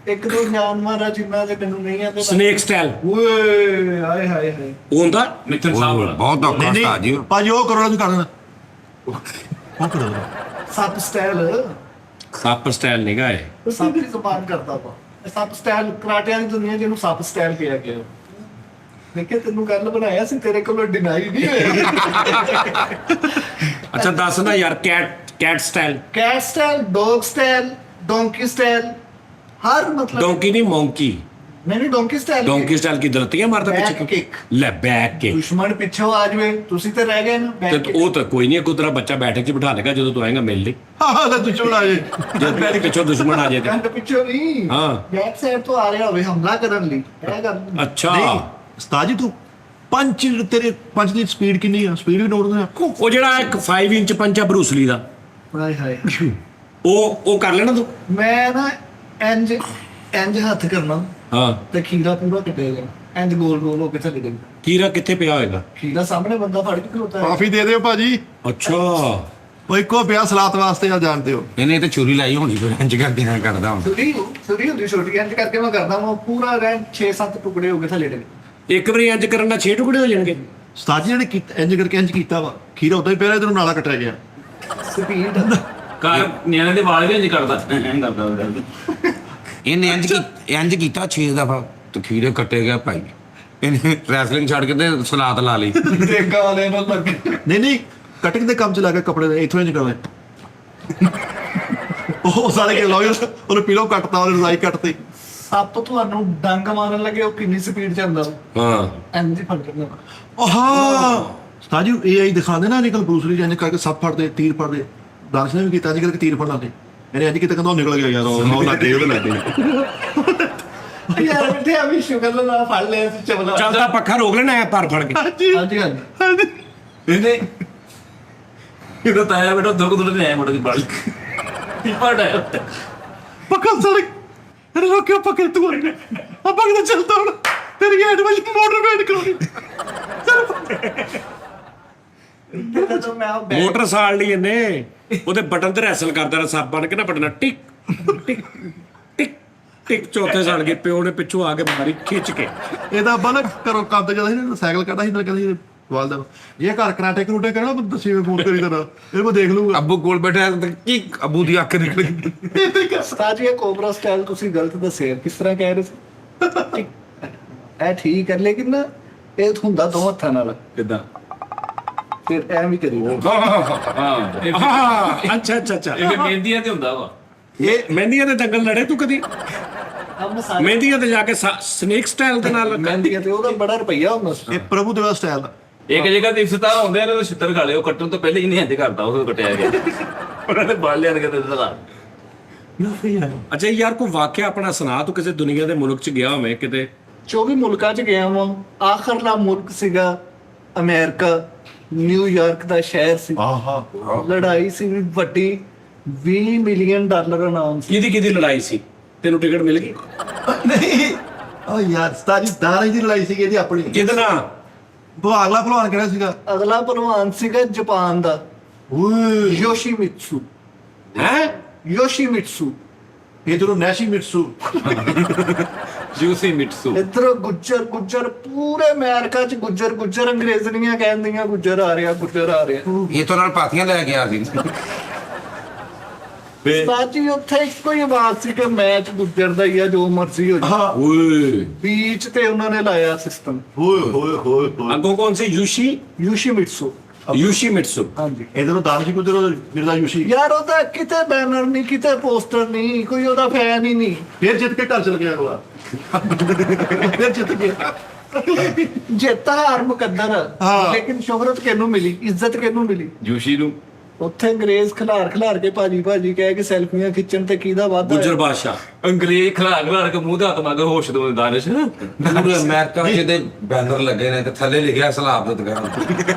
ਇੱਕ ਦੋ ਜਾਨਵਰ ਆ ਜਿਨ੍ਹਾਂ ਦੇ ਮੈਨੂੰ ਨਹੀਂ ਆਉਂਦੇ। ਸਨੇਕ ਸਟਾਈਲ ਓਏ ਹਾਏ ਹਾਏ ਹਾਏ। ਉਹ ਹੁੰਦਾ। ਮਿੱਥਨ ਸਾਹਿਬ ਵਾਲਾ। ਬਹੁਤ ਔਖਾ ਨਹੀਂ ਉਸਤਾਦ ਜੀ। ਨਹੀਂ ਭਾਜੀ ਉਹ ਕਰੋ, ਕਰ ਦੇਣਾ ਉਹ ਕਰੋ ਦੇਣਾ। ਸੱਪ ਸਟਾਈਲ, ਸੱਪ ਸਟਾਈਲ ਨਹੀਂ ਗਾ ਇਹ। ਸੱਪ ਦੀ ਜ਼ਬਾਨ ਕਰਦਾ ਵਾ। ਇਹ ਸੱਪ ਸਟਾਈਲ ਕਰਾਟਿਆਂ ਦੀ ਦੁਨੀਆ ਜਿਹਨੂੰ ਸੱਪ ਸਟਾਈਲ ਕਿਹਾ ਗਿਆ। ਦੇਖੇ ਤੈਨੂੰ ਗੱਲ ਬਣਾਇਆ ਸੀ, ਤੇਰੇ ਕੋਲੋਂ ਡਿਨਾਈ ਨਹੀਂ ਹੋਇਆ। ਅੱਛਾ ਦੱਸ ਨਾ ਯਾਰ, cat style, cat style, dog style, donkey style, ਹਰ ਮਤਲਬ ਡੋਂਕੀ ਨਹੀਂ ਮੌਂਕੀ। ਨਹੀਂ ਡੋਂਕੀ ਸਟਾਈਲ। ਡੋਂਕੀ ਸਟਾਈਲ ਕੀ ਦਲਤੀਆਂ ਮਾਰਦਾ Back ਪਿੱਛੇ kick। ਲੈ ਬੈਕ ਕੇ। ਦੁਸ਼ਮਣ ਪਿੱਛੋਂ ਆ ਜਾਵੇ, ਤੁਸੀਂ ਤੇ ਰਹਿ ਗਏ ਨਾ ਤੇ back kick। ਉਹ ਤਾਂ ਕੋਈ ਨਹੀਂ, ਕੋਈ ਤੇਰਾ ਬੱਚਾ ਬੈਠਕ 'ਚ ਬਿਠਾ ਲੇਗਾ ਜਦੋਂ ਤੂੰ ਆਏਗਾ ਮਿਲ ਲਈ। ਹਾਂ ਲੈ ਤੂੰ ਚੋੜਾ ਜੇ। ਜਦ ਪਿੱਛੋਂ ਦੁਸ਼ਮਣ ਆ ਜਾਏ ਤੇ ਕੰਨ ਪਿੱਛੋਂ ਨਹੀਂ, ਹਾਂ। ਬੈਕ ਸਾਈਡ ਤੋਂ ਆ ਰਿਹਾ ਹੋਵੇ ਹਮਲਾ ਕਰਨ ਲਈ, ਇਹ ਗੱਲ ਨਹੀਂ। ਅੱਛਾ, ਨਹੀਂ ਉਸਤਾਦ ਜੀ ਤੂੰ ਤੇਰੇ ਪੰਜ ਦੀ ਸਪੀਡ ਕਿੰਨੀ ਆ? ਸਪੀਡ ਵੀ ਨੋਟ ਦੇ। ਉਹ ਜਿਹੜਾ ਇੱਕ 5 ਇੰਚ ਪੰਚ ਆ ਬਰੂਸਲੀ ਦਾ, ਹਾਏ ਹਾਏ। ਉਹ ਕਰ ਲੈਣਾ ਤੂੰ। ਮੈਂ ਨਾ ਇੰਜ ਹੱਥ ਕਰਨਾ ਹਾਂ, ਤੇ ਖੀਰਾ ਪੂਰਾ ਕੱਟੇਗਾ, ਇੰਜ ਗੋਲ ਗੋਲ ਹੋ ਕੇ ਥੱਲੇ ਡਿੱਗ। ਕੀਰਾ ਕਿੱਥੇ ਪਿਆ ਹੋਏਗਾ? ਖੀਰਾ ਸਾਹਮਣੇ ਬੰਦਾ ਫੜ ਕੇ ਖਲੋਤਾ ਹੈ। ਕਾਫੀ ਦੇ ਦਿਓ ਭਾਜੀ। ਅੱਛਾ, ਉਹ ਇੱਕੋ ਪਿਆ ਸਲਾਤ ਵਾਸਤੇ ਆ ਜਾਣਦੇ ਹੋ। ਇਹਨੇ ਤੇ ਚੂਰੀ ਲਾਈ ਹੋਣੀ ਫਿਰ ਇੰਜ ਕਰਕੇ ਨਾ ਕੱਢਦਾ ਹੁਣ। ਛੁਰੀ ਹੁੰਦੀ ਛੋਟੀ ਇੰਜ ਕਰਕੇ ਮੈਂ ਕਰਦਾ ਵਾਂ ਪੂਰਾ ਰਹਿਣ 6-7 ਟੁਕੜੇ ਹੋ ਗਏ ਥੱਲੇ ਦੇ। ਇੱਕ ਵਾਰੀ ਇੰਜ ਕਰਨ ਨਾਲ 6 ਟੁਕੜੇ ਹੋ ਜਾਣਗੇ। ਉਸਤਾਦ ਜੀ ਨੇ ਇੰਜ ਕਰਕੇ ਇੰਜ ਕੀਤਾ ਵਾ, ਖੀਰਾ ਉਦਾਂ ਹੀ ਪਿਆ ਇਧਰੋਂ ਨਾਲਾ ਕੱਟਿਆ ਗਿਆ। ਸਪੀਡ ਘਰ ਨਿਆਣੇ ਦੇ ਵਾਲ ਵੀ ਇੰਜ ਕਰਦਾ ਕਰਦਾ। ਇਹਨੇ ਇੰਜ ਕੀਤਾ 6 ਦਫਾ ਤੇ ਖੀਰੇ ਕੱਟੇ ਗਿਆ ਭਾਈ। ਇਹਨੇ ਰੈਸਲਿੰਗ ਛੱਡ ਕੇ ਤੇ ਸਲਾਤ ਲਾ ਲਈ। ਦੇਖਾ ਵਾਲੇ ਨਾਲ ਲੱਗੇ। ਨਹੀਂ ਕਟਿੰਗ ਦੇ ਕੰਮ ਚ ਲੱਗਾ ਕੱਪੜੇ ਦੇ ਇਥੋਂ ਇੰਜ ਕਰਦਾ। ਉਹ ਸਾਰੇ ਕੇ ਲਾਇਰ ਉਹਨੇ ਪੀਲੋ ਕੱਟਤਾ, ਉਹਨੇ ਰਜ਼ਾਈ ਕੱਟਤੀ। ਸੱਪ ਤੁਹਾਨੂੰ ਡੰਗ ਮਾਰਨ ਲੱਗੇ ਉਹ ਕਿੰਨੀ ਸਪੀਡ ਚ ਆਉਂਦਾ ਹਾਂ ਇੰਜ ਹੀ ਫੜ ਲੈਂਦਾ। ਉਹ ਹਾਂ ਉਸਤਾਦ ਜੀ AI ਦਿਖਾਉਂਦੇ ਨਾ ਨਿਕਲ ਬਰੂਸਲੀ ਇੰਜ ਕਰਕੇ ਸੱਪ ਫੜਦੇ, ਤੀਰ ਫੜਦੇ। ਦਾਨਸ਼ ਨੇ ਵੀ ਕੀਤਾ ਇੰਜ ਕਰਕੇ ਤੀਰ ਫੜ ਲਾਂਦੇ। ਇਹਨੇ ਇੰਜ ਕੀਤਾ ਕਹਿੰਦਾ ਉਹ ਨਿਕਲ ਗਿਆ ਯਾਰ, ਉਹ ਲੱਗੇ ਉਹਦੇ ਲੱਗੇ। ਯਾਰ ਬਿੱਟੇ ਆ ਵੀ ਸ਼ੁਗਰ ਨਾਲ ਫੜ ਲਿਆ ਸੀ ਚਵਲਾ। ਚੱਲਦਾ ਪੱਖਾ ਰੋਕ ਲੈਣਾ ਐ ਪਰ ਫੜ ਕੇ। ਹਾਂਜੀ ਹਾਂਜੀ ਹਾਂਜੀ ਹਾਂਜੀ ਇਹਨੇ ਇਹਦਾ ਤਾਇਆ ਬੇਟਾ ਦੁੱਖ ਦੁੱਖ ਨਹੀਂ ਆਇਆ ਮੋੜ ਦੀ ਬਾਲ ਕੀ ਪੜਾ ਪੱਕਾ ਸੜਕ ਅਰੇ ਰੋਕਿਓ ਪੱਕੇ ਤੂੰ ਆਪਾਂ ਕਿਤੇ ਚੱਲਦਾ ਹੁਣ ਤੇਰੀ ਐਡ ਵਿੱਚ ਮੋਟਰ ਵੇਟ ਕਰਾਉਣੀ। ਜਦੋਂ ਮੈਂ ਉਹ ਬੈਗ ਮੋਟਰ ਸਾਲ ਲਈ ਇਹਨੇ ਉਹਦੇ ਬਟਨ ਤੇ ਰੈਸਲ ਕਰਦਾ ਰਿਹਾ ਸੱਪ ਬਣ ਕੇ ਨਾ ਬਟਨਾ ਟਿਕ ਟਿਕ ਟਿਕ ਟਿਕ। ਚੌਥੇ ਸਾਲ ਕੇ ਪਿਓ ਨੇ ਪਿੱਛੋਂ ਆ ਕੇ ਮਾਰੀ ਖਿੱਚ ਕੇ। ਇਹਦਾ ਬਨ ਕਰੋ ਕੰਮ ਤੇ ਜਾਂਦਾ ਸੀ, ਸਾਈਕਲ ਕੱਢਦਾ ਸੀ, ਕਹਿੰਦਾ ਸੀ ਵਾਲਦਾ ਨੂੰ ਇਹ ਘਰ ਕਰਾਟੇ ਕਰੂਟੇ ਕਰਨਾ ਦੱਸੀ ਮੈਂ ਫੋਨ ਕਰੀ ਤੇਰਾ ਇਹ ਮੈਂ ਦੇਖ ਲੂੰਗਾ। ਅੱਬੂ ਕੋਲ ਬੈਠਾ ਤੇ ਕੀ ਅੱਬੂ ਦੀ ਅੱਖ ਨਿਕਲ ਗਈ। ਸਾਜੀ ਇਹ ਕੋਬਰਾ ਸਟਾਈਲ ਤੁਸੀਂ ਗਲਤ ਦੱਸਿਆ ਕਿਸ ਤਰ੍ਹਾਂ ਕਹਿ ਰਹੇ ਸੀ। ਇਹ ਠੀਕ ਹੈ ਲੇਕਿਨ ਨਾ ਇਹ ਹੁੰਦਾ ਦੋ ਹੱਥਾਂ ਨਾਲ ਕਿਦਾਂ ਫਿਰ ਐ ਵੀ ਕਰੀ ਹਾਂ ਇਹ ਹਾਂ ਅੱਛਾ ਅੱਛਾ ਅੱਛਾ। ਇਹ ਮਹਿੰਦੀਆਂ ਤੇ ਹੁੰਦਾ ਵਾ। ਇਹ ਮਹਿੰਦੀਆਂ ਦੇ ਦੰਗਲ ਲੜੇ ਤੂੰ ਕਦੀ? ਹਮ ਸਾਰੇ ਮਹਿੰਦੀਆਂ ਤੇ ਜਾ ਕੇ ਸਨੇਕ ਸਟਾਈਲ ਦੇ ਨਾਲ ਮਹਿੰਦੀਆਂ ਤੇ ਉਹਦਾ ਬੜਾ ਰੁਪਈਆ ਹੁੰਦਾ ਸੀ। ਇਹ ਪ੍ਰਭੂ ਦੇਵਾ ਸਟਾਈਲ ਦਾ। ਇੱਕ ਜਗ੍ਹਾ ਤੇ ਇਫਤਾਰ ਹੁੰਦੇ ਨੇ ਉਹ ਛਿੱਤਰ ਖਾ ਲਿਓ ਕੱਟਣ ਤੋਂ ਪਹਿਲੇ ਹੀ ਨਹੀਂ ਇੰਜ ਕਰਦਾ ਉਹ ਕੱਟਿਆ ਗਿਆ। ਉਹਨਾਂ ਨੇ ਬਾਲ ਲਿਆ ਕੇ ਤੇ ਦਿੱਤਾ। ਅੱਛਾ ਯਾਰ ਕੋਈ ਵਾਕਿਆ ਆਪਣਾ ਸੁਣਾ ਤੂੰ ਕਿਸੇ ਦੁਨੀਆ ਦੇ ਮੁਲਕ ਚ ਗਿਆ ਹੋਵੇਂ ਕਿਤੇ? 24 ਮੁਲਕਾਂ 'ਚ ਗਿਆ ਵਾਂ। ਆਖਰਲਾ ਮੁਲਕ ਸੀਗਾ ਅਮਰੀਕਾ, ਨਿਊਯਾਰਕ ਦਾ ਸ਼ਹਿਰ ਸੀ। ਆਹਾ ਲੜਾਈ ਸੀ ਵੀ ਵੱਡੀ, $20 ਮਿਲੀਅਨ ਇਨਾਮ ਸੀ। ਕਿਹਦੀ ਲੜਾਈ ਸੀ? ਤੈਨੂੰ ਟਿਕਟ ਮਿਲ ਗਈ? ਨਹੀਂ ਉਹ ਯਾਰ ਉਸਤਾਦ ਜੀ ਦਾਣੇ ਦੀ ਲੜਾਈ ਸੀਗੀ ਇਹਦੀ ਆਪਣੀ। ਕਿਹਦੇ ਨਾਲ? ਉਹ ਅਗਲਾ ਭਲਵਾਨ ਕਿਹੜਾ ਸੀਗਾ? ਅਗਲਾ ਪਹਿਲਵਾਨ ਸੀਗਾ ਜਾਪਾਨ ਦਾ ਓਏ ਯੋਸ਼ੀਮਿਤਸੂ। ਹੈ ਯੋਸ਼ੀਮਿਤਸੂ। ਇਧਰੋਂ ਨੈਸ਼ੀ ਮਿਟਸੂ। ਜੂਸੀ ਮਿਟਸੂ ਇੱਧਰ ਗੁੱਜਰ ਪੂਰੇ ਅਮਰੀਕਾ 'ਚ ਗੁੱਜਰ ਅੰਗਰੇਜ਼ਣੀਆਂ ਕਹਿੰਦੀਆਂ ਗੁੱਜਰ ਆ ਰਿਹਾ। ਇਹ ਤੋਂ ਨਾਲ ਪਾਥੀਆਂ ਲੈ ਕੇ ਆ ਸੀ। ਸਾਜੀ ਉੱਥੇ ਇੱਕੋ ਹੀ ਆਵਾਜ਼ ਸੀ ਕਿ ਮੈਚ ਗੁੱਜਰ ਦਾ ਹੀ ਆ, ਜੋ ਮਰਜ਼ੀ ਹੋ ਜਾ। ਹਾਂ ਓਏ ਬੀਚ ਤੇ ਉਹਨਾਂ ਨੇ ਲਾਇਆ ਸਿਸਟਮ ਹੋਏ ਅੱਗੋਂ ਕੌਣ ਸੀ? ਯੋਸ਼ੀਮਿਤਸੂ। ਯੂਸ਼ੀਮਿਟਸੂ। ਹਾਂਜੀ ਇਧਰੋਂ ਦਾਨਸ਼ ਉਧਰੋਂ ਮਿਰਜ਼ਾ ਯੂਸ਼ੀ। ਯਾਰ ਉਹਦਾ ਕਿਤੇ ਬੈਨਰ ਨਹੀਂ, ਕਿਤੇ ਪੋਸਟਰ ਨਹੀਂ, ਕੋਈ ਉਹਦਾ ਫੈਨ ਹੀ ਨਹੀਂ। ਫਿਰ ਜਿੱਤ ਕੇ ਘਰ ਚਲ ਗਿਆ ਅਗਲਾ। ਫਿਰ ਜਿੱਤ ਗਿਆ। ਜਿੱਤਾ ਹਾਰ ਮੁਕੱਦਰ ਹਾਂ। ਲੇਕਿਨ ਸ਼ੋਹਰਤ ਕਿਹਨੂੰ ਮਿਲੀ, ਇੱਜ਼ਤ ਕਿਹਨੂੰ ਮਿਲੀ? ਜੂਸ਼ੀ ਨੂੰ ਉੱਥੇ ਅੰਗਰੇਜ਼ ਖਿਲਾਰ ਕੇ ਭਾਜੀ ਕਹਿ ਕੇ ਸੈਲਫੀਆਂ ਖਿੱਚਣ ਤੇ ਕਿਹਦਾ ਵਾਧਾ ਗੁੱਜਰ ਹੈ? ਬਾਦਸ਼ਾਹ ਅੰਗਰੇਜ਼ ਖਲਾ ਕੇ ਮੂੰਹ ਦਾ ਹੱਥ ਮਾਰ ਕੇ ਹੋਸ਼ ਤੋਂ ਦਾਨਿਸ਼ ਪੂਰੇ ਅਮਰੀਕਾ ਚ ਦੇ ਬੈਨਰ ਲੱਗੇ ਨੇ ਤੇ ਥੱਲੇ ਲਿਖਿਆ ਸਲਾਬ ਦਾ ਦੁਕਾਨ।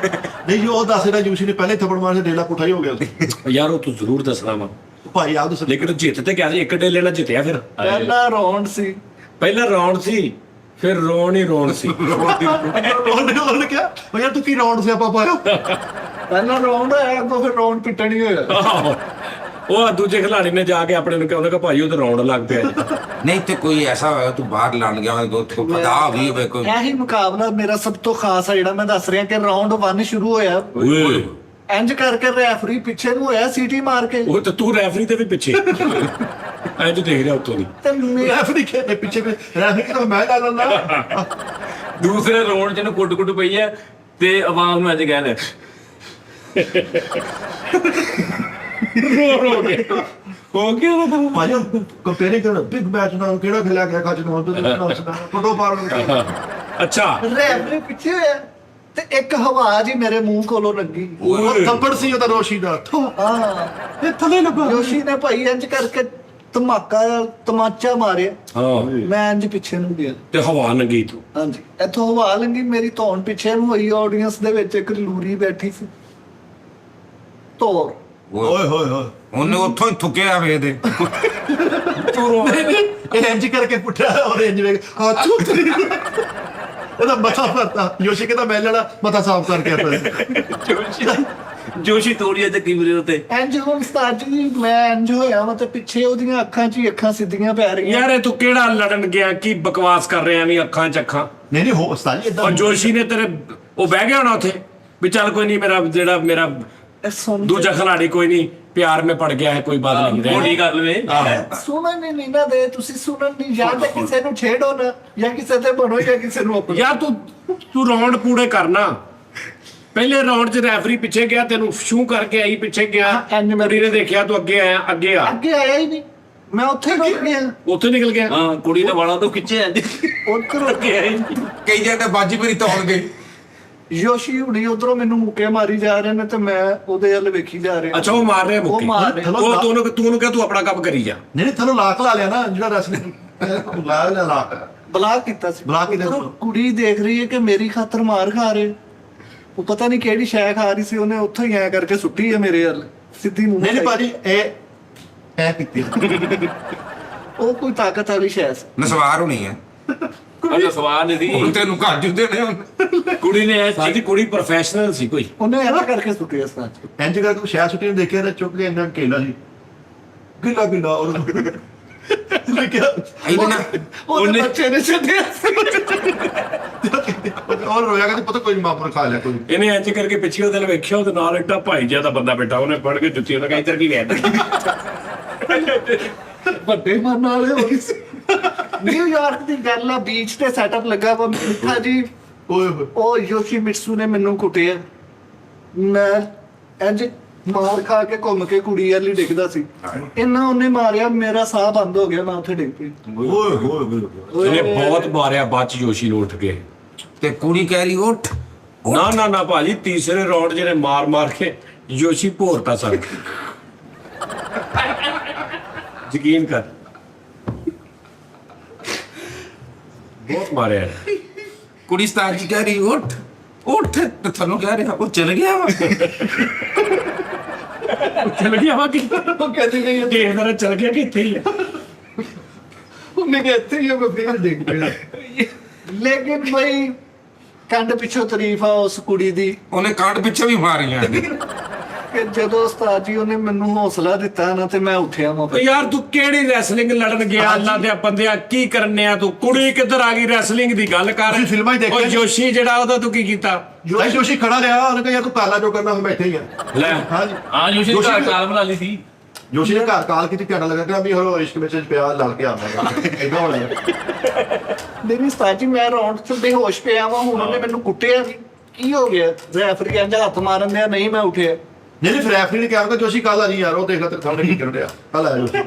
ਨਹੀਂ ਜੀ ਉਹ ਦੱਸ ਰਿਹਾ ਯੂਸ਼ੀ ਨੇ ਪਹਿਲੇ ਥੱਪੜ ਮਾਰ ਕੇ ਡੇਲਾ ਪੁੱਠਾ ਹੀ ਹੋ ਗਿਆ ਸੀ। ਯਾਰ ਉਹ ਤੂੰ ਜ਼ਰੂਰ ਦੱਸਣਾ ਵਾ। ਭਾਈ ਆਪ ਦੱਸ। ਲੇਕਿਨ ਜਿੱਤ ਤੇ ਗਿਆ ਸੀ, ਇੱਕ ਡੇਲੇ ਨਾਲ ਜਿੱਤਿਆ। ਫਿਰ ਪਹਿਲਾ ਰਾਉਂਡ ਸੀ। ਪਹਿਲਾ ਰਾਉਂਡ ਸੀ, ਫਿਰ ਰੌਣ ਸੀ। ਉਹਨੇ ਕਿਹਾ ਉਹ ਯਾਰ ਤੂੰ ਕੀ ਰਾਉਂਡ ਸੀ ਆਪਾਂ ਪਾਇਆ। ਪਹਿਲਾ ਰਾਉਂਡ ਹੋਇਆ, ਅੱਗੋਂ ਫਿਰ ਰਾਉਂਡ ਪਿੱਟਣ ਹੀ ਹੋਇਆ। ਆਹੋ। ਉਹ ਦੂਜੇ ਖਿਲਾੜੀ ਨੇ ਜਾ ਕੇ ਆਪਣੇ ਨੂੰ ਕਿਹਾ, ਉਹਨੇ ਕਿਹਾ ਭਾਈ ਉਹ ਤਾਂ ਰਾਉਂਡ ਲੱਗ ਪਿਆ ਜੀ। ਨਹੀਂ ਤੇ ਕੋਈ ਐਸਾ ਹੋਇਆ ਤੂੰ ਬਾਹਰ ਲੜ ਗਿਆ ਹੋਵੇ ਕੋਈ ਪਤਾ ਹੋ ਗਈ ਹੋਵੇ ਕੋਈ। ਇਹੀ ਮੁਕਾਬਲਾ ਮੇਰਾ ਸਭ ਤੋਂ ਖਾਸ ਆ ਜਿਹੜਾ ਮੈਂ ਦੱਸ ਰਿਹਾ ਕਿ ਰਾਉਂਡ 1 ਸ਼ੁਰੂ ਹੋਇਆ। ਓਏ ਇੰਜ ਕਰਕੇ ਰੈਫਰੀ ਪਿੱਛੇ ਨੂੰ ਹੋਇਆ ਸੀਟੀ ਮਾਰ ਕੇ ਉਹ ਤਾਂ ਤੂੰ ਰੈਫਰੀ ਤੇ ਵੀ ਪਿੱਛੇ ਐਂ ਦੇਖ ਰਿਹਾ ਉੱਤੋਂ ਦੀ। ਤੇ ਰੈਫਰੀ ਕੇ ਪਿੱਛੇ ਰੈਫਰੀ ਕਿ ਮੈਂ ਲਾ ਲੈਂਦਾ। ਦੂਸਰੇ ਰੌਂਡ ਚ ਇਹਨੂੰ ਕੁੱਟ ਪਈ ਹੈ ਤੇ ਆਵਾਮ ਨੂੰ ਅੱਜ ਕਹਿੰਦੇ ਹੋ ਗਿਆ ਉਹ ਭਾਈ ਕੰਪੇਅਰਿੰਗ ਕਰ ਬਿਗ ਮੈਚ ਨਾਲ ਕਿਹੜਾ ਖੇਲਿਆ ਗਿਆ ਕੱਜ ਨੂੰ ਫੋਟੋ ਪਾਰ ਅੱਛਾ ਰੈਫਰੀ ਪਿੱਛੇ ਹੋਇਆ ਤੇ ਇੱਕ ਹਵਾ ਜੀ ਮੇਰੇ ਮੂੰਹ ਕੋਲੋਂ ਲੱਗੀ। ਉਹ ਥੱਪੜ ਸੀ ਉਹਦਾ ਰੋਸ਼ੀ ਦਾ। ਹਾਂ ਇਹ ਥੱਲੇ ਲੱਗਾ। ਯੋਸ਼ੀ ਨੇ ਭਾਈ ਇੰਜ ਕਰਕੇ ਤਮਾਚਾ ਮਾਰਿਆ। ਹਾਂ ਮੈਂ ਇੰਜ ਪਿੱਛੇ ਨੂੰ ਗਿਆ ਤੇ ਹਵਾ ਨੰਗੀ ਤੂੰ। ਹਾਂਜੀ ਇੱਥੋਂ ਹਵਾ ਲੰਗੀ, ਮੇਰੀ ਧੌਣ ਪਿੱਛੇ ਨੂੰ ਹੋਈ। ਆਡੀਅנס ਦੇ ਵਿੱਚ ਇੱਕ ਲੂਰੀ ਬੈਠੀ ਸੀ ਧੌਰ। ਓਏ ਹੋਏ ਹੋਏ ਉਹਨੇ ਉੱਥੋਂ ਹੀ ਥੁੱਕਿਆ ਵੇ ਦੇ। ਇਹ ਇੰਜ ਕਰਕੇ ਪੁੱਠਾ ਔਰ ਇੰਜ ਵੇਖ ਆ ਚੂਤਰੀ ਇਹਦਾ ਮੱਥਾ ਫਰਤਾ। ਯੋਸ਼ੀ ਕਹਿੰਦਾ ਮੈਂ ਲੈਣਾ ਮੱਥਾ ਸਾਫ਼ ਕਰਕੇ ਆਤਾ। ਜੋਸ਼ੀ ਤੋੜੀਆ ਚੱਕੀ ਵੀਰੇ ਉੱਤੇ। ਇੰਜ ਹੁਣ ਉਸਤਾਦ ਜੀ ਮੈਂ ਇੰਜ ਹੋਇਆ ਵਾ ਤੇ ਪਿੱਛੇ ਉਹਦੀਆਂ ਅੱਖਾਂ 'ਚ ਹੀ ਅੱਖਾਂ ਸਿੱਧੀਆਂ ਪੈ ਰਹੀਆਂ। ਯਾਰ ਇਹ ਤੂੰ ਕਿਹੜਾ ਲੜਨ ਗਿਆ, ਕੀ ਬਕਵਾਸ ਕਰ ਰਿਹਾ ਵੀ ਅੱਖਾਂ ਚ ਅੱਖਾਂ? ਨਹੀਂ ਹੋ ਉਸਤਾਦ ਜੀ ਔਰ ਇਦਾਂ ਜੋਸ਼ੀ ਨੇ ਤੇਰੇ ਉਹ ਬਹਿ ਗਿਆ ਹੋਣਾ ਉੱਥੇ ਵੀ ਚੱਲ ਕੋਈ ਨਹੀਂ, ਮੇਰਾ ਜਿਹੜਾ ਮੇਰਾ ਇਹ ਸੁਣ ਦੂਜਾ ਖਿਲਾੜੀ ਕੋਈ ਨਹੀਂ, ਪਿਆਰ में पड़ गया है, कोई बात नहीं ਮੋਟੀ ਕਰ ਲਵੇ। ਸੁਣਨ ਨਹੀਂ ਨਾ ਦੇ ਤੁਸੀਂ, ਸੁਣਨ ਨਹੀਂ ਜਾਂ ਤਾਂ ਕਿਸੇ ਨੂੰ ਛੇੜੋ ਨਾ, ਜਾਂ ਕਿਸੇ ਤੇ ਬਣੋ ਜਾਂ ਕਿਸੇ ਨੂੰ ਆਪਣਾ। ਯਾਰ ਤੂੰ ਰਾਉਂਡ ਪੂਰੇ ਕਰਨਾ। ਪਹਿਲੇ ਰਾਉਂਡ 'ਚ ਰੈਫਰੀ ਪਿੱਛੇ ਗਿਆ, ਤੈਨੂੰ ਸ਼ੂ ਕਰਕੇ ਆਈ ਪਿੱਛੇ ਗਿਆ, ਕੁੜੀ ਨੇ ਦੇਖਿਆ ਤੂੰ ਅੱਗੇ ਆਇਆ, ਅੱਗੇ ਆ, ਅੱਗੇ ਆਇਆ ਹੀ ਨਹੀਂ, ਮੈਂ ਉੱਥੇ ਰੁਕ ਗਿਆ, ਉੱਥੇ ਨਿਕਲ ਗਿਆ। ਹਾਂ ਕੁੜੀ ਦੇ ਵਾਲਾਂ ਤੋਂ ਖਿੱਚੇ ਅੱਜ। ਉੱਧਰ ਰੁਕ ਗਿਆ ਹੀ ਨਹੀਂ। ਕਈ ਜਣੇ ਬਾਜੀ ਮੇਰੀ ਤੋੜ ਗਏ। ਯੋਸ਼ੀ ਹੁਣੀ ਉਧਰੋਂ ਮੈਨੂੰ ਮੁੱਕੇ ਮਾਰੀ ਜਾ ਰਹੇ ਨੇ ਤੇ ਮੈਂ ਉਹਦੇ ਵੱਲ ਵੇਖੀ ਜਾ ਰਿਹਾ। ਅੱਛਾ ਉਹ ਮਾਰ ਰਿਹਾ ਉਹ ਮੁੱਕੇ, ਮਾਰ ਰਿਹਾ। ਉਹ ਤੂੰ ਕਿਹਾ ਤੂੰ ਆਪਣਾ ਕੰਮ ਕਰੀ ਜਾ। ਨਹੀਂ ਥੱਲੋਂ ਲਾਕ ਲਾ ਲਿਆ ਨਾ ਜਿਹੜਾ ਰੈਸਲਿੰਗ ਲਾ ਲਿਆ ਲਾਕ। ਬਲਾਕ ਕੀਤਾ ਸੀ। ਬਲਾਕ ਕੀਤਾ ਸੀ। ਉੱਧਰੋਂ ਕੁੜੀ ਦੇਖ ਰਹੀ ਹੈ ਕਿ ਮੇਰੀ ਖਾਤਰ ਮਾਰ ਖਾ ਰਹੇ, ਉਹ ਪਤਾ ਨਹੀਂ ਕਿਹੜੀ ਸ਼ੈ ਖਾ ਰਹੀ ਸੀ, ਉਹਨੇ ਉੱਥੋਂ ਹੀ ਐ ਕਰਕੇ ਸੁੱਟੀ ਹੈ ਮੇਰੇ ਵੱਲ ਸਿੱਧੀ ਮੂੰਹ। ਨਹੀਂ ਭਾਜੀ ਇਹ ਕੀਤੀ ਉਹ ਕੋਈ ਤਾਕਤ ਵਾਲੀ ਸ਼ੈ ਸੀ। ਨਸਵਾਰ ਹੋਣੀ ਹੈ, ਅਜਾ ਸਵਾਲ ਨਹੀਂ ਹੁਣ ਸੀ। ਤੈਨੂੰ ਘਰ ਜੁਦੇ ਨੇ ਹੁਣ। ਕੁੜੀ ਨੇ ਸਾਡੀ ਕੁੜੀ ਪ੍ਰੋਫੈਸ਼ਨਲ ਸੀ ਕੋਈ। ਉਹਨੇ ਐਂ ਕਰਕੇ ਸੁੱਟੀ ਇਸ ਨਾਲ। ਇੰਜ ਕਰਕੇ ਸ਼ਾਇਦ ਸੁੱਟੀ ਨੂੰ ਦੇਖਿਆ ਤੇ ਚੁੱਕ ਕੇ ਇੰਨਾ ਕੇਲਾ ਸੀ ਗਿੱਲਾ ਗਿੱਲਾ ਉਹ ਲਿਖਿਆ ਇਹਦੇ ਨਾਲ ਉਹਨੇ ਬੱਚੇ ਨੇ ਛੱਡਿਆ ਔਰ ਰੋਇਆ ਕਹਿੰਦੇ ਪਤਾ ਕੋਈ ਮਾਪਰ ਖਾ ਲਿਆ ਕੋਈ। ਇਹਨੇ ਇੰਜ ਕਰਕੇ ਪਿੱਛੇ ਉਹਦੇ ਨਾਲ ਵੇਖਿਆ, ਉਹਦੇ ਨਾਲ ਇੱਡਾ ਭਾਈ ਜਿਹਾ ਦਾ ਬੰਦਾ ਬੈਠਾ, ਉਹਨੇ ਫੜ ਕੇ ਜੁੱਤੀ ਉਹਨੇ ਕਹਾ ਇੱਧਰ ਕੀ ਲਿਆ। ਵੱਡੇ ਮਰਨ ਵਾਲੇ ਹੋ ਗਏ ਸੀ। ਨਿਊਯਾਰਕ ਦੀ ਗੱਲ ਆ, ਬੀਚ ਤੇ ਸੈਟਅਪ ਲੱਗਾ ਵਾ ਮਿੱਠਾ ਜੀ। ਓਏ ਹੋਏ ਉਹ ਯੋਸ਼ੀ ਮਿਟਸੂ ਨੇ ਮੈਨੂੰ ਕੁੱਟਿਆ, ਮੈਂ ਇੰਜ ਮਾਰ ਖਾ ਕੇ ਘੁੰਮ ਕੇ ਕੁੜੀ ਵਾਲੀ ਡਿੱਗਦਾ ਸੀ, ਇੰਨਾ ਉਹਨੇ ਮਾਰਿਆ ਮੇਰਾ ਸਾਹ ਬੰਦ ਹੋ ਗਿਆ, ਮੈਂ ਉੱਥੇ ਡਿੱਗ ਪਈ। ਓਏ ਹੋਏ ਇਹਨੇ ਬਹੁਤ ਮਾਰਿਆ ਬਾਅਦ ਚ ਜੋਸ਼ੀ ਨੂੰ ਉੱਠ ਕੇ। ਤੇ ਕੁੜੀ ਕਹਿ ਰਹੀ ਉੱਠ। ਨਾ ਭਾਜੀ, ਤੀਸਰੇ ਰਾਉਂਡ ਜਿਹਨੇ ਮਾਰ ਕੇ ਜੋਸ਼ੀ ਭੋਰਤਾ ਸਨ। ਯਕੀਨ ਕਰ, ਬਹੁਤ ਮਾਰਿਆ। ਕੁੜੀ ਸਤਾਜ ਜੀ ਕਹਿ ਰਹੀ ਉੱਠ ਉੱਠ, ਤੇ ਤੁਹਾਨੂੰ ਕਹਿ ਰਿਹਾ ਉਹ ਚਲ ਗਿਆ ਵਾ। ਚਲ ਗਿਆ ਵਾ ਕਿ ਉਹ ਕਹਿੰਦੀ ਨਹੀਂ ਹੈ, ਦੇਖਦਾ ਚਲ ਗਿਆ ਕਿ ਇੱਥੇ ਹੀ ਆ। ਉਹਨੇ ਕਿਹਾ ਇੱਥੇ ਹੀ ਆ, ਮੈਂ ਫੇਰ ਡਿੱਗ ਪਿਆ। ਲੇਕਿਨ ਬਈ ਕੰਡ ਪਿੱਛੋਂ ਤਾਰੀਫ ਆ ਉਸ ਕੁੜੀ ਦੀ ਉਹਨੇ ਕਾਂਡ ਪਿੱਛੇ ਵੀ ਮਾਰੀਆਂ ਨੇ। ਕਿ ਜਦੋਂ ਉਸਤਾਦ ਜੀ ਉਹਨੇ ਮੈਨੂੰ ਹੌਸਲਾ ਦਿੱਤਾ ਨਾ ਤੇ ਮੈਂ ਉੱਠਿਆ ਮੈਂ ਓ ਯਾਰ ਤੂੰ ਕਿਹੜੀ ਰੈਸਲਿੰਗ ਲੜਨ ਗਿਆ? ਅੱਲਾ ਦੇ ਬੰਦਿਆ ਕੀ ਕਰਨਿਆ ਤੂੰ? ਕੁੜੀ ਕਿੱਧਰ ਆ ਗਈ? ਰੈਸਲਿੰਗ ਦੀ ਗੱਲ ਕਰ। ਤੁਸੀਂ ਫਿਲਮਾਂ 'ਚ ਦੇਖਿਆ ਓ ਜੋਸ਼ੀ ਜਿਹੜਾ ਉਹਦਾ ਤੂੰ ਕੀ ਕੀਤਾ? ਭਾਈ ਜੋਸ਼ੀ ਖੜਾ ਰਿਹਾ, ਉਹਨੇ ਕਿਹਾ ਯਾਰ ਤੂੰ ਕਾਲਾ ਜੋ ਕਰਨਾ ਹੁਣ ਬੈਠੇ ਹੀ ਆ। ਲੈ ਹਾਂਜੀ ਹਾਂ ਜੋਸ਼ੀ ਘਰ ਕਾਲ ਬਣਾ ਲਈ ਸੀ। ਜੋਸ਼ੀ ਨੇ ਘਰ ਕਾਲ ਕੀਤੀ, ਕਹਿਣ ਲੱਗਾ ਕਿ ਵੀ ਹੋਰ ਇਸ਼ਕ ਵਿੱਚ ਪਿਆ ਲੜ ਕੇ ਆਉਂਦਾ ਇਦਾਂ ਹੋਣਾ। ਮੇਰੀ ਉਸਤਾਦ ਜੀ ਮੈਂ ਰੌਂਡ 'ਚ ਬੇਹੋਸ਼ ਪਿਆ ਵਾਂ, ਹੁਣ ਉਹਨੇ ਮੈਨੂੰ ਕੁੱਟਿਆ ਵੀ, ਕੀ ਹੋ ਗਿਆ? ਰੈਫਰੀ ਕਹਿੰਦਾ ਹੱਥ ਮਾਰਨ ਦਿਆ, ਨਹੀਂ ਮੈਂ ਉੱਠਿਆ। ਨਹੀਂ ਫਿਰ ਰੈਫਰੀ ਨੇ ਕਿਹਾ ਕਿ ਜੋਸ਼ੀ ਕੱਲ ਆ ਜੀ ਯਾਰ, ਉਹ ਦੇਖ ਲੈ ਤੇਰੇ ਸਾਹਮਣੇ ਕੀ ਕਰ ਰਿਹਾ, ਕੱਲ ਆ ਜੋਸ਼ੀ।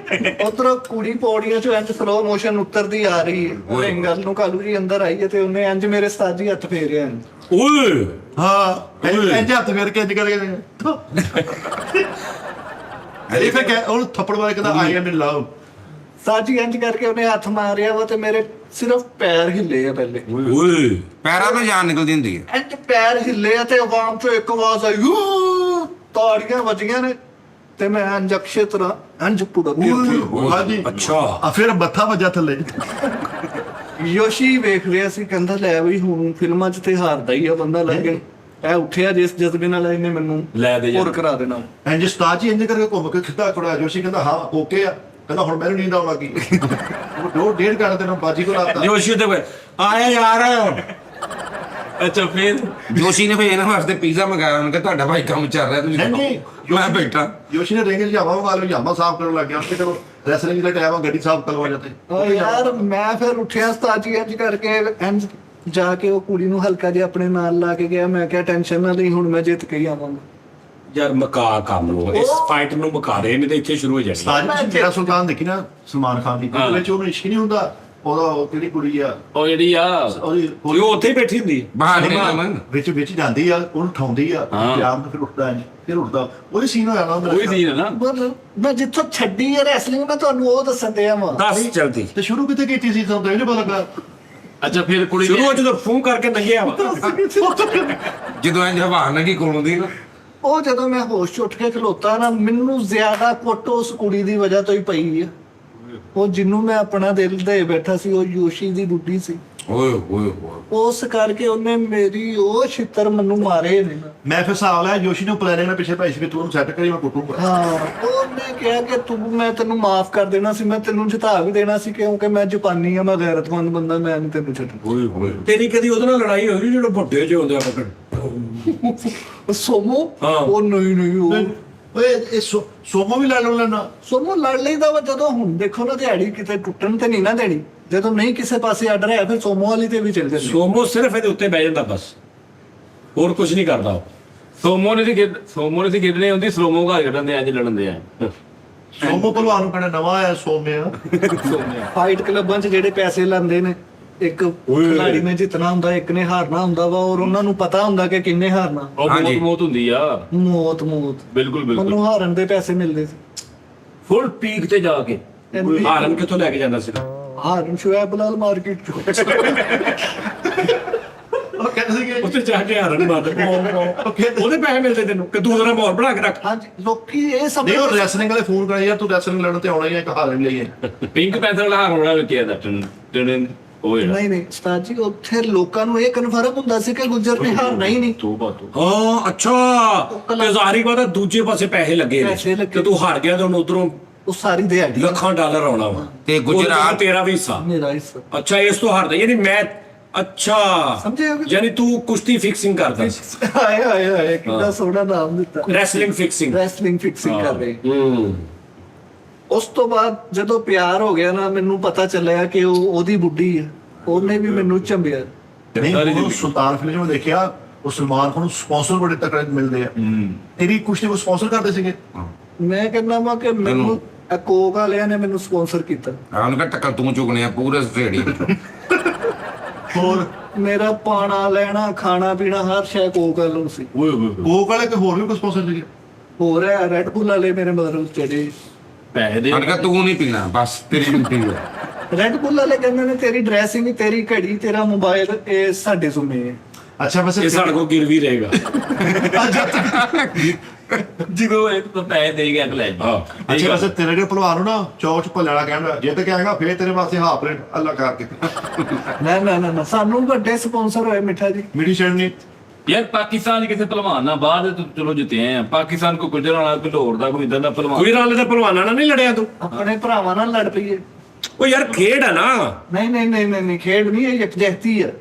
ਉਧਰੋਂ ਕੁੜੀ ਪੌੜੀਆਂ 'ਚੋਂ ਇੰਜ ਸਲੋ ਮੋਸ਼ਨ ਉਤਰਦੀ ਆ ਰਹੀ ਹੈ, ਰਿੰਗਲ ਨੂੰ ਕਾਲੂ ਜੀ ਅੰਦਰ ਆਈ ਹੈ ਤੇ ਉਹਨੇ ਇੰਜ ਮੇਰੇ ਉਸਤਾਦ ਜੀ ਹੱਥ ਫੇਰਿਆ ਇੰਜ। ਓਏ ਹਾਂ ਇੰਜ ਹੱਥ ਫੇਰ ਕੇ ਇੰਜ ਕਰਕੇ ਇਹ ਫਿਰ ਕਹਿ ਉਹਨੂੰ ਥੱਪੜ ਮਾਰ ਕੇ ਕਹਿੰਦਾ ਆਈ ਐਮ ਇਨ ਲਵ। ਸਾਜੀ ਇੰਜ ਕਰਕੇ ਉਹਨੇ ਹੱਥ ਮਾਰਿਆ ਵਾ ਤੇ ਮੇਰੇ ਸਿਰਫ ਪੈਰ ਹਿੱਲੇ ਆ ਪਹਿਲੇ, ਓਏ ਪੈਰਾਂ ਤੋਂ ਜਾਨ ਨਿਕਲਦੀ ਹੁੰਦੀ ਹੈ। ਇੰਜ ਪੈਰ ਹਿੱਲੇ ਆ ਤੇ ਆਵਾਮ 'ਚੋਂ ਇੱਕ ਆਵਾਜ਼ ਆਈ, ਤਾੜੀਆਂ ਵੱਜੀਆਂ ਨੇ ਤੇ ਮੈਂ ਇੰਜ ਅਕਸ਼ੇ ਤਰ੍ਹਾਂ ਇੰਜ ਪੁੜਕ ਕੇ ਹਾਂਜੀ ਅੱਛਾ। ਆ ਫਿਰ ਮੱਥਾ ਵੱਜਾ ਥੱਲੇ। ਯੋਸ਼ੀ ਵੇਖ ਰਿਹਾ ਸੀ, ਕਹਿੰਦਾ ਲੈ ਬਈ ਹੁਣ ਫਿਲਮਾਂ 'ਚ ਤੇ ਹਾਰਦਾ ਹੀ ਆ ਬੰਦਾ, ਲੱਗਣ ਇਹ ਉੱਠਿਆ ਜਿਸ ਜਜ਼ਬੇ ਨਾਲ ਇਹਨੇ ਮੈਨੂੰ ਲੈ ਦੇ ਹੋਰ ਕਰਾ ਦੇਣਾ। ਇੰਜ ਉਸਤਾਦ ਜੀ ਇੰਜ ਕਰਕੇ ਘੁੰਮ ਕੇ ਖਿੱਦਾ ਖੜਾ। ਜੋਸ਼ੀ ਕਹਿੰਦਾ ਹਾਂ ਓਕੇ ਆ, ਕਹਿੰਦਾ ਹੁਣ ਮੈਨੂੰ ਨੀਂਦ ਆਉਣ ਲੱਗੀ। ਉਹ ਡੇਢ ਘੰਟੇ ਨੂੰ ਬਾਜੀ ਕੋਲ ਆਤਾ। ਜੋਸ਼ੀ ਤੇ ਆਇਆ ਯਾਰ। ਅੱਛਾ ਫਿਰ ਜੋਸ਼ੀ ਨੇ ਫਿਰ ਇਹਨਾਂ ਵਾਸਤੇ ਪੀਜ਼ਾ ਮੰਗਾਇਆ, ਉਹਨੇ ਕਿਹਾ ਤੁਹਾਡਾ ਭਾਈ ਕੰਮ ਚੱਲ ਰਿਹਾ, ਤੁਸੀਂ ਨਹੀਂ ਖਾਓ। ਮੈਂ ਬੈਠਾ ਜੋਸ਼ੀ ਨੇ ਰਿੰਗ ਜਾਵਾ ਵਾਲ ਨੂੰ ਜਾਮਾ ਸਾਫ਼ ਕਰਨ ਲੱਗ ਗਿਆ। ਉੱਥੇ ਚਲੋ ਰੈਸਲਿੰਗ ਦਾ ਟਾਈਮ ਆ, ਗੱਡੀ ਸਾਫ਼ ਕਰਵਾ ਜਾਂਦੇ। ਓ ਯਾਰ ਮੈਂ ਫਿਰ ਉੱਠਿਆ ਉਸਤਾਦ ਜੀ ਇੰਜ ਕਰਕੇ, ਇੰਜ ਜਾ ਕੇ ਉਹ ਕੁੜੀ ਨੂੰ ਹਲਕਾ ਜਿਹਾ ਆਪਣੇ ਨਾਲ ਲਾ ਕੇ ਗਿਆ। ਮੈਂ ਕਿਹਾ ਟੈਨਸ਼ਨ ਨਾ ਲਈ, ਹੁਣ ਮੈਂ ਜਿੱਤ ਕੇ ਹੀ ਆਵਾਂਗਾ। ਯਾਰ ਮਕਾ ਕੰਮ ਨੂੰ, ਇਸ ਫਾਈਟ ਨੂੰ ਮਕਾ ਰਹੇ ਨੇ ਤੇ ਇੱਥੇ ਸ਼ੁਰੂ ਹੋ ਜਾਣੀ। ਉਸਤਾਦ ਜੀ ਮੇਰਾ ਸੁਲਤਾਨ ਦੇਖੀ ਨਾ ਸਲਮਾਨ ਖਾਨ ਦੀ, ਉਹਦੇ ਵਿੱਚ ਉਹਨੂੰ ਇਸ਼ਕ ਨਹੀਂ ਹੁੰਦਾ। ਉਹਦਾ ਉਹ ਕਿਹੜੀ ਕੁੜੀ ਆ ਉਹ ਜਿਹੜੀ ਆ ਉਹਦੀ ਉਹ ਉੱਥੇ ਹੀ ਬੈਠੀ ਹੁੰਦੀ। ਬਾਹਰ ਨਿਕਲ ਮੈਂ ਵਿੱਚ ਜਾਂਦੀ ਆ, ਉਹਨੂੰ ਉਠਾਉਂਦੀ ਆ, ਪਿਆਰ ਨਾਲ ਫਿਰ ਉੱਠਦਾ ਇੰਜ, ਫਿਰ ਉੱਠਦਾ। ਉਹਦੇ ਸੀਨ ਹੋਇਆ ਨਾ ਉਹੀ ਸੀ ਨਾ। ਪਰ ਮੈਂ ਜਿੱਥੋਂ ਛੱਡੀ ਹੈ ਰੈਸਲਿੰਗ, ਮੈਂ ਤੁਹਾਨੂੰ ਉਹ ਦੱਸਣ ਦਿਆ ਵਾਂ। ਦੱਸ ਜਲਦੀ। ਤੇ ਸ਼ੁਰੂ ਕਿਤੇ ਕੀਤੀ ਸੀ ਤੁਹਾਨੂੰ ਇਹ ਨਹੀਂ ਪਤਾ ਲੱਗਾ। ਅੱਛਾ ਫਿਰ ਕੁੜੀ ਸ਼ੁਰੂ ਜਦੋਂ ਫੋਨ ਕਰਕੇ ਲੰਘਿਆ ਵਾ, ਜਦੋਂ ਇੰਜ ਹਵਾ ਲੱਗੀ ਕੋਲੋਂ ਦੀ ਨਾ, ਉਹ ਜਦੋਂ ਮੈਂ ਹੋਸ਼ 'ਚ ਉੱਠ ਕੇ ਖਲੋਤਾ ਨਾ, ਮੈਨੂੰ ਜ਼ਿਆਦਾ ਕੁੱਟ ਉਸ ਕੁੜੀ ਦੀ ਵਜ੍ਹਾ ਤੋਂ ਹੀ ਪਈ ਆ। ਉਹ ਜਿਹਨੂੰ ਮੈਂ ਆਪਣਾ ਦਿਲ ਦੇ ਬੈਠਾ ਸੀ, ਉਹ ਯੋਸ਼ੀ ਦੀ ਬੁੱਢੀ ਸੀ। ਓਏ ਹੋਏ ਹੋਏ ਉਸ ਕਰਕੇ ਉਹਨੇ ਮੇਰੀ ਉਹ ਛਿੱਤਰ ਮੈਨੂੰ ਮਾਰੇ ਨੇ ਨਾ। ਮੈਂ ਫਿਰ ਹਿਸਾਬ ਲਾਇਆ ਜੋਸ਼ੀ ਨੂੰ ਪਲੈਨਿੰਗ ਨਾਲ ਪਿੱਛੇ ਭਾਈ ਸੀ ਵੀ ਤੂੰ ਉਹਨੂੰ ਸੈੱਟ ਕਰੀ ਮੈਂ ਕੁੱਟੂਗਾ। ਹਾਂ ਉਹਨੇ ਕਿਹਾ ਕਿ ਮੈਂ ਤੈਨੂੰ ਮਾਫ ਕਰ ਦੇਣਾ ਸੀ, ਮੈਂ ਤੈਨੂੰ ਜਿਤਾ ਵੀ ਦੇਣਾ ਸੀ, ਕਿਉਂਕਿ ਮੈਂ ਜਾਪਾਨੀ ਆ, ਮੈਂ ਗੈਰਤਮੰਦ ਬੰਦਾ, ਮੈਂ ਨਹੀਂ ਤੈਨੂੰ ਛੱਡਣਾ। ਓਏ ਹੋਏ ਤੇਰੀ ਕਦੀ ਉਹਦੇ ਨਾਲ ਲੜਾਈ ਹੋਈ ਨੀ ਜਿਹੜਾ ਵੱਡੇ ਜਿਹੇ ਹੁੰਦੇ ਆ ਪਕੜ ਸੋਮੋ ਹਾਂ। ਉਹ ਨਹੀਂ ਉਹ ਓਏ ਇਹ ਸੋਮੋ ਵੀ ਲੈ ਲਓ ਲੈਣਾ। ਸੋਮੋ ਲੜ ਲਈਦਾ ਵਾ ਜਦੋਂ ਹੁਣ ਦੇਖੋ ਨਾ ਦਿਹਾੜੀ ਕਿਤੇ ਟੁੱਟਣ ਤੇ ਨਹੀਂ ਨਾ ਦੇਣੀ, ਜਦੋਂ ਨਹੀਂ ਕਿਸੇ ਪਾਸੇ ਆਰਡਰ ਹੈ ਫਿਰ ਸੋਮੋ ਵਾਲੀ ਤੇ ਵੀ ਚੱਲ ਜਾਂਦੀ। ਸੋਮੋ ਸਿਰਫ ਇਹਦੇ ਉੱਤੇ ਬਹਿ ਜਾਂਦਾ ਬਸ, ਹੋਰ ਕੁਝ ਨਹੀਂ ਕਰਦਾ ਉਹ। ਸੋਮੋ ਨੇ ਸੀ ਖੇਡਣੇ ਹੁੰਦੀ, ਸਲੋਮੋ ਘਰ ਕੱਢਣ ਦੇ ਅੱਜ ਲੜਨ ਦੇ ਆ ਸੋਮੋ ਭਲਵਾਨ ਨੂੰ ਕਹਿੰਦਾ ਨਵਾਂ ਆਇਆ ਸੋਮਿਆ। ਫਾਈਟ ਕਲੱਬਾਂ 'ਚ ਜਿਹੜੇ ਪੈਸੇ ਲੈਂਦੇ ਨੇ, ਇੱਕ ਖਿਡਾਰੀ ਨੇ ਜਿੱਤਣਾ ਹੁੰਦਾ, ਇੱਕ ਨੇ ਹਾਰਨਾ ਹੁੰਦਾ ਵਾ, ਔਰ ਉਹਨਾਂ ਨੂੰ ਪਤਾ ਹੁੰਦਾ ਕਿ ਕਿੰਨੇ ਹਾਰਨਾ। ਉਹ ਹਾਂਜੀ। ਮੌਤ ਹੁੰਦੀ ਆ। ਮੌਤ ਬਿਲਕੁਲ ਮੈਨੂੰ ਹਾਰਨ ਦੇ ਪੈਸੇ ਮਿਲਦੇ ਸੀ। ਫੁੱਲ ਪੀਕ ਤੇ ਜਾ ਕੇ ਹਾਰਨ ਕਿੱਥੋਂ ਲੈ ਕੇ ਜਾਂਦਾ ਸੀ? ਹਾਰਨ ਸ਼ੁਐਬ ਲਾਲ ਮਾਰਕੀਟ ਚੋਂ। ਉਹ ਕਹਿੰਦੇ ਸੀਗੇ ਉੱਥੇ ਜਾ ਕੇ ਹਾਰਨ ਮਾਰਦਾ ਉਹਦੇ ਪੈਸੇ ਮਿਲਦੇ ਤੈਨੂੰ ਕਿ ਤੂੰ ਉਹਦਾ ਮਾਹੌਲ ਬਣਾ ਕੇ ਰੱਖ। ਹਾਂਜੀ ਲੋਕੀ ਇਹ ਨਹੀਂ ਉਹ ਸਮਝਦੇ ਰੈਸਲਿੰਗ ਵਾਲੇ ਫੋਨ ਕਰੇ ਯਾਰ ਤੂੰ ਰੈਸਲਿੰਗ ਲੜਨ ਤੇ ਆਉਣਾ ਹੀ ਹੈ, ਇੱਕ ਹਾਰਨ ਲਈ ਹੈ। ਪਿੰਕ ਪੈਂਥਰ ਵਾਲਾ ਹਾਰ ਹੋਣਾ ਵੇਖਿਆ ਦਾ ਟਨ ਉਹ ਜਿਹੜਾ ਨਹੀਂ ਉਸਤਾਦ ਜੀ, ਉੱਥੇ ਲੋਕਾਂ ਨੂੰ ਇਹ ਕਨਫਰਮ ਹੁੰਦਾ ਸੀ ਕਿ ਗੁੱਜਰ ਨੇ ਹਾਰਨਾ ਹੀ ਨਹੀਂ। ਤੋਬਾ ਹਾਂ ਅੱਛਾ, ਤੇ ਜ਼ਾਹਰੀ ਬਾਤ ਹੈ ਦੂਜੇ ਪਾਸੇ ਪੈਸੇ ਲੱਗੇ ਨੇ ਪੈਸੇ ਲੱਗੇ। ਤੇ ਤੂੰ ਹਾਰ ਗਿਆ ਤੇ ਹੁਣ ਉਧਰੋਂ ਉਹ ਸਾਰੀ ਦਿਹਾੜੀ ਲੱਖਾਂ ਡਾਲਰ ਆਉਣਾ ਵਾ ਤੇ ਗੁਜਰਾਤ ਤੇਰਾ ਵੀ ਹਿੱਸਾ। ਮੇਰਾ ਹਿੱਸਾ। ਅੱਛਾ ਇਸ ਤੋਂ ਹਾਰਦਾ ਯਾਨੀ ਮੈਂ ਅੱਛਾ ਸਮਝੇ ਹੋ? ਯਾਨੀ ਤੂੰ ਕੁਸ਼ਤੀ ਫਿਕਸਿੰਗ ਕਰਦਾ ਹਾਏ ਹਾਏ ਹਾਏ ਕਿੰਨਾ ਸੋਹਣਾ ਨਾਮ ਦਿੱਤਾ। Wrestling fixing. ਰੈਸਲਿੰਗ ਫਿਕਸਿੰਗ ਕਰ ਰਹੇ। ਹੂੰ ਉਸ ਤੋਂ ਬਾਅਦ ਜਦੋਂ ਪਿਆਰ ਹੋ ਗਿਆ ਨਾ, ਮੈਨੂੰ ਪਤਾ ਚੱਲਿਆ ਕਿ ਉਹ ਉਹਦੀ ਬੁੱਢੀ ਹੈ, ਉਹਨੇ ਵੀ ਮੈਨੂੰ ਚੰਬਿਆ। ਨਹੀਂ ਉਹ ਸੁਲਤਾਨ ਫਿਲਮ ਵਿੱਚ ਦੇਖਿਆ ਉਹ ਸਲਮਾਨ ਖਾਨ ਨੂੰ ਸਪਾਂਸਰ ਬੜੇ ਤਕੜੇ ਮਿਲਦੇ ਆ। ਤੇਰੀ ਕੁਸ਼ਤੀ ਨੂੰ ਸਪਾਂਸਰ ਕਰਦੇ ਸੀਗੇ। ਮੈਂ ਕਹਿੰਦਾ ਵਾ ਕਿ ਮੈਨੂੰ ਇਹ ਕੋਕ ਵਾਲਿਆਂ ਨੇ ਮੈਨੂੰ ਸਪਾਂਸਰ ਕੀਤਾ। ਉਹਨੂੰ ਕਹ ਟੱਕਰ ਤੂੰ ਚੁਗਨੇ ਆ ਪੂਰੇ ਸਟੇਡੀਅਮ। ਹੋਰ ਮੇਰਾ ਪਾਣਾ ਲੈਣਾ ਖਾਣਾ ਪੀਣਾ ਹਰ ਸ਼ੈ ਕੋਕ ਵਾਲੋਂ ਸੀ। ਓਏ ਓਏ ਕੋਕ ਵਾਲੇ ਕੋਈ ਹੋਰ ਵੀ ਕੋਈ ਸਪਾਂਸਰ ਸੀਗੇ। ਹੋ ਰਿਹਾ ਰੈਡ ਬੁੱਲ ਵਾਲੇ ਮੇਰੇ ਮਦਰ ਚੜੇ। ਪੈਸੇ ਦੇ ਉਹਨੂੰ ਕਹ ਤੂੰ ਨਹੀਂ ਪੀਣਾ ਬਸ ਤੇਰੀ ਡਿਊਟੀ ਹੈ। ਰੈਡ ਬੁੱਲ ਵਾਲੇ ਕਹਿੰਦੇ ਨੇ ਤੇਰੀ ਡਰੈਸਿੰਗ, ਤੇਰੀ ਘੜੀ, ਤੇਰਾ ਮੋਬਾਈਲ ਇਹ ਸਾਡੇ ਸੁਮੇ ਹੈ। ਅੱਛਾ ਵੈਸੇ ਇਹ ਸਾਡੇ ਕੋਲ ਗਿਰਵੀ ਰਹੇਗਾ। ਜਦੋਂ ਇਹ ਤਾਂ ਪੈਸੇ ਦੇ ਕੇ ਅਗਲੇ ਹਾਂ ਅੱਛਾ ਵੈਸੇ ਤੇਰੇ ਜਿਹੜੇ ਭਲਵਾਨ ਨੂੰ ਨਾ ਚੌਕ ਭੱਲੇ ਵਾਲਾ ਕਹਿੰਦਾ ਜੇ ਤੇ ਕਹੇਗਾ ਫੇਰ ਤੇਰੇ ਵਾਸਤੇ ਹਾਫ ਪਲੇਟ ਅੱਲਾ ਕਰਕੇ ਨਾ ਸਾਨੂੰ ਵੱਡੇ ਸਪਾਂਸਰ ਹੋਏ ਮਿੱਠਾ ਜੀ। ਮਿੱਠੀ ਸ਼ਰਨੀ। ਯਾਰ ਪਾਕਿਸਤਾਨ ਦੇ ਕਿਸੇ ਭਲਵਾਨ ਨਾਲ ਬਾਹਰ ਦੇ ਚਲੋ ਜਿੱਤੇ ਆ, ਪਾਕਿਸਤਾਨ ਕੋ ਗੁਜਰਾਂ ਵਾਲਾ ਕੋਈ ਲਾਹੌਰ ਦਾ ਕੋਈ ਇਦਾਂ ਦਾ ਭਲਵਾਨ ਕੋਈ ਨਾਲ ਦੇ ਪਹਿਲਵਾਨਾਂ ਨਾਲ ਨਹੀਂ ਲੜਿਆ ਤੂੰ? ਆਪਣੇ ਭਰਾਵਾਂ ਨਾਲ ਲੜ ਪਈਏ। ਉਹ ਯਾਰ ਖੇਡ ਆ ਨਾ। ਨਹੀਂ ਖੇਡ ਨਹੀਂ, ਇਹ ਯਕਜਹਿਤੀ ਹੈ।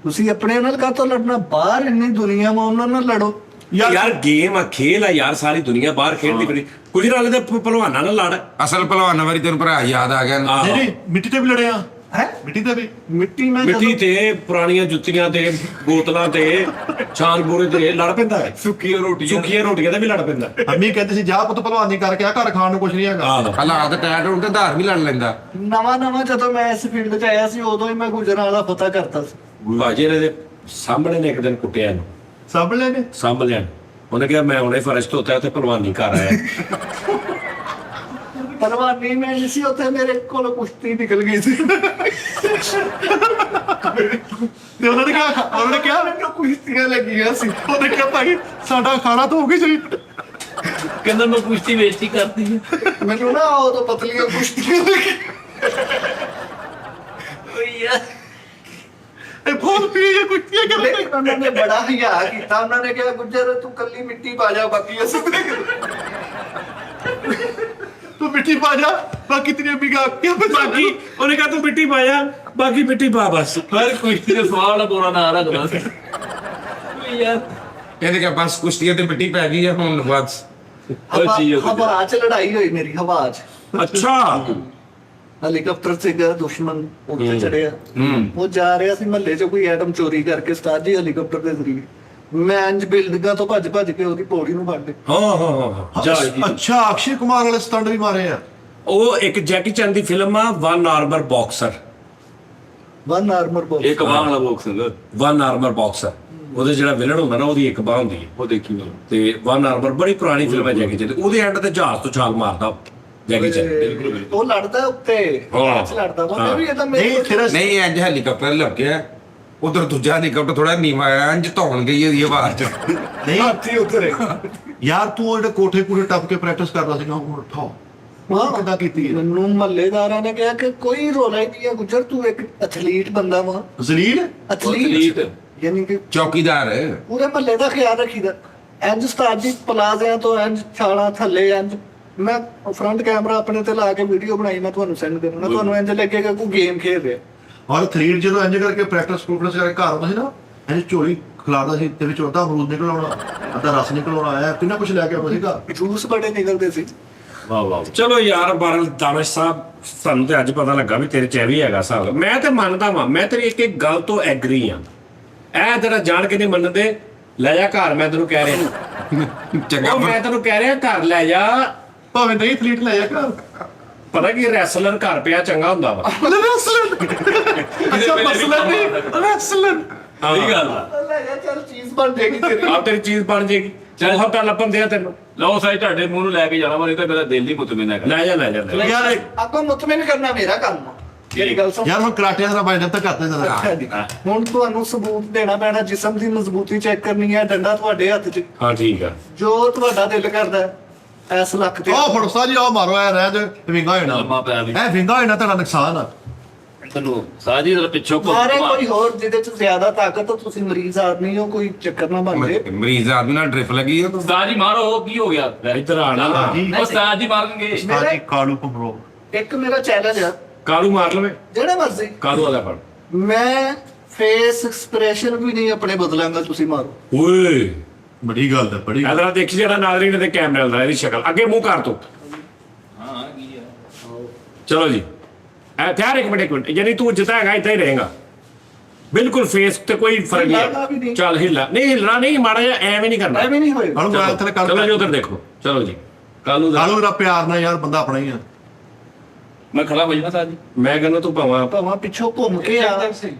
ਤੁਸੀਂ ਆਪਣੇ ਨਾਲ ਕਾਹਤੋਂ ਲੜਨਾ? ਬਾਹਰ ਇੰਨੀ ਦੁਨੀਆ ਵਾ, ਉਹਨਾਂ ਨਾਲ ਲੜੋ। ਯਾਰ ਗੇਮ ਆ, ਖੇਲ ਆ ਯਾਰ, ਸਾਰੀ ਦੁਨੀਆ ਬਾਹਰ ਖੇਡਦੀ ਪਈ। ਕੁਝ ਨਾਲ ਦੇ ਪਹਿਲਵਾਨਾਂ ਨਾਲ ਲੜ। ਅਸਲ ਭਲਵਾਨ ਵਾਰੀ ਤੈਨੂੰ ਭਰਾ ਯਾਦ ਆ ਗਿਆ। ਆਹੋ। ਨਹੀਂ ਮਿੱਟੀ ਤੇ ਵੀ ਲੜਿਆ। ਹੈ ਮਿੱਟੀ ਤੇ ਵੀ ਮਿੱਟੀ ਮੈਂ ਮਿੱਟੀ ਤੇ ਪੁਰਾਣੀਆਂ ਜੁੱਤੀਆਂ ਤੇ ਬੋਤਲਾਂ ਤੇ ਛਾਨ ਬੋਰੇ ਤੇ ਲੜ ਪੈਂਦਾ ਹੈ। ਸੁੱਕੀਆਂ ਰੋਟੀਆਂ ਤੇ ਵੀ ਲੜ ਪੈਂਦਾ। ਅੰਮੀ ਕਹਿੰਦੀ ਸੀ ਜਾ ਪੁੱਤ ਭਲਵਾਨੀ ਕਰਕੇ ਆ, ਘਰ ਖਾਣ ਨੂੰ ਕੁਝ ਨਹੀਂ ਹੈਗਾ। ਆਹੋ ਹਾਲਾਤ ਟੈਟ ਹੋਣ ਤੇ ਧਾਰ ਵੀ ਲੜ ਲੈਂਦਾ। ਨਵਾਂ ਜਦੋਂ ਮੈਂ ਇਸ ਫੀਲਡ 'ਚ ਆਇਆ ਸੀ, ਉਦੋਂ ਹੀ ਮੈਂ ਗੁਜਰਾਂ ਵਾਲਾ ਪਤਾ ਕਰਤਾ ਸੀ। ਭਾਜੀ ਇਹਨੇ ਦੇ ਸਾਹਮਣੇ ਨੇ ਇੱਕ ਦਿਨ ਕੁੱਟਿਆ ਇਹਨੂੰ, ਸਭ ਲੈਣੇ ਸਾਂਭਲਿਆ। ਉਹਨੇ ਕਿਹਾ ਮੈਂ ਹੁਣੇ ਫਰਸ਼ ਤੋਂ ਉੱਤੇ ਪਹਿਲਵਾਨੀ ਕਰ ਆਇਆ। ਪਰਵਾਨੀ ਮੈਂ ਨਹੀਂ ਸੀ ਉੱਥੇ, ਮੇਰੇ ਕੋਲ ਕੁਸ਼ਤੀ ਨਿਕਲ ਗਈ ਸੀ। ਤੇ ਉਹਨਾਂ ਨੇ ਕਿਹਾ ਮੈਨੂੰ ਕੁਸ਼ਤੀਆਂ ਲੱਗੀਆਂ ਸੀ। ਉਹਨੇ ਕਿਹਾ ਭਾਈ ਸਾਡਾ ਖਾਣਾ ਤਾਂ ਹੋ ਗਿਆ ਜੀ। ਕਹਿੰਦਾ ਮੈਂ ਕੁਸ਼ਤੀ ਵੇਚੀ ਕਰਦੀ ਹੈ। ਮੈਨੂੰ ਨਾ ਉਦੋਂ ਪਤਲੀਆਂ ਕੁਸ਼ਤੀਆਂ ਲੱਗੀਆਂ। ਯਾਰ ਇਹ ਫੋਨ ਪੀ ਇਹ ਕੁਸ਼ਤੀਆਂ ਕਰਦੇ। ਲੇਕਿਨ ਉਹਨਾਂ ਨੇ ਬੜਾ ਹਿਆ ਕੀਤਾ। ਉਹਨਾਂ ਨੇ ਕਿਹਾ ਗੁੱਜਰ ਤੂੰ ਕੱਲੀ ਮਿੱਟੀ ਪਾ ਜਾ, ਬਾਕੀ ਅਸੀਂ ਤੂੰ ਮਿੱਟੀ ਪਾ ਜਾ ਬਾਕੀ ਤੇਰੀ ਅੰਮੀ ਕਾ ਕੀ ਬਾਕੀ ਉਹਨੇ ਕਿਹਾ ਤੂੰ ਮਿੱਟੀ ਪਾਇਆ, ਬਾਕੀ ਮਿੱਟੀ ਪਾ ਬਸ। ਹਰ ਕੁਸ਼ਤੀ ਦੇ ਸਵਾਲ ਦਾ ਪੂਰਾ ਨਾਂ ਰੱਖਦਾ ਸੀ। ਓਏ ਯਾਰ ਕਹਿੰਦੇ ਕਿ ਬਸ ਕੁਸ਼ਤੀਆਂ ਤੇ ਮਿੱਟੀ ਪੈ ਗਈ ਹੈ ਹੁਣ ਬਸ। ਹਵਾ 'ਚ ਲੜਾਈ ਹੋਈ ਮੇਰੀ, ਹਵਾ 'ਚ। ਅੱਛਾ ਹੈਲੀਕਾਪਟਰ ਸੀਗਾ, ਦੁਸ਼ਮਣ ਉੱਤੇ ਚੜਿਆ। ਉਹ ਜਾ ਰਿਹਾ ਸੀ ਮਹੱਲੇ 'ਚ, ਕੋਈ ਐਟਮ ਚੋਰੀ ਕਰਕੇ ਉਸਤਾਦ ਜੀ ਹੈਲੀਕਾਪਟਰ ਦੇ ਜ਼ਰੀਏ। ਮੈਂ ਇੰਜ ਬਿਲਡਿੰਗਾਂ ਤੋਂ ਭੱਜ ਕੇ ਉਹਦੀ ਪੌੜੀ ਨੂੰ ਫੜ ਲਿਆ। ਹਾਂ ਜਾ ਜੀ। ਅੱਛਾ ਅਕਸ਼ੇ ਕੁਮਾਰ ਵਾਲੇ ਸਟੰਟ ਵੀ ਮਾਰੇ ਆ। ਉਹ ਇੱਕ ਜੈਕੀ ਚੈਨ ਦੀ ਫਿਲਮ ਆ, one Armour boxer. One Armour ਬੋਲ ਇੱਕ ਬਾਹ ਵਾਲਾ ਬਾਕਸਿੰਗ ਵਨ ਆਰਮਰ ਬਾਕਸਰ, ਉਹਦੇ ਜਿਹੜਾ ਵਿਲਨ ਹੁੰਦਾ ਨਾ ਉਹਦੀ ਇੱਕ ਬਾਹ ਹੁੰਦੀ ਹੈ। ਉਹ ਦੇਖੀ ਮੈਂ। ਤੇ ਵਨ ਆਰਮਰ ਬੜੀ ਪੁਰਾਣੀ ਫਿਲਮ ਹੈ ਜੈਕੀ ਚੈਨ ਦੀ। ਉਹਦੇ ਐਂਡ ਤੇ ਜਹਾਜ਼ ਤੋਂ ਛਾਲ ਮਾਰਦਾ ਜੈਕੀ ਚੈਨ। ਉਹ ਲੜਦਾ ਉੱਤੇ ਹਾਂ। ਲੜਦਾ ਵਾ ਵੀ ਇਹ ਤਾਂ ਮੇਰੇ ਨਹੀਂ ਤੇਰਾ ਨਹੀਂ ਇੰਜ ਹੈਲੀਕਾਪਟਰ ਲੱਗਿਆ ਉਧਰ ਦੂਜਾ ਹੈਲੀਕਾਪਟਰ ਥੋੜਾ ਨੀਵਾਂ ਆਇਆ ਇੰਜ ਧੌਣ ਗਈ ਉਹਦੀ ਆਵਾਜ਼ ਚ। ਨਹੀਂ ਹਾਥੀ ਉਤਰੇ। ਯਾਰ ਤੂੰ ਉਹ ਜਿਹੜੇ ਕੋਠੇ ਟੱਪ ਕੇ ਪ੍ਰੈਕਟਿਸ ਕਰਦਾ ਸੀਗਾ ਹੁਣ ਉਠਾਓ ਉਹ ਕਿੱਦਾਂ ਕੀਤੀ ਹੈ ਮੈਨੂੰ ਮਹੱਲੇਦਾਰਾਂ ਨੇ ਕਿਹਾ ਕਿ ਕੋਈ ਰੋਲਾ ਹੀ ਨਹੀਂ ਹੈ ਗੁੱਜਰ, ਤੂੰ ਇੱਕ ਐਥਲੀਟ ਬੰਦਾ ਵਾ। ਜ਼ਲੀਲ ਐਥਲੀਟ ਯਾਨੀ ਕਿ ਚੌਕੀਦਾਰ ਪੂਰੇ ਮਹੱਲੇ ਦਾ ਖਿਆਲ ਰੱਖੀਦਾ। ਇੰਜ ਉਸਤਾਦ ਜੀ ਪਲਾਜ਼ਿਆਂ ਤੋਂ ਇੰਜ ਛਾਲਾਂ ਥੱਲੇ ਇੰਜ, ਮੈਂ ਫਰੰਟ ਕੈਮਰਾ ਆਪਣੇ ਤੇ ਲਾ ਕੇ ਵੀਡੀਓ ਬਣਾਈ, ਮੈਂ ਤੁਹਾਨੂੰ ਸੈਂਡ ਕਰੂੰਗਾ, ਤੁਹਾਨੂੰ ਇੰਜ ਲੱਗੇਗਾ ਕੋਈ ਗੇਮ ਖੇਡ ਰਿਹਾ। ਔਰ ਐਥਲੀਟ ਜਦੋਂ ਇੰਜ ਕਰਕੇ ਪ੍ਰੈਕਟਿਸ ਕਰਕੇ ਘਰ ਆਉਂਦਾ ਸੀ ਨਾ, ਇੰਜ ਝੋਲੀ ਖਿਲਾਰਦਾ ਸੀ, ਤੇ ਵਿੱਚੋਂ ਅੱਧਾ ਅਮਰੂਦ ਨਿਕਲ ਆਉਣਾ, ਅੱਧਾ ਰਸ ਨਿਕਲ ਆਉਣਾ, ਆਇਆ ਕਿੰਨਾ ਕੁਝ ਲੈ ਕੇ ਆਉਂਦਾ ਸੀਗਾ। ਜੂਸ ਬੜੇ ਨਿਕਲਦੇ ਸੀ। ਵਾਹ ਵਾਹ ਚਲੋ ਯਾਰ ਬਾਰਲ ਦਾਨਿਸ਼ ਸਾਹਿਬ, ਸਾਨੂੰ ਤੇ ਅੱਜ ਪਤਾ ਲੱਗਾ ਵੀ ਤੇਰੇ ਚ ਇਹ ਵੀ ਹੈਗਾ ਹਿਸਾਬ। ਮੈਂ ਤੇ ਮੰਨਦਾ ਵਾਂ, ਮੈਂ ਤੇਰੀ ਇੱਕ ਇੱਕ ਗੱਲ ਤੋਂ ਐਗਰੀ ਆ। ਇਹ ਤੇਰਾ ਜਾਣ ਕੇ ਨਹੀਂ ਮੰਨਦੇ, ਲੈ ਜਾ ਘਰ, ਮੈਂ ਤੈਨੂੰ ਕਹਿ ਰਿਹਾ। ਚੰਗਾ ਉਹ ਮੈਂ ਤੈਨੂੰ ਕਹਿ ਰਿਹਾ ਘਰ ਲੈ ਜਾ। ਭਾਵੇਂ ਨਹੀਂ ਐਥਲੀਟ ਲੈ ਜਾ ਘਰ। ਪਤਾ ਕੀ ਰੈਸਲਰ ਘਰ ਪਿਆ ਚੰਗਾ ਹੁੰਦਾ ਵਾ। ਅੱਛਾ ਮਸਲਾ ਨਹੀਂ ਰੈਸਲਰ। ਸਹੀ ਗੱਲ ਆ। ਲੈ ਜਾ ਚੱਲ, ਚੀਜ਼ ਬਣ ਜਾਏਗੀ ਤੇਰੀ। ਆਪ ਤੇਰੀ ਚੀਜ਼ ਬਣ ਜਾਏਗੀ। ਚੱਲ। ਬਹੁਤ ਲੱਭਣ ਦਿਆ ਤੈਨੂੰ। ਲਓ ਸਾਈ ਤੁਹਾਡੇ ਮੂੰਹ ਨੂੰ ਲੈ ਕੇ ਜਾਣਾ ਵਾਲੀ ਤਾਂ ਮੇਰਾ ਦਿਲ ਹੀ ਮੁਤਮਿਨ ਹੈਗਾ। ਲੈ ਜਾ ਲੈ ਜਾ ਲੈ ਜਾ। ਯਾਰ ਆਪਾਂ ਮੁਤਮਿਨ ਕਰਨਾ ਮੇਰਾ ਕੰਮ ਆ। ਮੇਰੀ ਗੱਲ ਸੁਣ। ਯਾਰ ਹੁਣ ਕਰਾਟੇ ਦਾ ਬਾਈ ਤਾਂ ਕਰਦੇ ਜਰਾ। ਅੱਛਾ ਜੀ, ਹੁਣ ਤੁਹਾਨੂੰ ਸਬੂਤ ਦੇਣਾ ਪੈਣਾ, ਜਿਸਮ ਦੀ ਮਜ਼ਬੂਤੀ ਚੈੱਕ ਕਰਨੀ ਹੈ, ਡੰਡਾ ਤੁਹਾਡੇ ਹੱਥ 'ਚ, ਹਾਂ ਠੀਕ ਆ। ਜੋ ਤੁਹਾਡਾ ਦਿਲ ਕਰਦਾ ਹੈ ਇਸ ਲੱਕ ਤੇ। ਆਹ ਫੜੋ ਸਾਜੀ, ਆਹ ਮਾਰੋ, ਐ ਰਹਿ ਜਾ ਵਿੰਗਾ ਹੋਣਾ। ਲੰਮਾ ਪਿਆ ਵੀ। ਐ ਵਿੰਗਾ ਹੋਣਾ ਤੁਹਾਡਾ ਨੁਕਸਾਨ ਆ। ਤੈਨੂੰ ਸਾਜੀ ਜਰਾ ਪਿੱਛੋਂ ਮਾਰੇ ਕੋਈ ਹੋਰ ਜਿਹਦੇ 'ਚ ਜ਼ਿਆਦਾ ਤਾਕਤ, ਤੁਸੀਂ ਮਰੀਜ਼ ਆਦਮੀ ਹੋ, ਕੋਈ ਚੱਕਰ ਨਾ ਬਣ ਜੇ। ਮਰੀਜ਼ ਆਦਮੀ ਨਾਲ ਡ੍ਰਿਪ ਲੱਗੀ ਆ। ਸਾਜੀ ਮਾਰੋ, ਉਹ ਕੀ ਹੋ ਗਿਆ? ਇੱਧਰ ਆ ਨਾ। ਉਹ ਸਾਜੀ ਮਾਰਨਗੇ। ਸਾਜੀ ਕਾਲੂ ਕੁਮਰੋ। ਇੱਕ ਮੇਰਾ ਚੈਲੰਜ ਆ, ਕਾਲੂ ਮਾਰ ਲਵੇ। ਜਿਹੜਾ ਮਰਜ਼ੀ, ਕਾਲੂ ਆ ਲੈ ਫੜ। ਮੈਂ ਫੇਸ ਐਕਸਪ੍ਰੈਸ਼ਨ ਵੀ ਨਹੀਂ ਆਪਣੇ ਬਦਲਾਂਗਾ, ਤੁਸੀਂ ਮਾਰੋ। ਓਏ ਬੜੀ ਗੱਲ ਹੈ, ਬੜੀ ਗੱਲ। ਇਧਰ ਦੇਖੀ ਜਿਹੜਾ ਨਾਜ਼ਰੀਨ ਦੇ ਕੈਮਰੇ ਵਾਲਾ, ਇਹਦੀ ਸ਼ਕਲ ਅੱਗੇ ਮੂੰਹ ਕਰ ਤੂੰ। ਹਾਂ ਕੀ ਆ? ਚਲੋ ਜੀ, ਤਿਆਰ, ਇੱਕ ਮਿੰਟ। ਯਾਨੀ ਤੂੰ ਜਿੱਤਾ ਹੈਗਾ ਇੱਥੇ ਹੀ ਰਹੇਗਾ, ਬਿਲਕੁਲ ਫੇਸ ਤੇ ਕੋਈ ਫਰਕ ਹਿੱਲਣਾ ਵੀ ਨਹੀਂ। ਨਹੀਂ। ਚੱਲ ਹਿੱਲਣਾ ਨਹੀਂ, ਮਾੜਾ ਜਿਹਾ ਐਵੇਂ ਨਹੀਂ ਕਰਨਾ। ਐਵੇਂ ਨਹੀਂ ਹੋਏਗਾ। ਹਣ ਮੈਂ ਥਲੇ ਚਲੋ ਜੀ ਕਰ ਉਧਰ ਦੇਖੋ। ਚਲੋ ਜੀ ਕਾਲੂ ਦਾ ਕਾਲੂ ਦਾ ਪਿਆਰ ਨਾਲ ਯਾਰ, ਬੰਦਾ ਆਪਣਾ ਹੀ ਆ। ਮੈਂ ਖੜਾ ਹੋ ਜਾਣਾ ਸਾਜੀ। ਮੈਂ ਕਹਿੰਦਾ ਤੂੰ ਭਾਵਾਂ ਭਾਵੇਂ ਪਿੱਛੋਂ ਘੁੰਮ ਕੇ ਆ,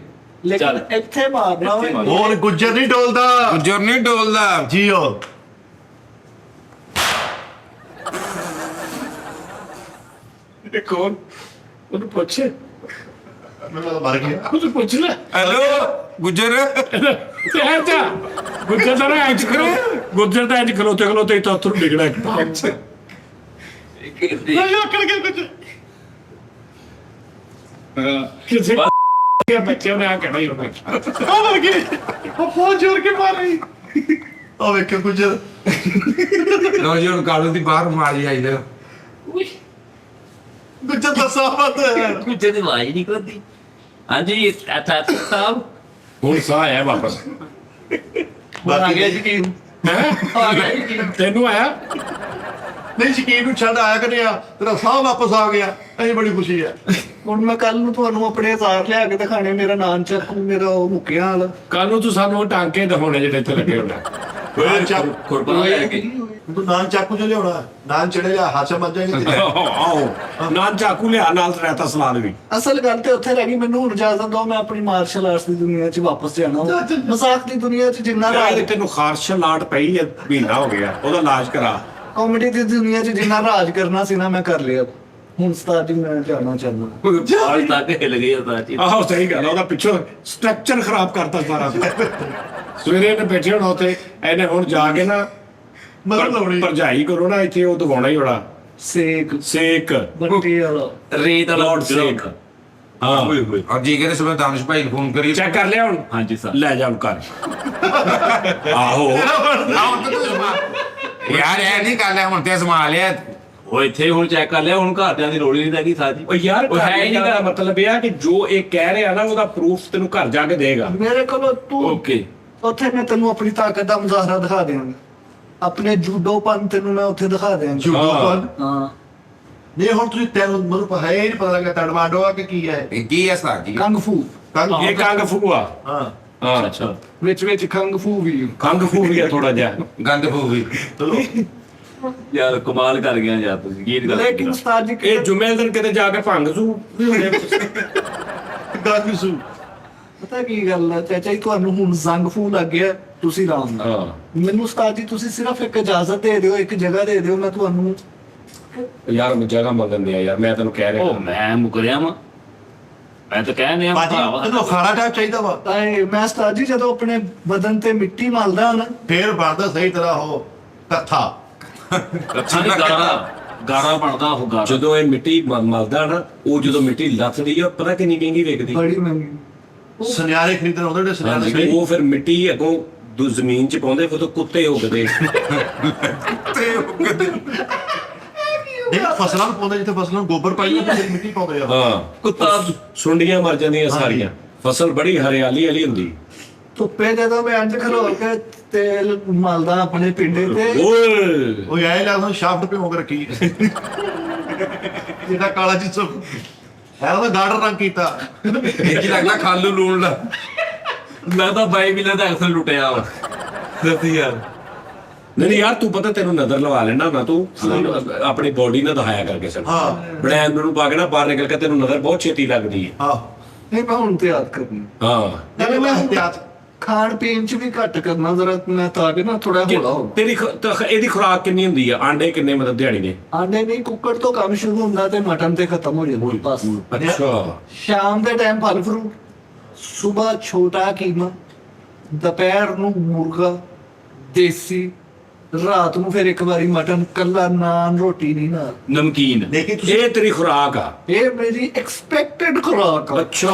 ਲੇਕਿਨ ਚੱਲ। ਇੱਥੇ ਮਾਰਨਾ ਹੋਏ। ਹੋਰ ਗੁੱਜਰ ਨਹੀਂ ਡੋਲਦਾ ਗੁੱਜਰ ਨਹੀਂ ਡੋਲਦਾ। ਜੀਓ। ਇਹ ਕੌਣ? ਉਹਨੂੰ ਪੁੱਛ, ਮੈਨੂੰ ਤਾਂ ਮਰ ਗਿਆ। ਉਹਨੂੰ ਪੁੱਛ ਲੈ। ਹੈਲੋ ਗੁੱਜਰ। ਤੇ ਜਾ ਗੁੱਜਰ ਦਾ ਨਾ ਇੰਜ ਕਰੋ, ਗੁੱਜਰ ਦਾ ਇੰਜ ਖਲੋਤੇ ਹੀ ਤਾਂ ਉੱਥੋਂ ਡਿੱਗਣਾ ਇੱਕ ਪਾਪ ਚ। ਆਕੜ ਕੇ ਗੁੱਜਰ। ਕਿਸੇ ਬੱਚੇ ਨੇ ਆ ਕਹਿਣਾ ਹੀ ਹੋਣਾ। ਆ ਮਰ ਗਈ। ਉਹ ਫੌਜ ਜੋੜ ਕੇ ਮਾਰ ਰਹੀ। ਆ ਵੇਖੋ ਗੁੱਜਰ। ਲੋ ਜੀ ਹੁਣ ਕਾਲੂ ਦੀ ਬਾਹਰ ਮਾਰੀ ਆਈਦਾ। ਗੁੱਜਰ ਦਾ ਸਾਫਤ ਹੈ। ਕੁਝ ਦੀ ਆਵਾਜ਼ ਨਹੀਂ ਕਰਦੀ। ਹਾਂਜੀ ਅੱਛਾ ਸਾਹਿਬ। ਹੁਣ ਸਾਹ ਆਇਆ ਵਾਪਸ। ਆ ਗਿਆ ਯਕੀਨ। ਹੈਂ? ਆ ਗਿਆ ਯਕੀਨ। ਤੈਨੂੰ ਆਇਆ? ਨਹੀਂ ਸ਼ਕੀਨ ਨੂੰ ਛੱਡ ਆਇਆ ਕਿ ਆ, ਤੇਰਾ ਸਾਹ ਵਾਪਸ ਆ ਗਿਆ। ਇਹ ਬੜੀ ਖੁਸ਼ੀ ਹੈ। ਹੁਣ ਮੈਂ ਕੱਲ ਨੂੰ ਤੁਹਾਨੂੰ ਆਪਣੇ ਹਜ਼ਾਰ ਲਿਆ ਕੇ ਦਿਖਾਣੇ, ਮੇਰਾ ਨਾਂ ਚੱਕੂ, ਮੇਰਾ ਉਹ ਮੁੱਕਿਆ ਹਾਲ। ਕੱਲ ਨੂੰ ਤੂੰ ਸਾਨੂੰ ਉਹ ਟਾਂਕੇ ਦਿਖਾਉਣੇ ਜਿਹੜੇ ਇੱਥੇ ਲੱਗੇ ਹੋਣੇ। ਨਾਨ ਚਾਕੂ ਖੁਰਪਾ ਲੈ ਕੇ। ਤੂੰ ਨਾਨ ਚਾਕੂ ਚ ਲਿਆਉਣਾ, ਨਾਨ ਚੜੇ ਲਿਆ, ਹਾਸੇ ਮੱਜ ਜਾਏਗੀ। ਆਓ ਨਾ ਚਾਕੂ ਲਿਆ, ਨਾਲ ਰਹਿਤਾ ਸਲਾਦ ਵੀ। ਅਸਲ ਗੱਲ ਤੇ ਉੱਥੇ ਰਹਿ ਗਈ, ਮੈਨੂੰ ਹੁਣ ਇਜਾਜ਼ਤ ਦਿਓ, ਮੈਂ ਆਪਣੀ ਮਾਰਸ਼ਲ ਆਰਟਸ ਦੀ ਦੁਨੀਆ 'ਚ ਵਾਪਸ ਜਾਣਾ ਵਾ। ਮਜ਼ਾਕ ਦੀ ਦੁਨੀਆ 'ਚ ਜਿੰਨਾ ਯਾਰ ਰਾਜ, ਤੈਨੂੰ ਖਾਰਸ਼ ਲਾਟ ਪਈ ਹੈ, ਮਹੀਨਾ ਹੋ ਗਿਆ, ਉਹਦਾ ਇਲਾਜ ਕਰਾ। ਕਾਮੇਡੀ ਦੀ ਦੁਨੀਆ 'ਚ ਜਿੰਨਾ ਰਾਜ ਕਰਨਾ ਸੀ ਨਾ, ਮੈਂ ਕਰ ਲਿਆ। ਹੁਣ ਉਸਤਾਦ ਜੀ ਮੈਂ ਜਾਣਾ ਚਾਹੁੰਦਾ। ਅੱਜ ਤੱਕ ਹਿੱਲ ਗਈ ਉਹ ਸਾਜੀ। ਆਹੋ ਸਹੀ ਗੱਲ ਆ, ਉਹਦਾ ਪਿੱਛੋਂ ਸਟਰਕਚਰ ਖਰਾਬ ਕਰਤਾ ਸਾਰਾ। ਸਵੇਰੇ ਇਹਨੇ ਬੈਠੇ ਹੋਣਾ ਉੱਥੇ, ਇਹਨੇ ਹੁਣ ਜਾ ਕੇ ਨਾ ਮਗਰ ਲਾਉਣੀ। ਭਰਜਾਈ ਕਰੋ ਨਾ ਇੱਥੇ, ਉਹ ਦਿਖਾਉਣਾ ਹੀ ਹੋਣਾ ਸੇਕ ਸੇਕ, ਬੱਟੀ ਵਾਲਾ। ਰੇਤ ਲਾਰਡ ਸੇਕ। ਹਾਂ ਹੋਏ ਹੋਏ। ਔਰ ਜੀ ਕਹਿੰਦੇ ਸਵੇਰ ਦਾਨਿਸ਼ ਭਾਈ ਨੂੰ ਫੋਨ ਕਰੀ। ਚੈੱਕ ਕਰ ਲਿਆ ਹੁਣ? ਹਾਂਜੀ ਸਰ। ਲੈ ਜਾ ਉਹਨੂੰ ਘਰ। ਆਹੋ ਯਾਰ ਇਹ ਨਹੀਂ ਕਰ ਲਿਆ, ਹੁਣ ਤੇ ਅਜ਼ਮਾ ਲਿਆ। ਉਹ ਇੱਥੇ ਹੁਣ ਚੈੱਕ ਕਰ ਲਿਆ, ਹੁਣ ਘਰਦਿਆਂ ਦੀ ਲੋੜ ਹੀ ਨਹੀਂ ਲੱਗੀ ਸਾਜੀ। ਉਹ ਯਾਰ ਉਹ ਹੈ ਹੀ ਨਹੀਂ ਦਾ ਗਾ। ਮਤਲਬ ਇਹ ਆ ਕਿ ਜੋ ਇਹ ਕਹਿ ਰਿਹਾ ਨਾ, ਉਹਦਾ ਪ੍ਰੂਫ ਤੈਨੂੰ ਘਰ ਜਾ ਕੇ ਦੇਗਾ। ਮੇਰੇ ਕੋਲੋਂ ਤੂੰ ਓਕੇ। ਉੱਥੇ ਮੈਂ ਤੈਨੂੰ ਆਪਣੀ ਤਾਕਤ ਦਾ ਮੁਜ਼ਾਹਰਾ ਦਿਖਾ ਦਿਆਂਗਾ, ਆਪਣੇ ਜੂਡੋਪਨ ਤੈਨੂੰ ਮੈਂ ਉੱਥੇ ਦਿਖਾ ਦਿਆਂਗਾ। ਜੂਡੋਪਨ। ਹਾਂ, ਨਹੀਂ ਹੁਣ ਤੁਸੀਂ ਤੈਨੂੰ ਮੈਨੂੰ ਹੈ ਹੀ ਨਹੀਂ ਪਤਾ ਲੱਗਾ ਤੜਮਾਡੋ ਆ ਕਿ ਕੀ ਹੈ। ਇਹ ਕੀ ਹੈ ਸਾਜੀ? ਕੰਗ ਫੂ। ਇਹ ਕੰਗ ਫੂ ਆ। ਹਾਂ ਹਾਂ ਅੱਛਾ। ਵਿੱਚ ਕੰਗ ਫੂ ਵੀ। ਕੰਗ ਫੂ ਵੀ ਆ ਥੋੜਾ ਜਿਹਾ। ਗੰਦ ਪਊਗੀ। ਚਲੋ ਯਾਰ ਕਮਾਲ ਕਰ ਗਿਆ ਯਾਰ ਤੁਸੀਂ। ਕੀ ਗੱਲ ਲੇਕਿਨ ਉਸਤਾਦ ਜੀ ਇਹ ਜੁਮੇ ਦਿਨ ਕਿਤੇ ਜਾ ਕੇ ਭੰਗ ਸੂ। ਗਾਜੀ ਸੂ। ਪਤਾ ਕੀ ਗੱਲ ਹੈ ਚਾਚਾ ਜੀ, ਤੁਹਾਨੂੰ ਹੁਣ ਜ਼ੰਗ ਫੂ ਲੱਗ ਗਿਆ, ਤੁਸੀਂ ਆਰਾਮ ਨਾਲ। ਹਾਂ ਮੈਨੂੰ ਉਸਤਾਦ ਜੀ ਤੁਸੀਂ ਸਿਰਫ ਇੱਕ ਇਜਾਜ਼ਤ ਦੇ ਦਿਓ, ਇੱਕ ਜਗ੍ਹਾ ਦੇ ਦਿਓ, ਮੈਂ ਤੁਹਾਨੂੰ ਯਾਰ ਮੈਂ ਜਗ੍ਹਾ ਮੰਗਣ ਦਿਆ ਯਾਰ, ਮੈਂ ਤੈਨੂੰ ਕਹਿ ਰਿਹਾ। ਉਹ ਮੈਂ ਮੁਕਰਿਆ ਵਾਂ। ਮੈਂ ਤਾਂ ਕਹਿੰਦੇ ਆ ਬਾਜੀ ਤੈਨੂੰ ਖਾਣਾ ਟਾਈਪ ਚਾਹੀਦਾ ਵਾ, ਤਾਂ ਮੈਂ ਉਸਤਾਦ ਜੀ ਜਦੋਂ ਆਪਣੇ ਬਦਨ ਤੇ ਮਿੱਟੀ ਮਲਦਾ ਹਾਂ ਨਾ, ਫੇਰ ਬਣਦਾ ਸਹੀ ਤਰ੍ਹਾਂ ਉਹ ਕੱਥਾ। ਕੱਛਾ ਨਹੀਂ ਕਰਦਾ। ਗਾਰਾ ਬਣਦਾ ਉਹ ਗਾਰਾ। ਜਦੋਂ ਇਹ ਮਿੱਟੀ ਮਲਦਾ ਨਾ, ਉਹ ਜਦੋਂ ਮਿੱਟੀ ਲੱਥਦੀ ਆ, ਪਤਾ ਕਿੰਨੀ ਮਹਿੰਗੀ ਵਿਕਦੀ। ਬੜੀ ਮਹਿੰਗੀ। ਸੁਨਿਆਰੇ ਖਰੀਦਣ ਆਉਂਦੇ ਜਿਹੜੇ ਸੁਨਿਆਰੇ ਹਾਂਜੀ, ਉਹ ਫਿਰ ਮਿੱਟੀ ਅੱਗੋਂ ਜ਼ਮੀਨ 'ਚ ਪਾਉਂਦੇ, ਫਿਰ ਤਾਂ ਕੁੱਤੇ ਉੱਗਦੇ। ਨਹੀਂ ਫਸਲਾਂ ਨੂੰ ਪਾਉਂਦੇ, ਜਿੱਥੇ ਫਸਲਾਂ ਨੂੰ ਗੋਬਰ ਪਾਈ ਜਾਂਦੀ ਮਿੱਟੀ ਪਾਉਂਦੇ ਆ। ਹਾਂ, ਕੁੱਤਾ ਸੁੰਡੀਆਂ ਮਰ ਜਾਂਦੀਆਂ ਸਾਰੀਆਂ, ਫਸਲ ਬੜੀ ਹਰਿਆਲੀ ਵਾਲੀ ਹੁੰਦੀ। ਧੁੱਪੇ ਜਦੋਂ ਮੈਂ ਅੰਜ ਖਲੋ ਕੇ ਤੇਲ ਮਲਦਾ ਆਪਣੇ ਪਿੰਡੇ ਤੇ, ਓਏ ਉਹ ਐ ਲੱਗਦਾ ਸ਼ਾਫਟ ਭਿਓ ਕੇ ਰੱਖੀ ਇਹਦਾ ਕਾਲਾ ਜਿਸਮ ਹੈ, ਉਹਦਾ ਗਾਰਡਨ ਰੰਗ ਕੀਤਾ। ਇਹ ਕੀ ਲੱਗਦਾ ਖਾਲੂ ਲੂਣ ਦਾ। ਲੱਗਦਾ ਬਾਈ ਵੀ ਲੱਗਦਾ ਅਕਸਰ ਲੁੱਟਿਆ ਵਾ। ਦੱਸੀ ਯਾਰ ਨਹੀਂ ਯਾਰ, ਤੂੰ ਪਤਾ ਤੈਨੂੰ ਨਜ਼ਰ ਲਵਾ ਲੈਣਾ ਨਾ, ਤੂੰ ਆਪਣੀ ਬੋਡੀ ਨਾਲ ਦਿਖਾਇਆ ਕਰਕੇ ਸਰ। ਹਾਂ ਬੜੈਨ ਨੂੰ ਪਾ ਕੇ ਨਾ ਬਾਹਰ ਨਿਕਲ ਕੇ ਤੈਨੂੰ ਨਜ਼ਰ ਬਹੁਤ ਛੇਤੀ ਲੱਗਦੀ ਹੈ। ਹਾਂ ਨਹੀਂ ਮੈਂ ਹੁਣ ਤੇ ਯਾਦ ਕਰਨੀ। ਹਾਂ, ਨਹੀਂ ਮੈਂ ਹੱਥਿਆਤ ਖਾਣ ਪੀਣ ਚ ਵੀ ਘੱਟ ਕਰਨਾ ਜ਼ਰਾ, ਮੈਂ ਤਾਂ ਕਿ ਨਾ ਥੋੜਾ ਹੌਲਾ ਹੋ। ਤੇਰੀ ਇਹਦੀ ਖੁਰਾਕ ਕਿੰਨੀ ਹੁੰਦੀ ਆ? ਆਂਡੇ ਕਿੰਨੇ ਮਤਲਬ ਦਿਹਾੜੀ ਦੇ? ਆਂਡੇ ਨਹੀਂ, ਕੁੱਕੜ ਤੋਂ ਕੰਮ ਸ਼ੁਰੂ ਹੁੰਦਾ ਤੇ ਮਟਨ ਤੇ ਖਤਮ ਹੋ ਜਾਂਦਾ ਬਸ। ਅੱਛਾ, ਸ਼ਾਮ ਦੇ ਟਾਈਮ ਫਲ ਫਰੂਟ, ਸਵੇਰ ਛੋਟਾ ਕੀਮਾ, ਦੁਪਹਿਰ ਨੂੰ ਮੁਰਗਾ ਦੇਸੀ, ਰਾਤ ਨੂੰ ਫਿਰ ਇੱਕ ਵਾਰੀ ਮਟਨ, ਕੱਲਾ ਨਾਨ ਰੋਟੀ ਨਹੀਂ ਨਾਲ। ਨਮਕੀਨ। ਲੇਕਿਨ ਤੁਸੀਂ ਇਹ ਤੇਰੀ ਖੁਰਾਕ ਆ? ਇਹ ਮੇਰੀ ਐਕਸਪੈਕਟਡ ਖੁਰਾਕ ਆ। ਅੱਛਾ,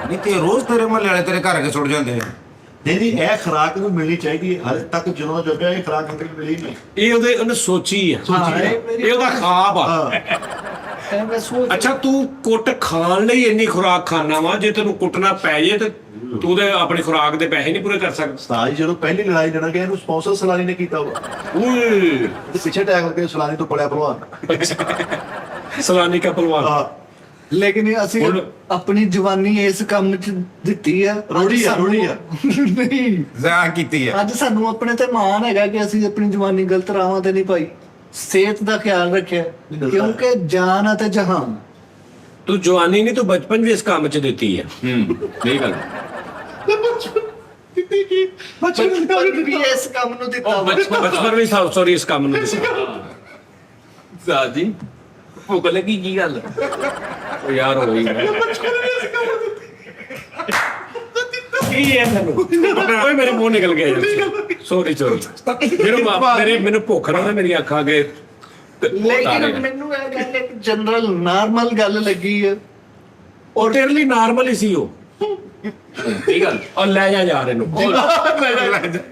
ਨਹੀਂ ਤੇ ਰੋਜ਼ ਤੇਰੇ ਮਹੱਲੇ ਵਾਲੇ ਤੇਰੇ ਘਰ ਆ ਕੇ ਸੁੱਟ ਜਾਂਦੇ ਆ। ਨਹੀਂ ਨਹੀਂ ਇਹ ਖੁਰਾਕ ਨੂੰ ਮਿਲਣੀ ਚਾਹੀਦੀ ਹੈ। ਹਾਲੇ ਤੱਕ ਜਦੋਂ ਜੋਗਿਆ ਇਹ ਖੁਰਾਕ ਅੰਦਰ ਮਿਲੀ ਨਹੀਂ। ਇਹ ਉਹਨੇ ਸੋਚੀ ਆ, ਹਾਂ, ਇਹ ਮੇਰੀ ਇਹ ਉਹਦਾ ਖਾਬ ਆ। ਹਾਂ ਇਹ ਮੈਂ ਸੋਚ ਅੱਛਾ, ਤੂੰ ਕੁੱਟ ਖਾਣ ਲਈ ਇੰਨੀ ਖੁਰਾਕ ਖਾਣਾ ਵਾ, ਜੇ ਤੈਨੂੰ ਕੁੱਟਣਾ ਪੈ ਜੇ ਤੇ ਤੂੰ ਤੇ ਆਪਣੀ ਖੁਰਾਕ ਦੇ ਪੈਸੇ ਨਹੀਂ ਪੂਰੇ ਕਰ ਸਕਦਾ। ਸਤਾਜ ਜਦੋਂ ਪਹਿਲੀ ਲੜਾਈ ਲੜਨ ਗਿਆ, ਇਹਨੂੰ ਸਪਾਂਸਰ ਸਲਾਨੀ ਨੇ ਕੀਤਾ ਵਾ। ਓਏ ਤੇ ਪਿੱਛੇ ਟੈਗ ਕਰਕੇ ਸਲਾਨੀ ਤੋਂ ਪੜਿਆ ਭਲਵਾਨ। ਸਲਾਨੀ ਕਾ ਪਹਿਲਵਾਨ। ਹਾਂ ਲੇਕਿਨ ਅਸੀਂ ਹੁਣ- ਆਪਣੀ ਜਵਾਨੀ ਇਸ ਕੰਮ ਚ ਦਿੱਤੀ ਆ। ਰੋੜੀ ਆ, ਰੋੜੀ ਆ। ਨਹੀਂ, ਜ਼ਾਹ ਕੀਤੀ ਆ। ਅੱਜ ਸਾਨੂੰ ਆਪਣੇ ਤੇ ਮਾਣ ਹੈਗਾ ਕਿ ਅਸੀਂ ਆਪਣੀ ਜਵਾਨੀ ਗਲਤ ਰਾਹਾਂ ਤੇ ਨਹੀਂ ਪਾਈ, ਸਿਹਤ ਦਾ ਖਿਆਲ ਰੱਖਿਆ, ਕਿਉਂਕਿ ਜਾਨ ਅਤੇ ਜਹਾਨ। ਤੂੰ ਜਵਾਨੀ ਨਹੀਂ, ਤੂੰ ਬਚਪਨ ਵੀ ਇਸ ਕੰਮ 'ਚ ਦਿੱਤੀ ਹੈ। ਸਹੀ ਗੱਲ। ਬਚਪਨ ਵੀ ਇਸ ਕੰਮ ਨੂੰ ਦਿੱਤਾ ਵਾ। ਬਚਪਨ ਵੀ ਸੌਰੀ ਇਸ ਕੰਮ ਨੂੰ ਦਿੱਤਾ। ਸਾਜੀ ਭੁੱਖ ਲੱਗੀ ਕੀ ਗੱਲ? ਉਹ ਯਾਰ ਹੋਈ ਕੀ ਹੈ ਤੈਨੂੰ? ਓਏ ਮੇਰੇ ਮੂੰਹ ਨਿਕਲ ਗਿਆ ਸੌਰੀ ਮੈਨੂੰ ਭੁੱਖ ਨਾ ਮੇਰੀ ਅੱਖਾਂ ਅੱਗੇ ਲੇਕਿਨ ਮੈਨੂੰ ਇਹ ਗੱਲ ਇੱਕ ਜਨਰਲ ਨਾਰਮਲ ਗੱਲ ਲੱਗੀ ਹੈ। ਉਹ ਤੇਰੇ ਲਈ ਨਾਰਮਲ ਹੀ ਸੀ ਉਹ। ਕੀ ਗੱਲ? ਔਰ ਲੈ ਜਾ ਯਾਰ ਇਹਨੂੰ,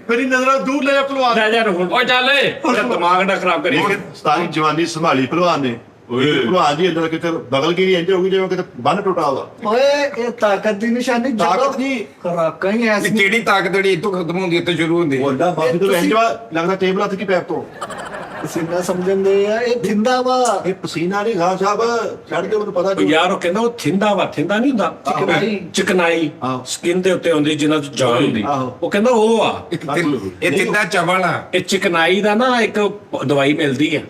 ਮੇਰੀ ਨਜ਼ਰਾਂ ਦੂਰ ਲੈ ਜਾ ਭਲਵਾਨ। ਲੈ ਜਾ ਇਹਨੂੰ। ਓ ਚੱਲ ਏ। ਉਹਦਾ ਦਿਮਾਗ ਨਾ ਖਰਾਬ ਕਰੀ। ਸਤਾਰੀ ਜਵਾਨੀ ਸੰਭਾਲੀ ਭਲਵਾਨ ਨੇ। ਭਲਵਾਨ ਜੀ ਅੰਦਰ ਕਿਤੇ ਬਗਲ ਕੀ ਇੰਜ ਹੋ ਗਈ ਜਿਵੇਂ ਕਿਤੇ ਬੰਨ ਟੁੱਟਾ ਵਾ। ਓਏ ਇਹ ਤਾਕਤ ਦੀ ਨਿਸ਼ਾਨੀ ਤਾਕਤ ਨਹੀਂ। ਖੁਰਾਕਾਂ ਹੀ ਐਸੀ। ਜਿਹੜੀ ਤਾਕਤ ਜਿਹੜੀ ਇੱਥੋਂ ਖਤਮ ਹੁੰਦੀ ਇੱਥੇ ਸ਼ੁਰੂ ਹੁੰਦੀ ਹੈ। ਵੱਡਾ ਬਾਬੀ ਤੋਂ ਇੰਜ ਵਾ ਲੱਗਦਾ ਟੇਬਲ ਹੱਥ ਕੀ ਪੈਪ ਤੋਂ। ਪਸੀਨਾ ਸਮਝਣ ਦੇ ਆ, ਇਹ ਥਿੰਦਾ ਵਾ। ਇਹ ਪਸੀਨਾ ਨਹੀਂ ਖਾਨ ਸਾਹਿਬ ਛੱਡ ਕੇ ਮੈਨੂੰ ਪਤਾ ਉਹ ਯਾਰ ਉਹ ਕਹਿੰਦਾ ਉਹ ਥਿੰਦਾ ਨਹੀਂ ਹੁੰਦਾ, ਚਿਕਨਾਈ। ਚਿਕਨਾਈ ਆਹੋ। ਸਕਿਨ ਦੇ ਉੱਤੇ ਹੁੰਦੀ ਜਿਨ੍ਹਾਂ ਚ ਜਾਨ ਹੁੰਦੀ। ਆਹੋ। ਉਹ ਕਹਿੰਦਾ ਉਹ ਆ ਇਹ ਤਿੰਦਾ ਚਵਲ ਆ। ਇਹ ਚਿਕਨਾਈ ਦਾ ਨਾ ਇੱਕ ਦਵਾਈ ਮਿਲਦੀ ਹੈ,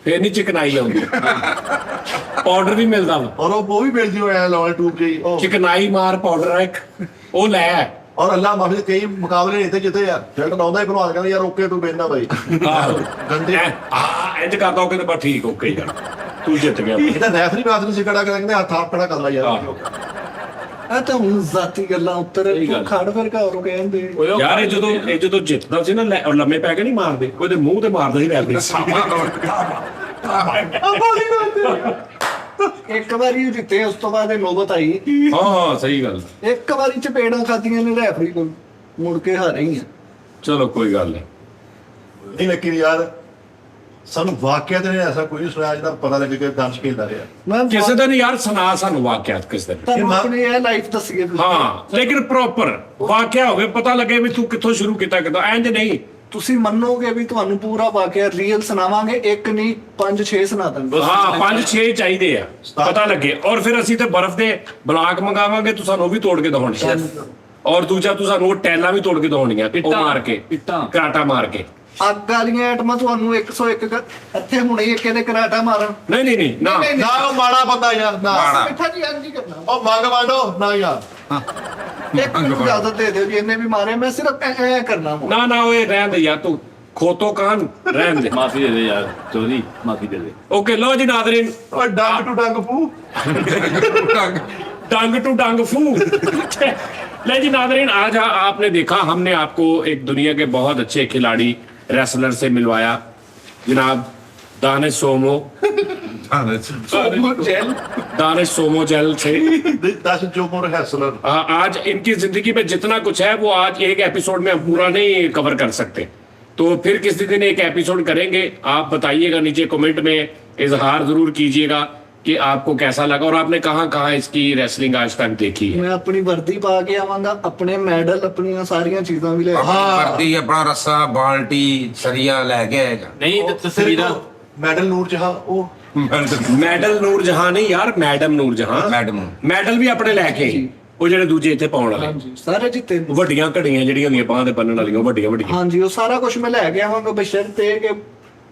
ਫੇਰ ਨਹੀਂ ਚਿਕਨਾਈ ਆਉਂਦੀ। ਪਾਊਡਰ ਵੀ ਮਿਲਦਾ ਵਾ, ਔਰ ਉਹ ਵੀ ਮਿਲਦੀ ਹੋਇਆ ਲਾਲ ਟੂਬ ਜਿਹੀ ਉਹ। ਚਿਕਨਾਈ ਮਾਰ ਪਾਊਡਰ ਆ ਇੱਕ, ਉਹ ਲੈ। ਔਰ ਅੱਲਾ ਮਾਫੀ ਕਈ ਮੁਕਾਬਲੇ ਨੇ ਇੱਥੇ ਜਿੱਥੇ ਯਾਰ ਫਿਲਟ ਲਾਉਂਦਾ ਹੀ ਭਲਵਾਨ ਕਹਿੰਦਾ ਯਾਰ ਓਕੇ ਤੂੰ ਬੈਠਣਾ ਬਾਈ। ਆਹੋ ਗੰਦੇ ਇੰਜ ਕਰਦਾ ਉਹ ਕਹਿੰਦਾ ਬਸ ਠੀਕ ਓਕੇ ਯਾਰ ਤੂੰ ਜਿੱਤ ਗਿਆ। ਇਹਦਾ ਰੈਫਰੀ ਬਾਤ ਨਹੀਂ ਸੀ ਖੜਾ ਕਹਿੰਦੇ ਹੱਥ ਆਪ ਖੜਾ ਕਰ ਲੈ ਯਾਰ। ਆਹੋ। ਇਹ ਤਾਂ ਹੁਣ ਜ਼ਾਤੀ ਗੱਲਾਂ ਉੱਤਰ ਤੂੰ ਖੜ ਫਿਰ ਘਰੋਂ ਕਹਿੰਦੇ। ਯਾਰ ਇਹ ਜਦੋਂ ਜਿੱਤਦਾ ਸੀ ਨਾ ਉਹ ਲੰਮੇ ਪੈ ਕੇ ਨਹੀਂ ਮਾਰਦੇ, ਉਹਦੇ ਮੂੰਹ ਤੇ ਮਾਰਦਾ ਸੀ ਰੈਫਰੀ। ਇੱਕ ਵਾਰੀ ਉਹ ਜਿੱਤੇ, ਉਸ ਤੋਂ ਬਾਅਦ ਇਹ ਨੌਬਤ ਆਈ। ਹਾਂ ਸਹੀ ਗੱਲ। ਇੱਕ ਵਾਰੀ ਚਪੇੜਾਂ ਖਾਧੀਆਂ ਨੇ ਰੈਫਰੀ ਕੋਲ, ਮੁੜ ਕੇ ਹਾਰੇ ਹੀ ਆ। ਚਲੋ ਕੋਈ ਗੱਲ ਨਹੀਂ। ਨਹੀਂ ਲੇਕਿਨ ਯਾਰ ਸਾਨੂੰ ਵਾਕਿਆ ਤੇ ਐਸਾ ਕੋਈ ਨਹੀਂ ਸੁਣਿਆ ਜਿਹਦਾ ਪਤਾ ਲੱਗੇ ਕਿ ਦੰਸ਼ ਖੇਲਦਾ ਰਿਹਾ। ਮੈਂ ਕਿਸੇ ਦਿਨ ਯਾਰ ਸੁਣਾ ਸਾਨੂੰ ਵਾਕਿਆਤ ਕਿਸ ਦਿਨ। ਤੁਹਾਨੂੰ ਆਪਣੀ ਇਹ ਲਾਈਫ ਦੱਸੀਏ ਤੁਸੀਂ। ਹਾਂ ਲੇਕਿਨ ਪ੍ਰੋਪਰ ਵਾਕਿਆ ਹੋਵੇ, ਪਤਾ ਲੱਗੇ ਵੀ ਤੂੰ ਕਿੱਥੋਂ ਸ਼ੁਰੂ ਕੀਤਾ ਕਿੱਦਾਂ। ਇੰਜ ਨਹੀਂ ਤੁਸੀਂ ਮੰਨੋਗੇ ਵੀ ਤੁਹਾਨੂੰ ਪੂਰਾ ਵਾਕਿਆ ਰੀਅਲ ਸੁਣਾਵਾਂਗੇ, ਇੱਕ ਨਹੀਂ 5-6 ਸੁਣਾ ਦਾਂਗੇ। ਹਾਂ 5-6 ਚਾਹੀਦੇ ਆ, ਪਤਾ ਲੱਗੇ। ਔਰ ਫਿਰ ਅਸੀਂ ਤੇ ਬਰਫ਼ ਦੇ ਬਲਾਕ ਮੰਗਾਵਾਂਗੇ, ਤੂੰ ਸਾਨੂੰ ਉਹ ਵੀ ਤੋੜ ਕੇ ਦਿਖਾਉਣੀ। ਔਰ ਦੂਜਾ ਤੂੰ ਸਾਨੂੰ ਉਹ ਟੈਲਾਂ ਵੀ ਤੋੜ ਕੇ ਦਿਖਾਉਣੀਆਂ, ਉਹ ਮਾਰ ਕੇ ਇੱਟਾਂ ਕਰਾਟਾ ਮਾਰ ਕੇ। ਅੱਗ ਵਾਲੀਆਂ ਆਈਟਮਾਂ ਤੁਹਾਨੂੰ 101 ਇੱਥੇ ਹੁਣੇ ਇੱਕ ਇਹਦੇ ਕਰਾਟਾ ਮਾਰਨ। ਨਹੀਂ ਨਾ ਨਾ ਉਹ ਮਾੜਾ ਬੰਦਾ ਯਾਰ ਨਾ। ਮਾੜਾ। ਮਿੱਠਾ ਜੀ ਅੱਜ ਹੀ ਕਰਨਾ। ਉਹ ਮੰਗ ਵਾਂਡੋ ਨਾ ਯਾਰ। ਇੱਕ ਮੈਨੂੰ ਇਜਾਜ਼ਤ ਦੇ ਦਿਓ ਜੀ, ਇਹਨੇ ਵੀ ਮਾਰੇ, ਮੈਂ ਸਿਰਫ ਐ ਕਰਨਾ ਵਾ। ਨਾ ਓਏ ਰਹਿਣ ਦੇ ਯਾਰ, ਤੂੰ ਖੋਤੋ ਕਾਨ ਰਹਿਣ ਦੇ। ਮਾਫੀ ਦੇ ਦੇ ਯਾਰ ਚੋਰੀ, ਮਾਫੀ ਦੇ ਦੇ। ओके लो जी नादरीन, ਓ ਡੰਗ ਟੂ ਡੰਗ ਫੂ। डंग टू डंग फू। ले जी नादरीन, आज आपने देखा हमने आपको एक दुनिया के बहुत अच्छे खिलाड़ी रेसलर से मिलवाया। जनाब दानिश सोमो दानिश सोमो चैनल से दस जो मोर हैसलर आज इनकी जिंदगी में जितना कुछ है वो आज एक एपिसोड में हम पूरा नहीं कवर कर सकते, तो फिर किसी दिन एक एपिसोड करेंगे। आप बताइएगा नीचे कमेंट में, इजहार जरूर कीजिएगा कि आपको कैसा लगा और आपने कहाँ कहाँ इसकी रेसलिंग आज तक देखी है। मैं अपनी वर्दी पा के आवांगा, अपने मैडल, अपनी सारियां चीजां भी ले ਵਰਦੀ ਆਪਣਾ ਰੱਸਾ ਬਾਲਟੀ ਸਰੀਆ ਲੈ ਕੇ ਆਏਗਾ। ਨਹੀਂ ਤੇ ਤਸਵੀਰਾਂ ਮੈਡਲ ਨੂਰ ਜਹਾਂ ਉਹ ਮੈਡਲ ਨੂਰ ਜਹਾਂ ਨਹੀਂ ਯਾਰ, ਮੈਡਮ ਨੂਰ ਜਹਾਂ। ਮੈਡਮ ਮੈਡਲ ਵੀ ਆਪਣੇ ਲੈ ਕੇ ਆਈ, ਉਹ ਜਿਹੜੇ ਦੂਜੇ ਇੱਥੇ ਪਾਉਣ ਵਾਲੇ ਹਾਂਜੀ ਸਾਰੇ ਜਿੱਤੇ ਨੇ। ਵੱਡੀਆਂ ਘੜੀਆਂ ਜਿਹੜੀਆਂ ਹੁੰਦੀਆਂ ਬਾਹਾਂ ਤੇ ਬੰਨਣ ਵਾਲੀਆਂ, ਵੱਡੀਆਂ ਵੱਡੀਆਂ। ਹਾਂਜੀ ਉਹ ਸਾਰਾ ਕੁਝ ਮੈਂ ਲੈ ਕੇ ਆਵਾਂਗਾ, ਬਸ਼ਰਤੇ ਕਿ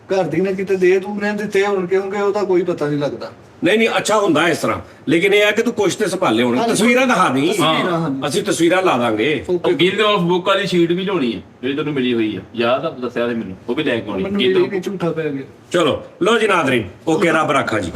ਘਰ ਦੀ ਨੇ ਕਿਤੇ ਦੇ ਦੂ ਨੇ ਦਿੱਤੇ ਹੋਣ, ਕਿਉਂਕਿ ਉਹਦਾ ਕੋਈ ਪਤਾ ਨਹੀਂ ਲੱਗਦਾ। ਨਹੀਂ ਨਹੀਂ ਅੱਛਾ ਹੁੰਦਾ ਇਸ ਤਰ੍ਹਾਂ, ਲੇਕਿਨ ਇਹ ਹੈ ਕਿ ਤੂੰ ਕੁਛ ਤੇ ਸੰਭਾਲੇ ਹੋਣ। ਹਾਂਜੀ, ਤਸਵੀਰਾਂ ਦਿਖਾ ਦੀ, ਤਸਵੀਰਾਂ, ਹਾਂਜੀ। ਅਸੀਂ ਤਸਵੀਰਾਂ ਲਾ ਦਾਂਗੇ। ਉਹ ਗੀਤ ਆਫ ਬੁੱਕ ਵਾਲੀ ਸ਼ੀਟ ਵੀ ਲਿਆਉਣੀ ਹੈ ਜਿਹੜੀ ਤੁਹਾਨੂੰ ਮਿਲੀ ਹੋਈ ਆ, ਯਾਦ ਆ ਦੱਸਿਆ ਤੇ ਮੈਨੂੰ, ਉਹ ਵੀ ਲੈ ਕੇ ਆਉਣੀ ਮੈਨੂੰ ਗੀਤ ਇਹ ਵੀ ਝੂਠਾ ਪੈ ਗਿਆ। ਚਲੋ ਲੋ ਜੀ ਨਾਜ਼ਰੀਨ, ਓਕੇ ਰੱਬ ਰਾਖਾ ਜੀ।